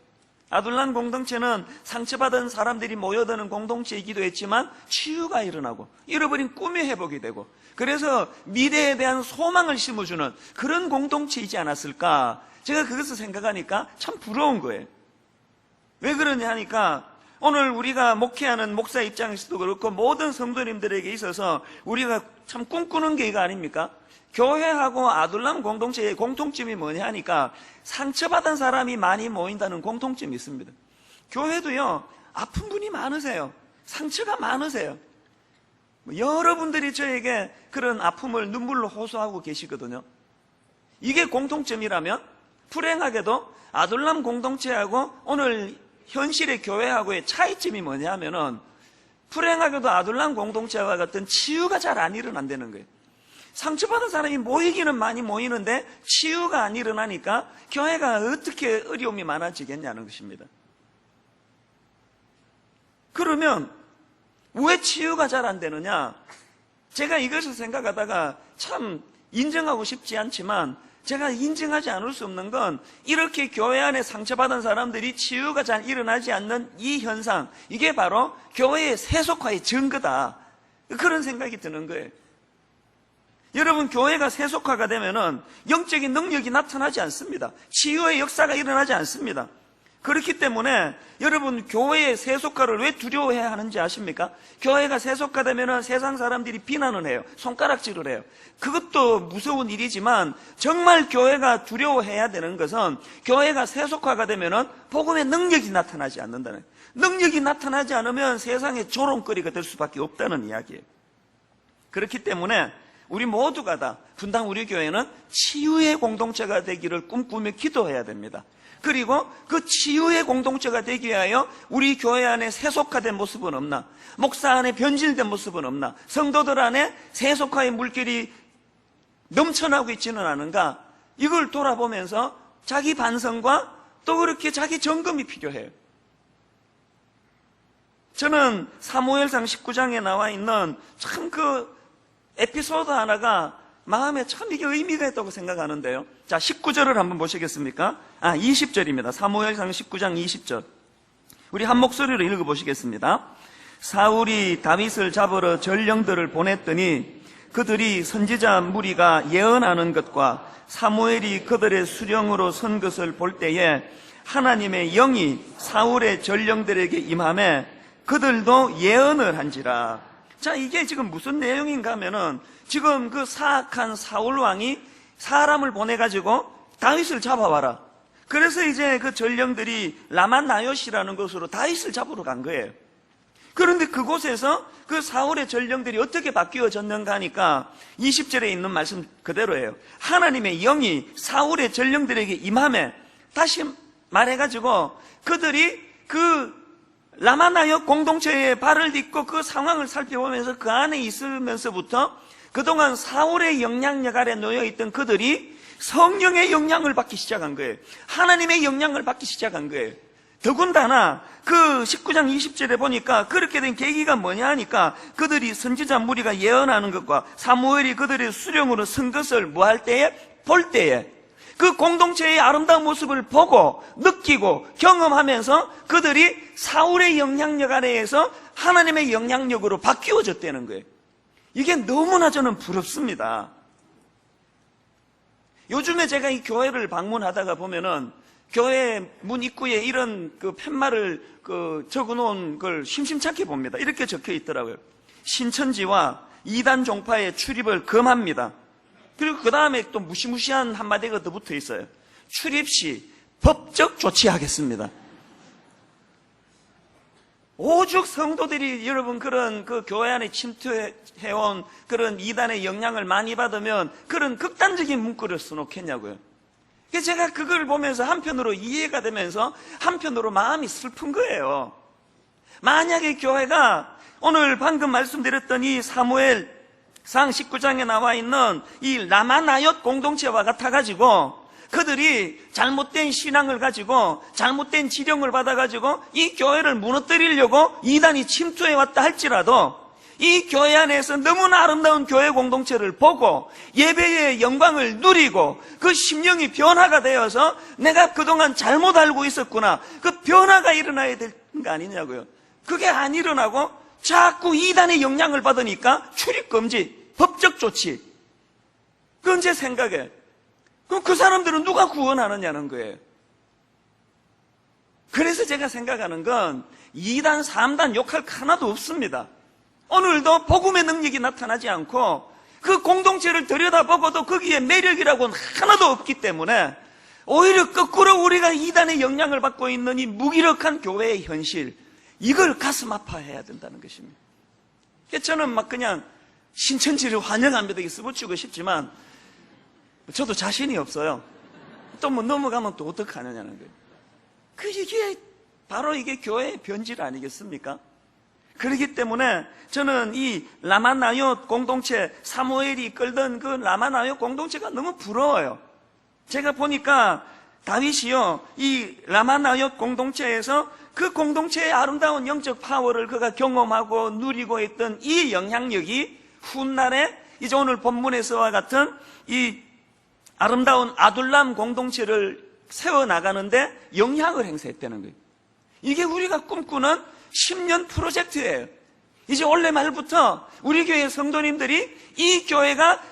아둘람 공동체는 상처받은 사람들이 모여드는 공동체이기도 했지만 치유가 일어나고 잃어버린 꿈이 회복이 되고 그래서 미래에 대한 소망을 심어주는 그런 공동체이지 않았을까? 제가 그것을 생각하니까 참 부러운 거예요. 왜 그러냐 하니까 오늘 우리가 목회하는 목사 입장에서도 그렇고 모든 성도님들에게 있어서 우리가 참 꿈꾸는 게 이거 아닙니까? 교회하고 아둘람 공동체의 공통점이 뭐냐 하니까 상처받은 사람이 많이 모인다는 공통점이 있습니다. 교회도요, 아픈 분이 많으세요. 상처가 많으세요. 여러분들이 저에게 그런 아픔을 눈물로 호소하고 계시거든요. 이게 공통점이라면 불행하게도 아둘람 공동체하고 오늘 현실의 교회하고의 차이점이 뭐냐 하면은 불행하게도 아둘람 공동체와 같은 치유가 잘 안 일어난다는 거예요. 상처받은 사람이 모이기는 많이 모이는데 치유가 안 일어나니까 교회가 어떻게 어려움이 많아지겠냐는 것입니다. 그러면 왜 치유가 잘 안 되느냐? 제가 이것을 생각하다가 참 인정하고 싶지 않지만 제가 인정하지 않을 수 없는 건 이렇게 교회 안에 상처받은 사람들이 치유가 잘 일어나지 않는 이 현상, 이게 바로 교회의 세속화의 증거다, 그런 생각이 드는 거예요. 여러분, 교회가 세속화가 되면은 영적인 능력이 나타나지 않습니다. 치유의 역사가 일어나지 않습니다. 그렇기 때문에 여러분, 교회의 세속화를 왜 두려워해야 하는지 아십니까? 교회가 세속화되면은 세상 사람들이 비난을 해요. 손가락질을 해요. 그것도 무서운 일이지만 정말 교회가 두려워해야 되는 것은 교회가 세속화가 되면은 복음의 능력이 나타나지 않는다는 거예요. 능력이 나타나지 않으면 세상의 조롱거리가 될 수밖에 없다는 이야기예요. 그렇기 때문에 우리 모두가 다 분당 우리 교회는 치유의 공동체가 되기를 꿈꾸며 기도해야 됩니다. 그리고 그 치유의 공동체가 되기 위하여 우리 교회 안에 세속화된 모습은 없나? 목사 안에 변질된 모습은 없나? 성도들 안에 세속화의 물결이 넘쳐나고 있지는 않은가? 이걸 돌아보면서 자기 반성과 또 그렇게 자기 점검이 필요해요. 저는 사무엘상 19장에 나와 있는 참 그 에피소드 하나가 마음에 참 이게 의미가 있다고 생각하는데요. 자, 19절을 한번 보시겠습니까? 20절입니다. 사무엘상 19장 20절. 우리 한 목소리로 읽어보시겠습니다. 사울이 다윗을 잡으러 전령들을 보냈더니 그들이 선지자 무리가 예언하는 것과 사무엘이 그들의 수령으로 선 것을 볼 때에 하나님의 영이 사울의 전령들에게 임하매 그들도 예언을 한지라. 자, 이게 지금 무슨 내용인가 하면은 지금 그 사악한 사울 왕이 사람을 보내가지고 다윗을 잡아와라. 그래서 이제 그 전령들이 라마나요시라는 곳으로 다윗을 잡으러 간 거예요. 그런데 그곳에서 그 사울의 전령들이 어떻게 바뀌어졌는가 하니까 20절에 있는 말씀 그대로예요. 하나님의 영이 사울의 전령들에게 임하매, 다시 말해가지고 그들이 그 라마나요 공동체에 발을 딛고 그 상황을 살펴보면서 그 안에 있으면서부터 그동안 사울의 영향력 아래 놓여있던 그들이 성령의 영향을 받기 시작한 거예요. 하나님의 영향을 받기 시작한 거예요. 더군다나 그 19장 20절에 보니까 그렇게 된 계기가 뭐냐 하니까 그들이 선지자 무리가 예언하는 것과 사무엘이 그들의 수령으로 선 것을 뭐 할 때에? 볼 때에 그 공동체의 아름다운 모습을 보고 느끼고 경험하면서 그들이 사울의 영향력 아래에서 하나님의 영향력으로 바뀌어졌다는 거예요. 이게 너무나 저는 부럽습니다. 요즘에 제가 이 교회를 방문하다가 보면은 교회 문 입구에 이런 그 팻말을 적어놓은 걸 심심찮게 봅니다. 이렇게 적혀 있더라고요. 신천지와 이단 종파의 출입을 금합니다. 그리고 그 다음에 또 무시무시한 한마디가 더 붙어 있어요. 출입 시 법적 조치하겠습니다. 오죽 성도들이 여러분 그런 그 교회 안에 침투해온 그런 이단의 영향을 많이 받으면 그런 극단적인 문구를 써놓겠냐고요. 그래서 제가 그걸 보면서 한편으로 이해가 되면서 한편으로 마음이 슬픈 거예요. 만약에 교회가 오늘 방금 말씀드렸던 이 사무엘상 19장에 나와 있는 이 라마나옅 공동체와 같아가지고 그들이 잘못된 신앙을 가지고 잘못된 지령을 받아가지고 이 교회를 무너뜨리려고 이단이 침투해왔다 할지라도 이 교회 안에서 너무나 아름다운 교회 공동체를 보고 예배의 영광을 누리고 그 심령이 변화가 되어서 내가 그동안 잘못 알고 있었구나, 그 변화가 일어나야 될 거 아니냐고요. 그게 안 일어나고 자꾸 이단의 영향을 받으니까 출입금지, 법적 조치. 그건 제 생각에 그럼 그 사람들은 누가 구원하느냐는 거예요. 그래서 제가 생각하는 건 2단, 3단 욕할 하나도 없습니다. 오늘도 복음의 능력이 나타나지 않고 그 공동체를 들여다보고도 거기에 매력이라고는 하나도 없기 때문에 오히려 거꾸로 우리가 2단의 영향을 받고 있는 이 무기력한 교회의 현실, 이걸 가슴 아파해야 된다는 것입니다. 저는 막 그냥 신천지를 환영합니다 이렇게 써붙이고 싶지만 저도 자신이 없어요. 또 뭐 넘어가면 또 어떡하느냐는 거예요. 이게 바로 이게 교회의 변질 아니겠습니까? 그렇기 때문에 저는 이 라마나옅 공동체, 사무엘이 이끌던 그 라마나옅 공동체가 너무 부러워요. 제가 보니까 다윗이요, 이 라마나옅 공동체에서 그 공동체의 아름다운 영적 파워를 그가 경험하고 누리고 있던 이 영향력이 훗날에 이제 오늘 본문에서와 같은 이 아름다운 아둘람 공동체를 세워나가는데 영향을 행사했다는 거예요. 이게 우리가 꿈꾸는 10년 프로젝트예요. 이제 올해 말부터 우리 교회 성도님들이 이 교회가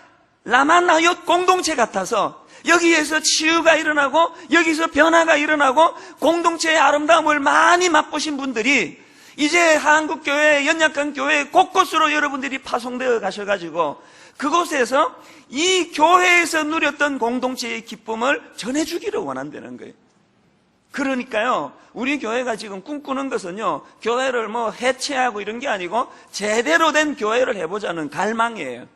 라마나옅 공동체 같아서 여기에서 치유가 일어나고 여기서 변화가 일어나고 공동체의 아름다움을 많이 맛보신 분들이 이제 한국교회, 연약한교회 곳곳으로 여러분들이 파송되어 가셔가지고 그곳에서 이 교회에서 누렸던 공동체의 기쁨을 전해주기를 원한다는 거예요. 그러니까요, 우리 교회가 지금 꿈꾸는 것은요, 교회를 뭐 해체하고 이런 게 아니고 제대로 된 교회를 해보자는 갈망이에요.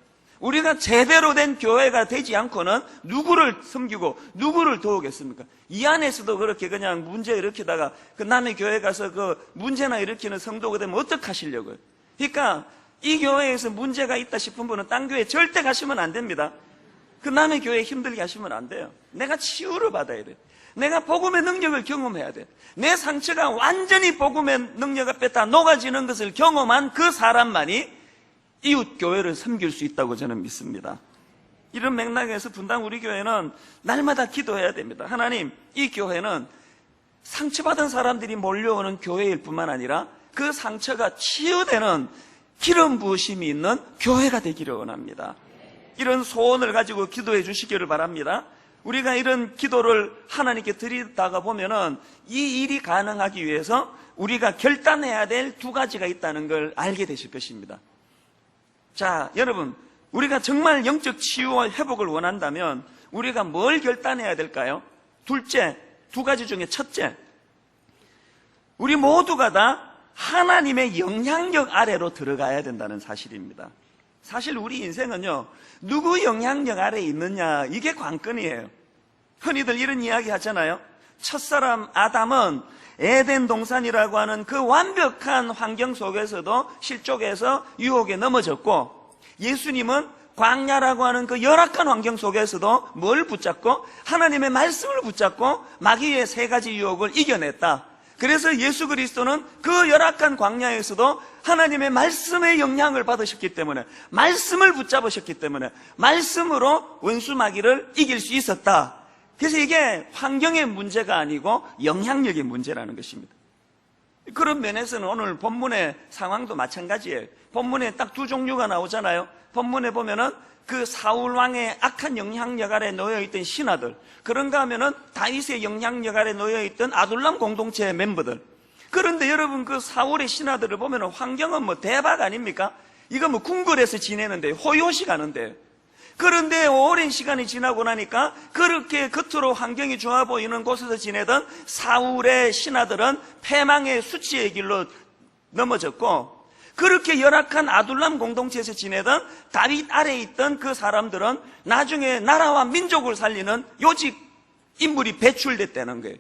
우리가 제대로 된 교회가 되지 않고는 누구를 섬기고 누구를 도우겠습니까? 이 안에서도 그렇게 그냥 문제 일으키다가 그 남의 교회 가서 그 문제나 일으키는 성도가 되면 어떡하시려고요? 그러니까 이 교회에서 문제가 있다 싶은 분은 딴 교회 절대 가시면 안 됩니다. 그 남의 교회에 힘들게 하시면 안 돼요. 내가 치유를 받아야 돼. 내가 복음의 능력을 경험해야 돼. 내 상처가 완전히 복음의 능력 앞에 다 녹아지는 것을 경험한 그 사람만이 이웃 교회를 섬길 수 있다고 저는 믿습니다. 이런 맥락에서 분당 우리 교회는 날마다 기도해야 됩니다. 하나님, 이 교회는 상처받은 사람들이 몰려오는 교회일 뿐만 아니라 그 상처가 치유되는 기름 부으심이 있는 교회가 되기를 원합니다. 이런 소원을 가지고 기도해 주시기를 바랍니다. 우리가 이런 기도를 하나님께 드리다가 보면은 이 일이 가능하기 위해서 우리가 결단해야 될 두 가지가 있다는 걸 알게 되실 것입니다. 자, 여러분, 우리가 정말 영적 치유와 회복을 원한다면 우리가 뭘 결단해야 될까요? 둘째, 두 가지 중에 첫째, 우리 모두가 다 하나님의 영향력 아래로 들어가야 된다는 사실입니다. 사실 우리 인생은요, 누구 영향력 아래에 있느냐, 이게 관건이에요. 흔히들 이런 이야기 하잖아요. 첫사람 아담은 에덴 동산이라고 하는 그 완벽한 환경 속에서도 실족해서 유혹에 넘어졌고, 예수님은 광야라고 하는 그 열악한 환경 속에서도 뭘 붙잡고? 하나님의 말씀을 붙잡고 마귀의 세 가지 유혹을 이겨냈다. 그래서 예수 그리스도는 그 열악한 광야에서도 하나님의 말씀의 영향을 받으셨기 때문에, 말씀을 붙잡으셨기 때문에 말씀으로 원수 마귀를 이길 수 있었다. 그래서 이게 환경의 문제가 아니고 영향력의 문제라는 것입니다. 그런 면에서는 오늘 본문의 상황도 마찬가지예요. 본문에 딱 두 종류가 나오잖아요. 본문에 보면은 그 사울 왕의 악한 영향력 아래 놓여있던 신하들, 그런가 하면은 다윗의 영향력 아래 놓여있던 아둘람 공동체의 멤버들. 그런데 여러분, 그 사울의 신하들을 보면은 환경은 뭐 대박 아닙니까? 이거 뭐 궁궐에서 지내는데, 호요시 가는데. 그런데 오랜 시간이 지나고 나니까 그렇게 겉으로 환경이 좋아 보이는 곳에서 지내던 사울의 신하들은 패망의 수치의 길로 넘어졌고, 그렇게 열악한 아둘람 공동체에서 지내던 다윗 아래에 있던 그 사람들은 나중에 나라와 민족을 살리는 요직 인물이 배출됐다는 거예요.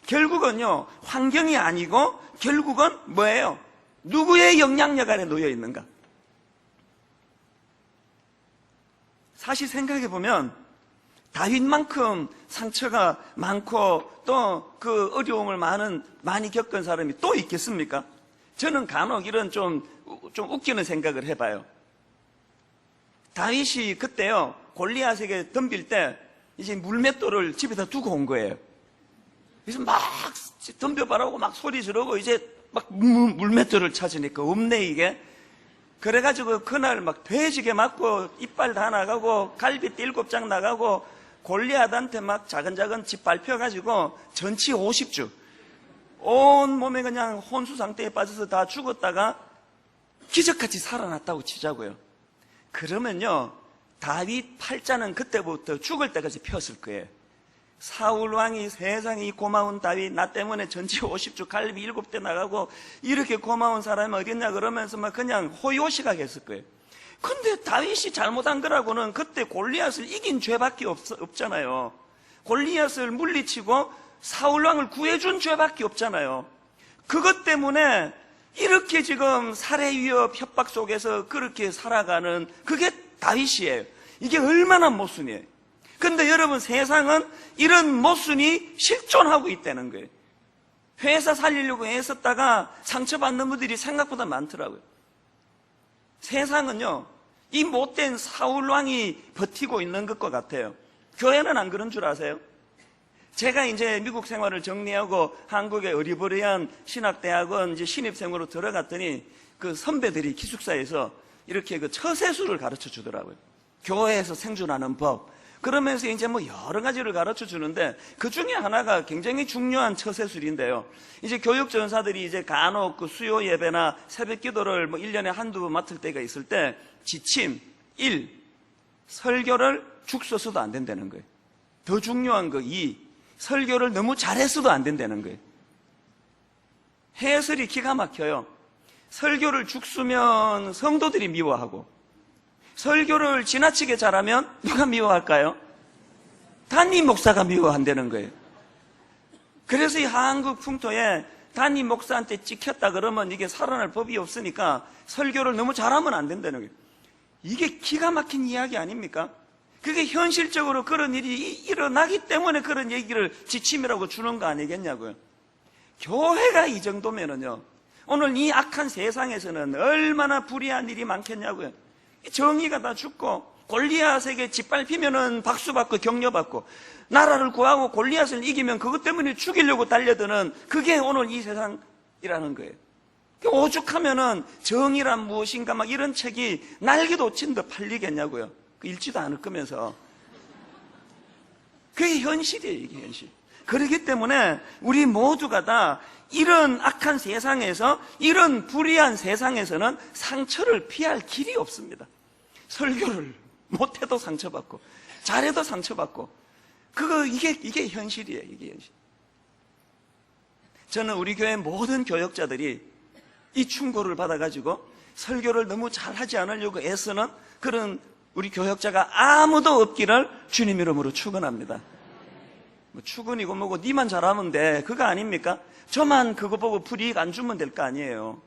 결국은요, 환경이 아니고 결국은 뭐예요? 누구의 영향력 아래 놓여 있는가? 사실 생각해 보면 다윗만큼 상처가 많고 또 그 어려움을 많이 겪은 사람이 또 있겠습니까? 저는 간혹 이런 좀 웃기는 생각을 해봐요. 다윗이 그때요, 골리앗에게 덤빌 때 이제 물맷돌을 집에다 두고 온 거예요. 그래서 막 덤벼봐라고 막 소리 지르고 이제 막 물맷돌을 찾으니까 없네 이게. 그래가지고 그날 막 돼지게 맞고 이빨 다 나가고 갈비띠 7장 나가고 골리앗한테 막 작은 집 밟혀가지고 전치 50주 온 몸에 그냥 혼수 상태에 빠져서 다 죽었다가 기적같이 살아났다고 치자고요. 그러면요, 다윗 팔자는 그때부터 죽을 때까지 폈을 거예요. 사울 왕이 세상에 이 고마운 다윗, 나 때문에 전치 50주 갈비 7대 나가고 이렇게 고마운 사람이 어딨냐 그러면서 막 그냥 호요시가 했을 거예요. 근데 다윗이 잘못한 거라고는 그때 골리앗을 이긴 죄밖에 없잖아요. 골리앗을 물리치고 사울 왕을 구해준 죄밖에 없잖아요. 그것 때문에 이렇게 지금 살해 위협 협박 속에서 그렇게 살아가는 그게 다윗이에요. 이게 얼마나 모순이에요. 근데 여러분, 세상은 이런 모순이 실존하고 있다는 거예요. 회사 살리려고 애썼다가 상처받는 분들이 생각보다 많더라고요. 세상은요, 이 못된 사울 왕이 버티고 있는 것과 같아요. 교회는 안 그런 줄 아세요? 제가 이제 미국 생활을 정리하고 한국의 어리버리한 신학대학원 이제 신입생으로 들어갔더니 그 선배들이 기숙사에서 이렇게 그 처세술을 가르쳐 주더라고요. 교회에서 생존하는 법. 그러면서 이제 뭐 여러 가지를 가르쳐 주는데 그 중에 하나가 굉장히 중요한 처세술인데요. 이제 교육전사들이 이제 간혹 그 수요 예배나 새벽 기도를 뭐 1년에 한두 번 맡을 때가 있을 때 지침 1. 설교를 죽 써서도 안 된다는 거예요. 더 중요한 거 2. 설교를 너무 잘했어도 안 된다는 거예요. 해설이 기가 막혀요. 설교를 죽 쓰면 성도들이 미워하고 설교를 지나치게 잘하면 누가 미워할까요? 담임 목사가 미워한다는 거예요. 그래서 이 한국 풍토에 담임 목사한테 찍혔다 그러면 이게 살아날 법이 없으니까 설교를 너무 잘하면 안 된다는 거예요. 이게 기가 막힌 이야기 아닙니까? 그게 현실적으로 그런 일이 일어나기 때문에 그런 얘기를 지침이라고 주는 거 아니겠냐고요. 교회가 이 정도면은요, 오늘 이 악한 세상에서는 얼마나 불의한 일이 많겠냐고요. 정의가 다 죽고 골리앗에게 짓밟히면은 박수받고 격려받고, 나라를 구하고 골리앗을 이기면 그것 때문에 죽이려고 달려드는, 그게 오늘 이 세상이라는 거예요. 오죽하면은 정의란 무엇인가 막 이런 책이 날개도 친 듯 팔리겠냐고요. 읽지도 않을 거면서. 그게 현실이에요, 이게 현실. 그렇기 때문에 우리 모두가 다 이런 악한 세상에서, 이런 불의한 세상에서는 상처를 피할 길이 없습니다. 설교를 못해도 상처받고, 잘해도 상처받고, 이게 현실이에요, 이게 현실. 저는 우리 교회 모든 교역자들이 이 충고를 받아가지고 설교를 너무 잘하지 않으려고 애쓰는 그런 우리 교역자가 아무도 없기를 주님 이름으로 축원합니다. 뭐 축원이고 뭐고 니만 잘하면 돼, 그거 아닙니까? 저만 그거 보고 불이익 안 주면 될 거 아니에요.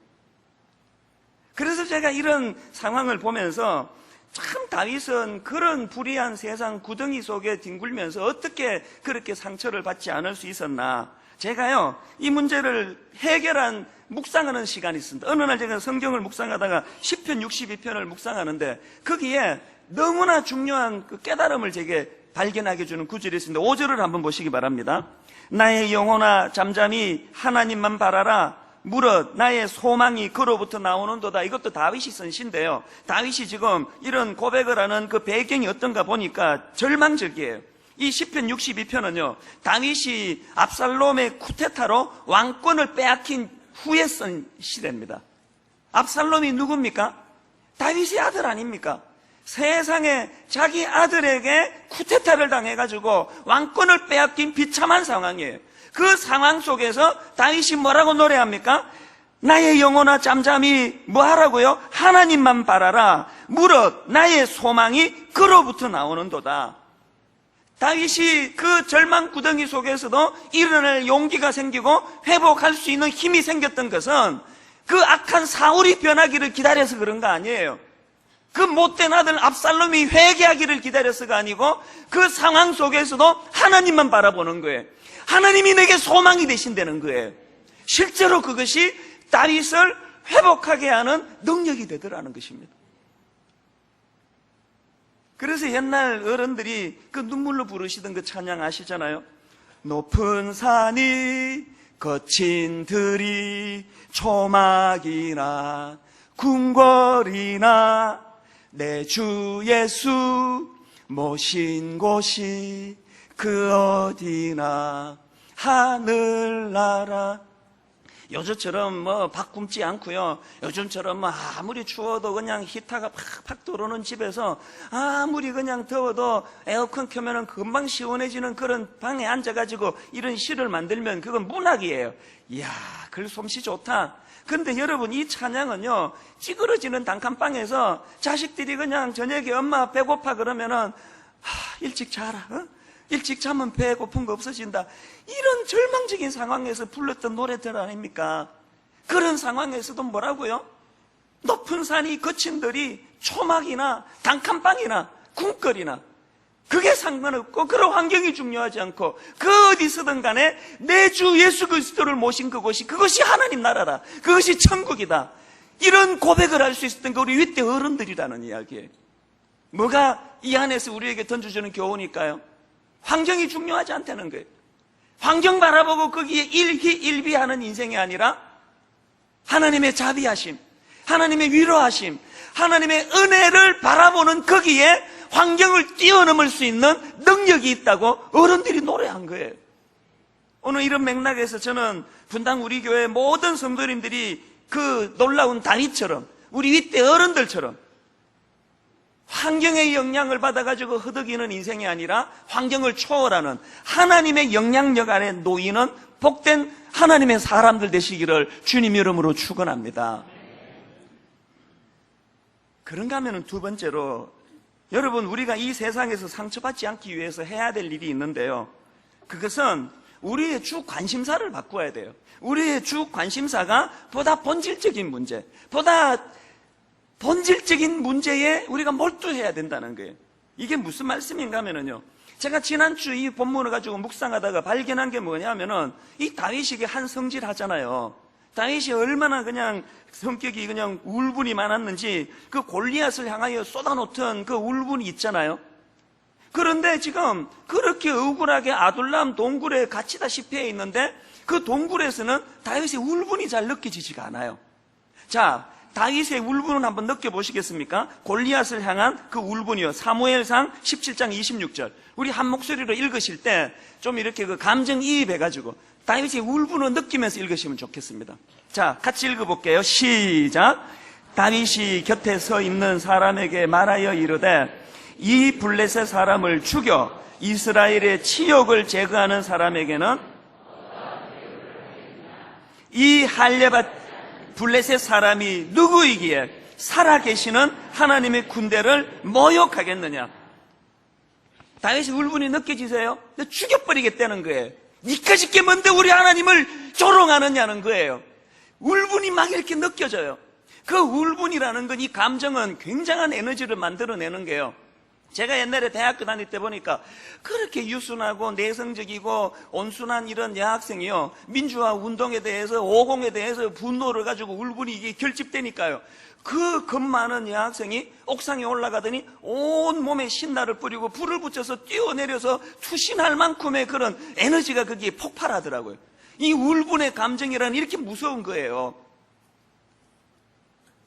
그래서 제가 이런 상황을 보면서 참 다윗은 그런 불의한 세상 구덩이 속에 뒹굴면서 어떻게 그렇게 상처를 받지 않을 수 있었나. 제가요, 이 문제를 해결한 묵상하는 시간이 있습니다. 어느 날 제가 성경을 묵상하다가 시편 62편을 묵상하는데 거기에 너무나 중요한 그 깨달음을 제게 발견하게 해주는 구절이 있습니다. 5절을 한번 보시기 바랍니다. 나의 영혼아 잠잠히 하나님만 바라라. 무릇 나의 소망이 그로부터 나오는도다. 이것도 다윗이 쓴 시인데요, 다윗이 지금 이런 고백을 하는 그 배경이 어떤가 보니까 절망적이에요. 이 시편 62편은요, 다윗이 압살롬의 쿠데타로 왕권을 빼앗긴 후에 쓴 시입니다. 압살롬이 누굽니까? 다윗의 아들 아닙니까? 세상에 자기 아들에게 쿠데타를 당해가지고 왕권을 빼앗긴 비참한 상황이에요. 그 상황 속에서 다윗이 뭐라고 노래합니까? 나의 영혼아 잠잠히 뭐 하라고요? 하나님만 바라라. 무릇 나의 소망이 그로부터 나오는도다. 다윗이 그 절망 구덩이 속에서도 일어날 용기가 생기고 회복할 수 있는 힘이 생겼던 것은 그 악한 사울이 변하기를 기다려서 그런 거 아니에요. 그 못된 아들 압살롬이 회개하기를 기다려서가 아니고 그 상황 속에서도 하나님만 바라보는 거예요. 하나님이 내게 소망이 되신다는 거예요. 실제로 그것이 다윗을 회복하게 하는 능력이 되더라는 것입니다. 그래서 옛날 어른들이 그 눈물로 부르시던 그 찬양 아시잖아요. 높은 산이 거친 들이 초막이나 궁궐이나 내 주 예수 모신 곳이 그 어디나 하늘나라. 요즘처럼 뭐 바꿈지 않고요, 요즘처럼 뭐 아무리 추워도 그냥 히터가 팍팍 들어오는 집에서 아무리 그냥 더워도 에어컨 켜면은 금방 시원해지는 그런 방에 앉아가지고 이런 시를 만들면 그건 문학이에요. 이야, 글 솜씨 좋다. 근데 여러분, 이 찬양은요, 찌그러지는 단칸방에서 자식들이 그냥 저녁에 엄마 배고파 그러면은 일찍 자라, 일찍 자면 배고픈 거 없어진다, 이런 절망적인 상황에서 불렀던 노래들 아닙니까? 그런 상황에서도 뭐라고요? 높은 산이 거친 들이 초막이나 단칸방이나 궁궐이나 그게 상관없고 그런 환경이 중요하지 않고 그 어디서든 간에 내 주 예수 그리스도를 모신 그것이 하나님 나라다, 그것이 천국이다, 이런 고백을 할 수 있었던 게 우리 윗대 어른들이라는 이야기예요. 뭐가 이 안에서 우리에게 던져주는 교훈일까요? 환경이 중요하지 않다는 거예요. 환경 바라보고 거기에 일희일비하는 인생이 아니라 하나님의 자비하심, 하나님의 위로하심, 하나님의 은혜를 바라보는 거기에 환경을 뛰어넘을 수 있는 능력이 있다고 어른들이 노래한 거예요. 오늘 이런 맥락에서 저는 분당 우리 교회 모든 성도님들이 그 놀라운 다윗처럼, 우리 윗대 어른들처럼 환경의 영향을 받아가지고 허덕이는 인생이 아니라 환경을 초월하는 하나님의 영향력 안에 놓이는 복된 하나님의 사람들 되시기를 주님 이름으로 축원합니다. 그런가 하면은 두 번째로, 여러분, 우리가 이 세상에서 상처받지 않기 위해서 해야 될 일이 있는데요. 그것은 우리의 주 관심사를 바꿔야 돼요. 우리의 주 관심사가 보다 본질적인 문제에 우리가 몰두해야 된다는 거예요. 이게 무슨 말씀인가 하면요, 제가 지난주 이 본문을 가지고 묵상하다가 발견한 게 뭐냐면은, 이 다윗이 한 성질 하잖아요. 다윗이 얼마나 그냥 성격이 그냥 울분이 많았는지 그 골리앗을 향하여 쏟아놓던 그 울분이 있잖아요. 그런데 지금 그렇게 억울하게 아둘람 동굴에 갇히다시피 해 있는데, 그 동굴에서는 다윗의 울분이 잘 느껴지지가 않아요. 자, 다윗의 울분을 한번 느껴보시겠습니까? 골리앗을 향한 그 울분이요, 사무엘상 17장 26절. 우리 한 목소리로 읽으실 때 좀 이렇게 그 감정이입해가지고 다윗의 울분을 느끼면서 읽으시면 좋겠습니다. 자, 같이 읽어볼게요. 시작. 다윗이 곁에 서 있는 사람에게 말하여 이르되, 이 블레셋 사람을 죽여 이스라엘의 치욕을 제거하는 사람에게는 이 할례받 블레셋 사람이 누구이기에 살아계시는 하나님의 군대를 모욕하겠느냐. 다윗의 울분이 느껴지세요? 죽여버리겠다는 거예요. 니까짓 게 뭔데 우리 하나님을 조롱하느냐는 거예요. 울분이 막 이렇게 느껴져요. 그 울분이라는 건, 이 감정은 굉장한 에너지를 만들어내는 게요. 제가 옛날에 대학교 다닐 때 보니까 그렇게 유순하고 내성적이고 온순한 이런 여학생이요, 민주화 운동에 대해서, 오공에 대해서 분노를 가지고 울분이 이게 결집되니까요, 그 겁 많은 여학생이 옥상에 올라가더니 온 몸에 신나를 뿌리고 불을 붙여서 뛰어내려서 투신할 만큼의 그런 에너지가 거기에 폭발하더라고요. 이 울분의 감정이란 이렇게 무서운 거예요.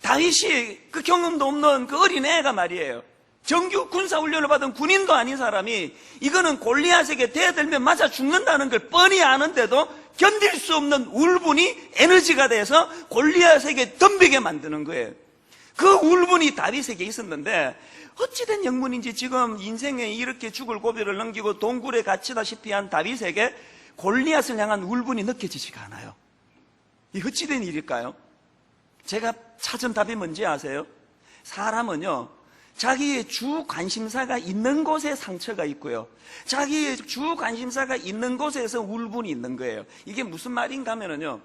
다윗이 그 경험도 없는 그 어린애가 말이에요, 정규 군사훈련을 받은 군인도 아닌 사람이 이거는 골리앗에게 대들면 맞아 죽는다는 걸 뻔히 아는데도 견딜 수 없는 울분이 에너지가 돼서 골리앗에게 덤비게 만드는 거예요. 그 울분이 다윗에게 있었는데, 어찌된 영문인지 지금 인생에 이렇게 죽을 고비를 넘기고 동굴에 갇히다시피 한 다윗에게 골리앗을 향한 울분이 느껴지지가 않아요. 이 어찌된 일일까요? 제가 찾은 답이 뭔지 아세요? 사람은요, 자기의 주 관심사가 있는 곳에 상처가 있고요, 자기의 주 관심사가 있는 곳에서 울분이 있는 거예요. 이게 무슨 말인가 하면요,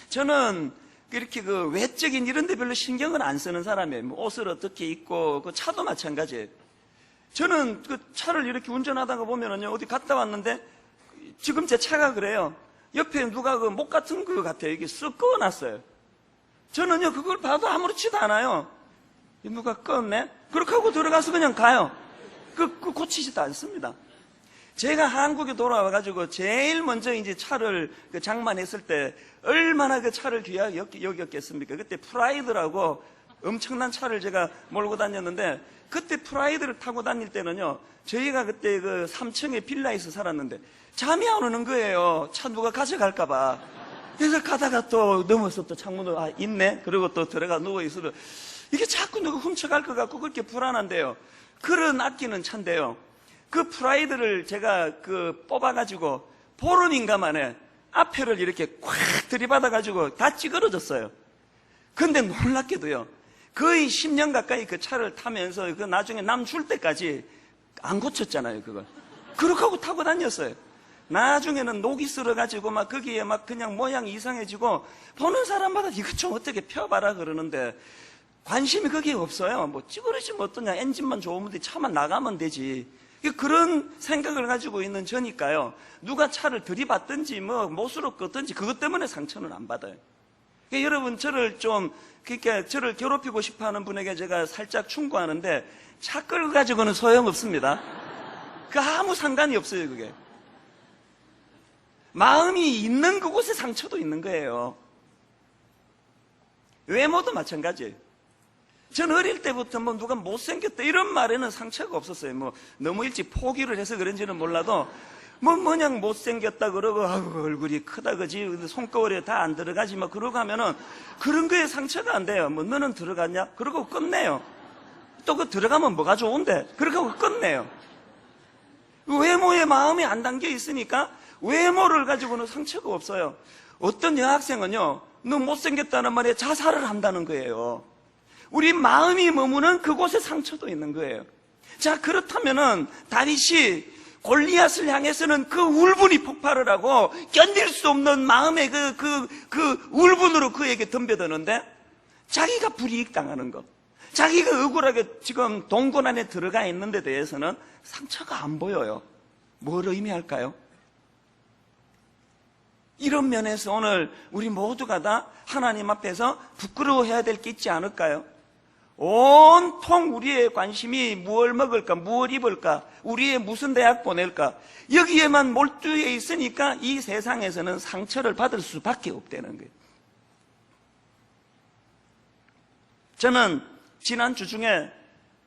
저는 이렇게 그 외적인 이런 데 별로 신경을 안 쓰는 사람이에요. 뭐 옷을 어떻게 입고, 그 차도 마찬가지예요. 저는 그 차를 이렇게 운전하다가 보면은요, 어디 갔다 왔는데 지금 제 차가 그래요. 옆에 누가 그 목 같은 거 같아요. 이게 쓱 그어놨어요. 저는요, 그걸 봐도 아무렇지도 않아요. 누가 껐네? 그렇게 하고 들어가서 그냥 가요. 그 고치지도 않습니다. 제가 한국에 돌아와가지고 제일 먼저 이제 차를 장만했을 때 얼마나 그 차를 귀하게 여겼겠습니까? 그때 프라이드라고 엄청난 차를 제가 몰고 다녔는데, 그때 프라이드를 타고 다닐 때는요, 저희가 그때 그 3층에 빌라에서 살았는데 잠이 안 오는 거예요. 차 누가 가져갈까봐. 그래서 가다가 또 넘어서 또 창문을, 아, 있네? 그리고 또 들어가 누워있으면 이게 자꾸 누가 훔쳐갈 것 같고 그렇게 불안한데요. 그런 아끼는 차인데요, 그 프라이드를 제가 그 뽑아가지고 보름인가 만에 앞에를 이렇게 콱 들이받아가지고 다 찌그러졌어요. 근데 놀랍게도요, 거의 10년 가까이 그 차를 타면서 그 나중에 남 줄 때까지 안 고쳤잖아요, 그걸. 그렇게 하고 타고 다녔어요. 나중에는 녹이 쓸어가지고 막 거기에 막 그냥 모양이 이상해지고 보는 사람마다 이것 좀 어떻게 펴봐라 그러는데 관심이 거기에 없어요. 뭐 찌그러지면 어떠냐, 엔진만 좋으면 되지, 차만 나가면 되지. 그런 생각을 가지고 있는 저니까요, 누가 차를 들이받든지 뭐 못으로 껐든지 그것 때문에 상처는 안 받아요. 그러니까 여러분, 저를 괴롭히고 싶어 하는 분에게 제가 살짝 충고하는데, 차 끌고 가지고는 소용없습니다. 그 아무 상관이 없어요, 그게. 마음이 있는 그곳에 상처도 있는 거예요. 외모도 마찬가지예요. 전 어릴 때부터 뭐 누가 못생겼다 이런 말에는 상처가 없었어요. 뭐 너무 일찍 포기를 해서 그런지는 몰라도 뭐냥 못생겼다 그러고, 아이고 얼굴이 크다 그지, 손거울에 다 안 들어가지 뭐 그러고 하면은 그런 거에 상처가 안 돼요. 뭐 너는 들어갔냐? 그러고 끝내요. 또 그 들어가면 뭐가 좋은데? 그렇게 하고 끝내요. 외모에 마음이 안 담겨 있으니까 외모를 가지고는 상처가 없어요. 어떤 여학생은요, 너 못생겼다는 말에 자살을 한다는 거예요. 우리 마음이 머무는 그곳에 상처도 있는 거예요. 자, 그렇다면은 다윗이 골리앗을 향해서는 그 울분이 폭발을 하고 견딜 수 없는 마음의 그 울분으로 그에게 덤벼드는데, 자기가 불이익 당하는 것, 자기가 억울하게 지금 동굴 안에 들어가 있는 데 대해서는 상처가 안 보여요. 뭘 의미할까요? 이런 면에서 오늘 우리 모두가 다 하나님 앞에서 부끄러워해야 될 게 있지 않을까요? 온통 우리의 관심이 무엇을 먹을까, 무엇을 입을까, 우리의 무슨 대학 보낼까, 여기에만 몰두해 있으니까 이 세상에서는 상처를 받을 수밖에 없다는 거예요. 저는 지난주 중에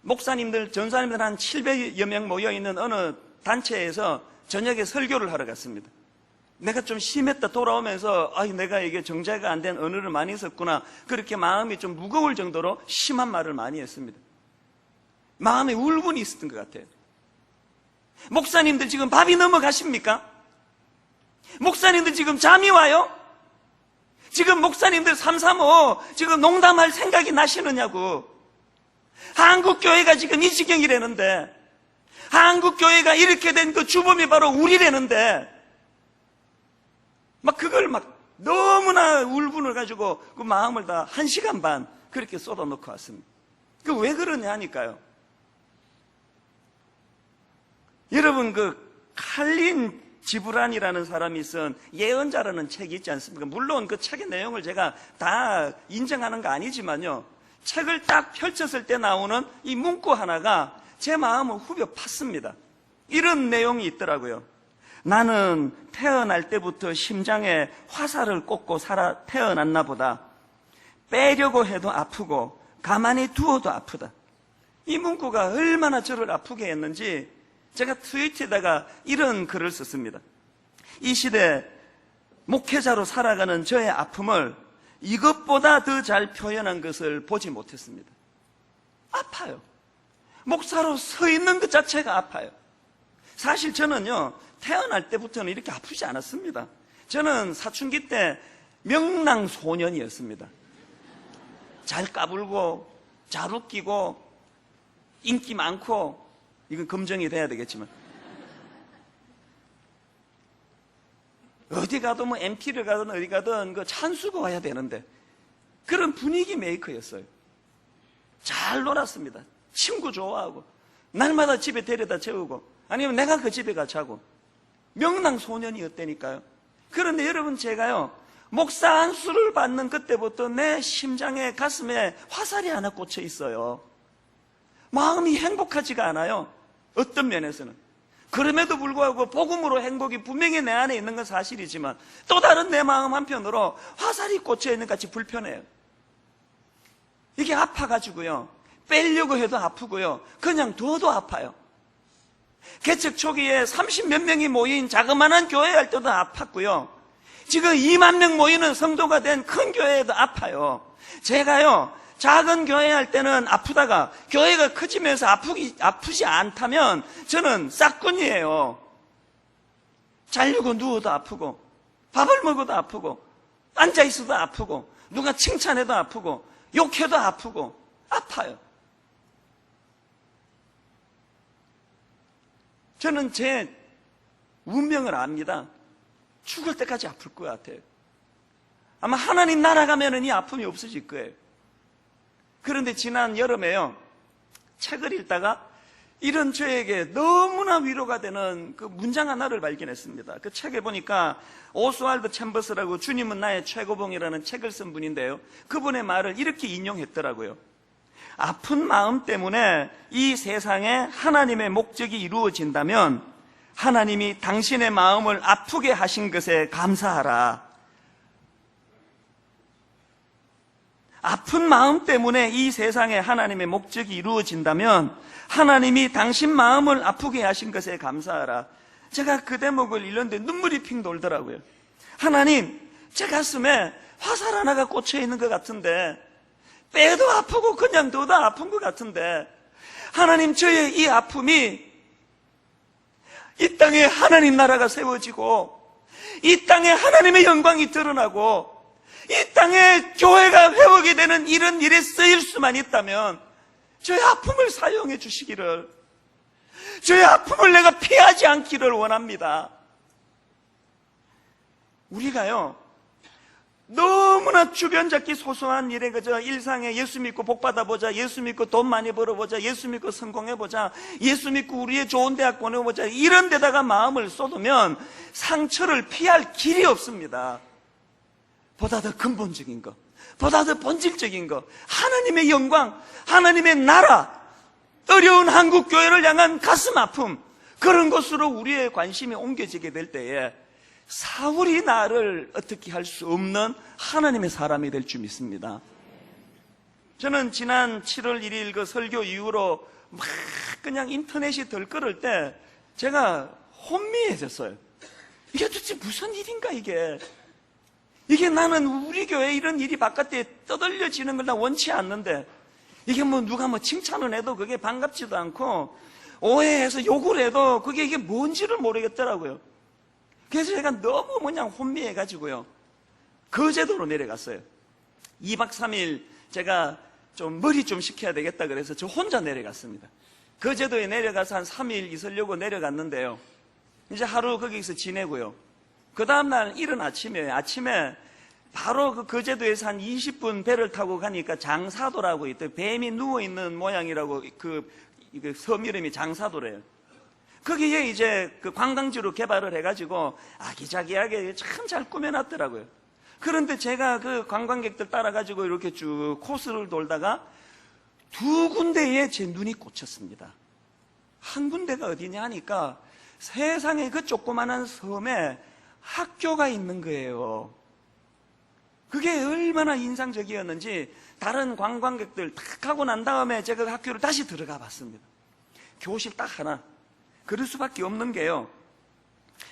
목사님들, 전사님들 한 700여 명 모여있는 어느 단체에서 저녁에 설교를 하러 갔습니다. 내가 좀 심했다 돌아오면서 내가 이게 정제가 안 된 언어를 많이 썼구나, 그렇게 마음이 좀 무거울 정도로 심한 말을 많이 했습니다. 마음에 울분이 있었던 것 같아요. 목사님들 지금 밥이 넘어가십니까? 목사님들 지금 잠이 와요? 지금 목사님들 335 지금 농담할 생각이 나시느냐고. 한국교회가 지금 이 지경이라는데, 한국교회가 이렇게 된 그 주범이 바로 우리라는데, 막 그걸 막 너무나 울분을 가지고 그 마음을 다 1시간 반 그렇게 쏟아놓고 왔습니다. 그 왜 그러냐 하니까요, 여러분, 그 칼린 지브란이라는 사람이 쓴 예언자라는 책이 있지 않습니까? 물론 그 책의 내용을 제가 다 인정하는 거 아니지만요, 책을 딱 펼쳤을 때 나오는 이 문구 하나가 제 마음을 후벼 팠습니다. 이런 내용이 있더라고요. 나는 태어날 때부터 심장에 화살을 꽂고 태어났나 보다. 빼려고 해도 아프고 가만히 두어도 아프다. 이 문구가 얼마나 저를 아프게 했는지 제가 트위터에다가 이런 글을 썼습니다. 이 시대 목회자로 살아가는 저의 아픔을 이것보다 더 잘 표현한 것을 보지 못했습니다. 아파요. 목사로 서 있는 것 자체가 아파요. 사실 저는요, 태어날 때부터는 이렇게 아프지 않았습니다. 저는 사춘기 때 명랑소년이었습니다. 잘 까불고 잘 웃기고 인기 많고, 이건 검증이 돼야 되겠지만, 어디 가도 뭐 MT를 가든 어디 가든 그 찬수가 와야 되는데 그런 분위기 메이커였어요. 잘 놀았습니다. 친구 좋아하고 날마다 집에 데려다 재우고 아니면 내가 그 집에 가 자고 명랑소년이었다니까요. 그런데 여러분, 제가요, 목사 안수를 받는 그때부터 내 심장에 가슴에 화살이 하나 꽂혀 있어요. 마음이 행복하지가 않아요. 어떤 면에서는. 그럼에도 불구하고 복음으로 행복이 분명히 내 안에 있는 건 사실이지만 또 다른 내 마음 한편으로 화살이 꽂혀 있는 것 같이 불편해요. 이게 아파가지고요, 빼려고 해도 아프고요, 그냥 둬도 아파요. 개척 초기에 30몇 명이 모인 자그마한 교회 할 때도 아팠고요, 지금 2만 명 모이는 성도가 된 큰 교회에도 아파요. 제가요, 작은 교회 할 때는 아프다가 교회가 커지면서 아프지 않다면 저는 싹군이에요. 자려고 누워도 아프고 밥을 먹어도 아프고 앉아있어도 아프고 누가 칭찬해도 아프고 욕해도 아프고 아파요. 저는 제 운명을 압니다. 죽을 때까지 아플 것 같아요. 아마 하나님 나라 가면은 이 아픔이 없어질 거예요. 그런데 지난 여름에요, 책을 읽다가 이런 저에게 너무나 위로가 되는 그 문장 하나를 발견했습니다. 그 책에 보니까 오스왈드 챔버스라고 주님은 나의 최고봉이라는 책을 쓴 분인데요, 그분의 말을 이렇게 인용했더라고요. 아픈 마음 때문에 이 세상에 하나님의 목적이 이루어진다면 하나님이 당신의 마음을 아프게 하신 것에 감사하라. 아픈 마음 때문에 이 세상에 하나님의 목적이 이루어진다면 하나님이 당신 마음을 아프게 하신 것에 감사하라. 제가 그 대목을 읽는데 눈물이 핑 돌더라고요. 하나님, 제 가슴에 화살 하나가 꽂혀 있는 것 같은데, 빼도 아프고 그냥 둬도 아픈 것 같은데, 하나님, 저의 이 아픔이 이 땅에 하나님 나라가 세워지고 이 땅에 하나님의 영광이 드러나고 이 땅에 교회가 회복이 되는 이런 일에 쓰일 수만 있다면 저의 아픔을 사용해 주시기를, 저의 아픔을 내가 피하지 않기를 원합니다. 우리가요, 너무나 주변잡기 소소한 일에 그저 일상에 예수 믿고 복 받아보자, 예수 믿고 돈 많이 벌어보자, 예수 믿고 성공해보자, 예수 믿고 우리의 좋은 대학 보내보자, 이런 데다가 마음을 쏟으면 상처를 피할 길이 없습니다. 보다 더 근본적인 것, 보다 더 본질적인 것, 하나님의 영광, 하나님의 나라, 어려운 한국 교회를 향한 가슴 아픔, 그런 것으로 우리의 관심이 옮겨지게 될 때에 사울이 나를 어떻게 할 수 없는 하나님의 사람이 될 줄 믿습니다. 저는 지난 7월 1일 그 설교 이후로 막 그냥 인터넷이 덜끓을 때 제가 혼미해졌어요. 이게 도대체 무슨 일인가 이게 나는 우리 교회 이런 일이 바깥에 떠들려지는 걸 나 원치 않는데, 이게 뭐 누가 뭐 칭찬을 해도 그게 반갑지도 않고 오해해서 욕을 해도 그게 이게 뭔지를 모르겠더라고요. 그래서 제가 너무 그냥 혼미해가지고요, 거제도로 내려갔어요. 2박 3일 제가 좀 머리 좀 식혀야 되겠다 그래서 저 혼자 내려갔습니다. 거제도에 내려가서 한 3일 있으려고 내려갔는데요, 이제 하루 거기서 지내고요, 그 다음날 이른 아침에 바로 그 거제도에서 한 20분 배를 타고 가니까 장사도라고 있대. 뱀이 누워있는 모양이라고 그 섬 이름이 장사도래요. 거기에 이제 그 관광지로 개발을 해가지고 아기자기하게 참 잘 꾸며놨더라고요. 그런데 제가 그 관광객들 따라가지고 이렇게 쭉 코스를 돌다가 두 군데에 제 눈이 꽂혔습니다. 한 군데가 어디냐 하니까 세상에 그 조그만한 섬에 학교가 있는 거예요. 그게 얼마나 인상적이었는지 다른 관광객들 탁 하고 난 다음에 제가 그 학교를 다시 들어가 봤습니다. 교실 딱 하나. 그럴 수밖에 없는 게요,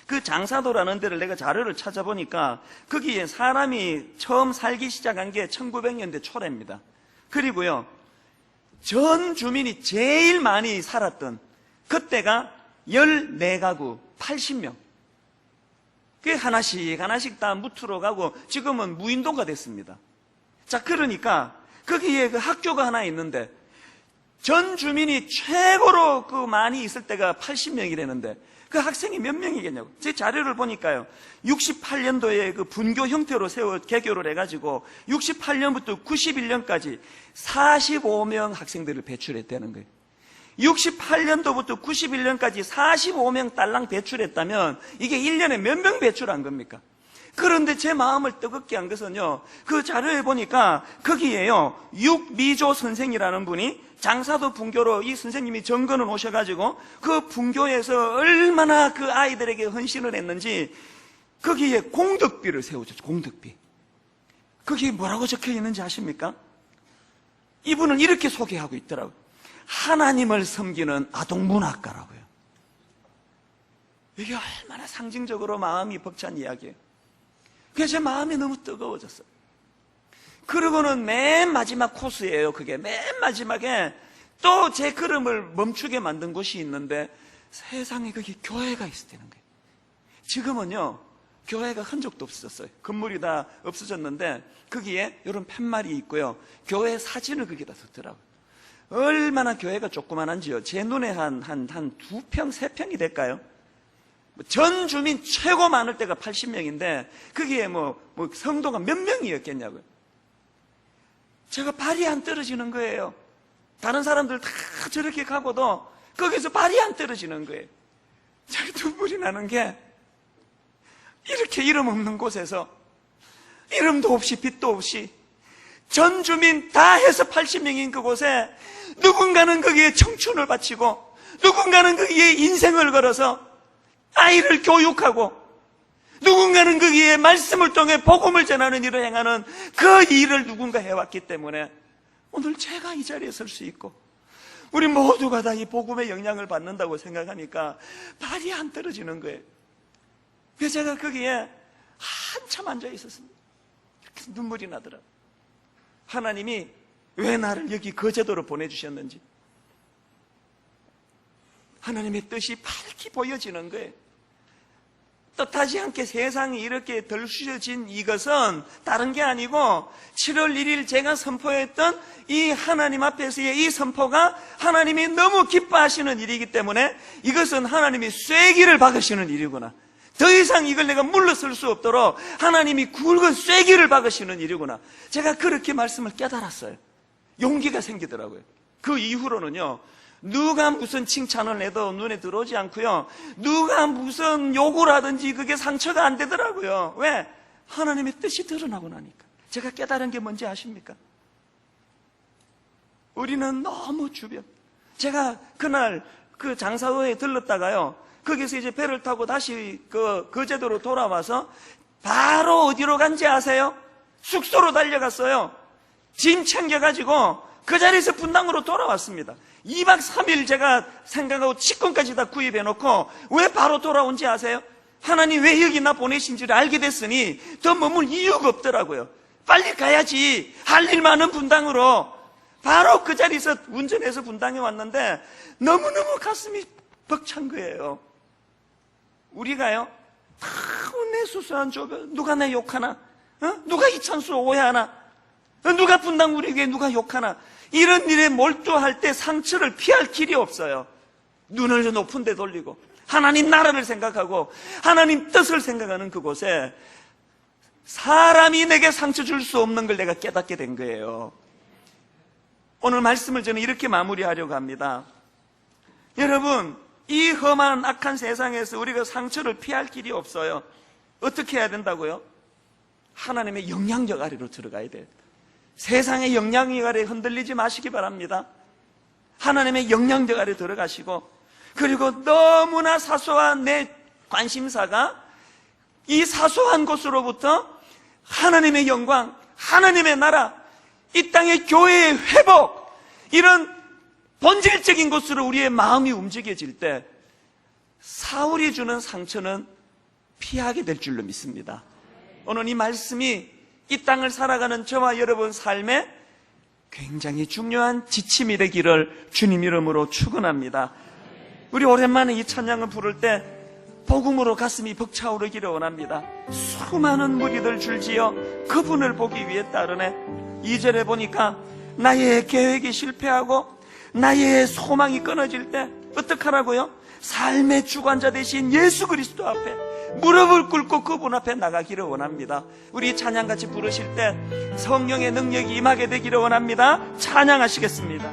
그 장사도라는 데를 내가 자료를 찾아보니까 거기에 사람이 처음 살기 시작한 게 1900년대 초래입니다. 그리고요, 전 주민이 제일 많이 살았던 그때가 14가구 80명. 그게 하나씩 다 무트로 가고 지금은 무인도가 됐습니다. 자, 그러니까 거기에 그 학교가 하나 있는데 전 주민이 최고로 그 많이 있을 때가 80명이라는데 그 학생이 몇 명이겠냐고. 제 자료를 보니까요, 68년도에 그 분교 형태로 개교를 해가지고 68년부터 91년까지 45명 학생들을 배출했다는 거예요. 68년도부터 91년까지 45명 딸랑 배출했다면 이게 1년에 몇 명 배출한 겁니까? 그런데 제 마음을 뜨겁게 한 것은요, 그 자료에 보니까 거기에요, 육미조 선생이라는 분이 장사도 분교로 이 선생님이 정건을 오셔가지고 그 분교에서 얼마나 그 아이들에게 헌신을 했는지 거기에 공덕비를 세워줬죠. 공덕비. 거기에 뭐라고 적혀 있는지 아십니까? 이분은 이렇게 소개하고 있더라고요. 하나님을 섬기는 아동문학가라고요. 이게 얼마나 상징적으로 마음이 벅찬 이야기예요. 그래서 제 마음이 너무 뜨거워졌어요. 그러고는 맨 마지막 코스예요. 그게 맨 마지막에 또 제 걸음을 멈추게 만든 곳이 있는데 세상에 거기 교회가 있었다는 거예요. 지금은요, 교회가 흔적도 없었어요. 건물이 다 없어졌는데 거기에 이런 팻말이 있고요, 교회 사진을 거기다 뒀더라고요. 얼마나 교회가 조그만한지요. 제 눈에 한 2평, 3평이 될까요? 전 주민 최고 많을 때가 80명인데 거기에 뭐 성도가 몇 명이었겠냐고요. 제가 발이 안 떨어지는 거예요. 다른 사람들 다 저렇게 가고도 거기서 발이 안 떨어지는 거예요. 제가 눈물이 나는 게, 이렇게 이름 없는 곳에서 이름도 없이 빛도 없이 전 주민 다 해서 80명인 그곳에 누군가는 거기에 청춘을 바치고 누군가는 거기에 인생을 걸어서 아이를 교육하고 누군가는 거기에 말씀을 통해 복음을 전하는 일을 행하는 그 일을 누군가 해왔기 때문에 오늘 제가 이 자리에 설 수 있고 우리 모두가 다 이 복음의 영향을 받는다고 생각하니까 발이 안 떨어지는 거예요. 그래서 제가 거기에 한참 앉아 있었습니다. 이렇게 눈물이 나더라고요. 하나님이 왜 나를 여기 거제도로 보내주셨는지 하나님의 뜻이 밝게 보여지는 거예요. 뜻하지 않게 세상이 이렇게 덜শু져진 이것은 다른 게 아니고 7월 1일 제가 선포했던 이 하나님 앞에서의 이 선포가 하나님이 너무 기뻐하시는 일이기 때문에 이것은 하나님이 쐐기를 박으시는 일이구나. 더 이상 이걸 내가 물러설 수 없도록 하나님이 굵은 쐐기를 박으시는 일이구나. 제가 그렇게 말씀을 깨달았어요. 용기가 생기더라고요. 그 이후로는요, 누가 무슨 칭찬을 해도 눈에 들어오지 않고요, 누가 무슨 욕을 하든지 그게 상처가 안 되더라고요. 왜? 하나님의 뜻이 드러나고 나니까. 제가 깨달은 게 뭔지 아십니까? 우리는 너무 주변, 제가 그날 그 장사로에 들렀다가요, 거기서 이제 배를 타고 다시 거제도로 돌아와서 바로 어디로 간지 아세요? 숙소로 달려갔어요. 짐 챙겨가지고 그 자리에서 분당으로 돌아왔습니다. 2박 3일 제가 생각하고 치권까지 다 구입해놓고 왜 바로 돌아온지 아세요? 하나님 왜 여기 나 보내신지를 알게 됐으니 더 머물 이유가 없더라고요. 빨리 가야지. 할 일 많은 분당으로. 바로 그 자리에서 운전해서 분당에 왔는데 너무너무 가슴이 벅찬 거예요. 우리가요, 다 내 수수한 조변, 누가 내 욕하나? 누가 이창수 오해하나? 누가 분당 우리 교회 누가 욕하나? 이런 일에 몰두할 때 상처를 피할 길이 없어요. 눈을 높은 데 돌리고 하나님 나라를 생각하고 하나님 뜻을 생각하는 그곳에 사람이 내게 상처 줄 수 없는 걸 내가 깨닫게 된 거예요. 오늘 말씀을 저는 이렇게 마무리하려고 합니다. 여러분, 이 험한 악한 세상에서 우리가 상처를 피할 길이 없어요. 어떻게 해야 된다고요? 하나님의 영향력 아래로 들어가야 돼요. 세상의 영향력 아래 흔들리지 마시기 바랍니다. 하나님의 영향력 아래 들어가시고, 그리고 너무나 사소한 내 관심사가 이 사소한 곳으로부터 하나님의 영광, 하나님의 나라, 이 땅의 교회의 회복, 이런 본질적인 곳으로 우리의 마음이 움직여질 때 사울이 주는 상처는 피하게 될 줄로 믿습니다. 오늘 이 말씀이 이 땅을 살아가는 저와 여러분 삶에 굉장히 중요한 지침이 되기를 주님 이름으로 축원합니다. 우리 오랜만에 이 찬양을 부를 때 복음으로 가슴이 벅차오르기를 원합니다. 수많은 무리들 줄지어 그분을 보기 위해 따르네. 2절에 보니까 나의 계획이 실패하고 나의 소망이 끊어질 때 어떡하라고요? 삶의 주관자 되신 예수 그리스도 앞에 무릎을 꿇고 그분 앞에 나가기를 원합니다. 우리 찬양같이 부르실 때 성령의 능력이 임하게 되기를 원합니다. 찬양하시겠습니다.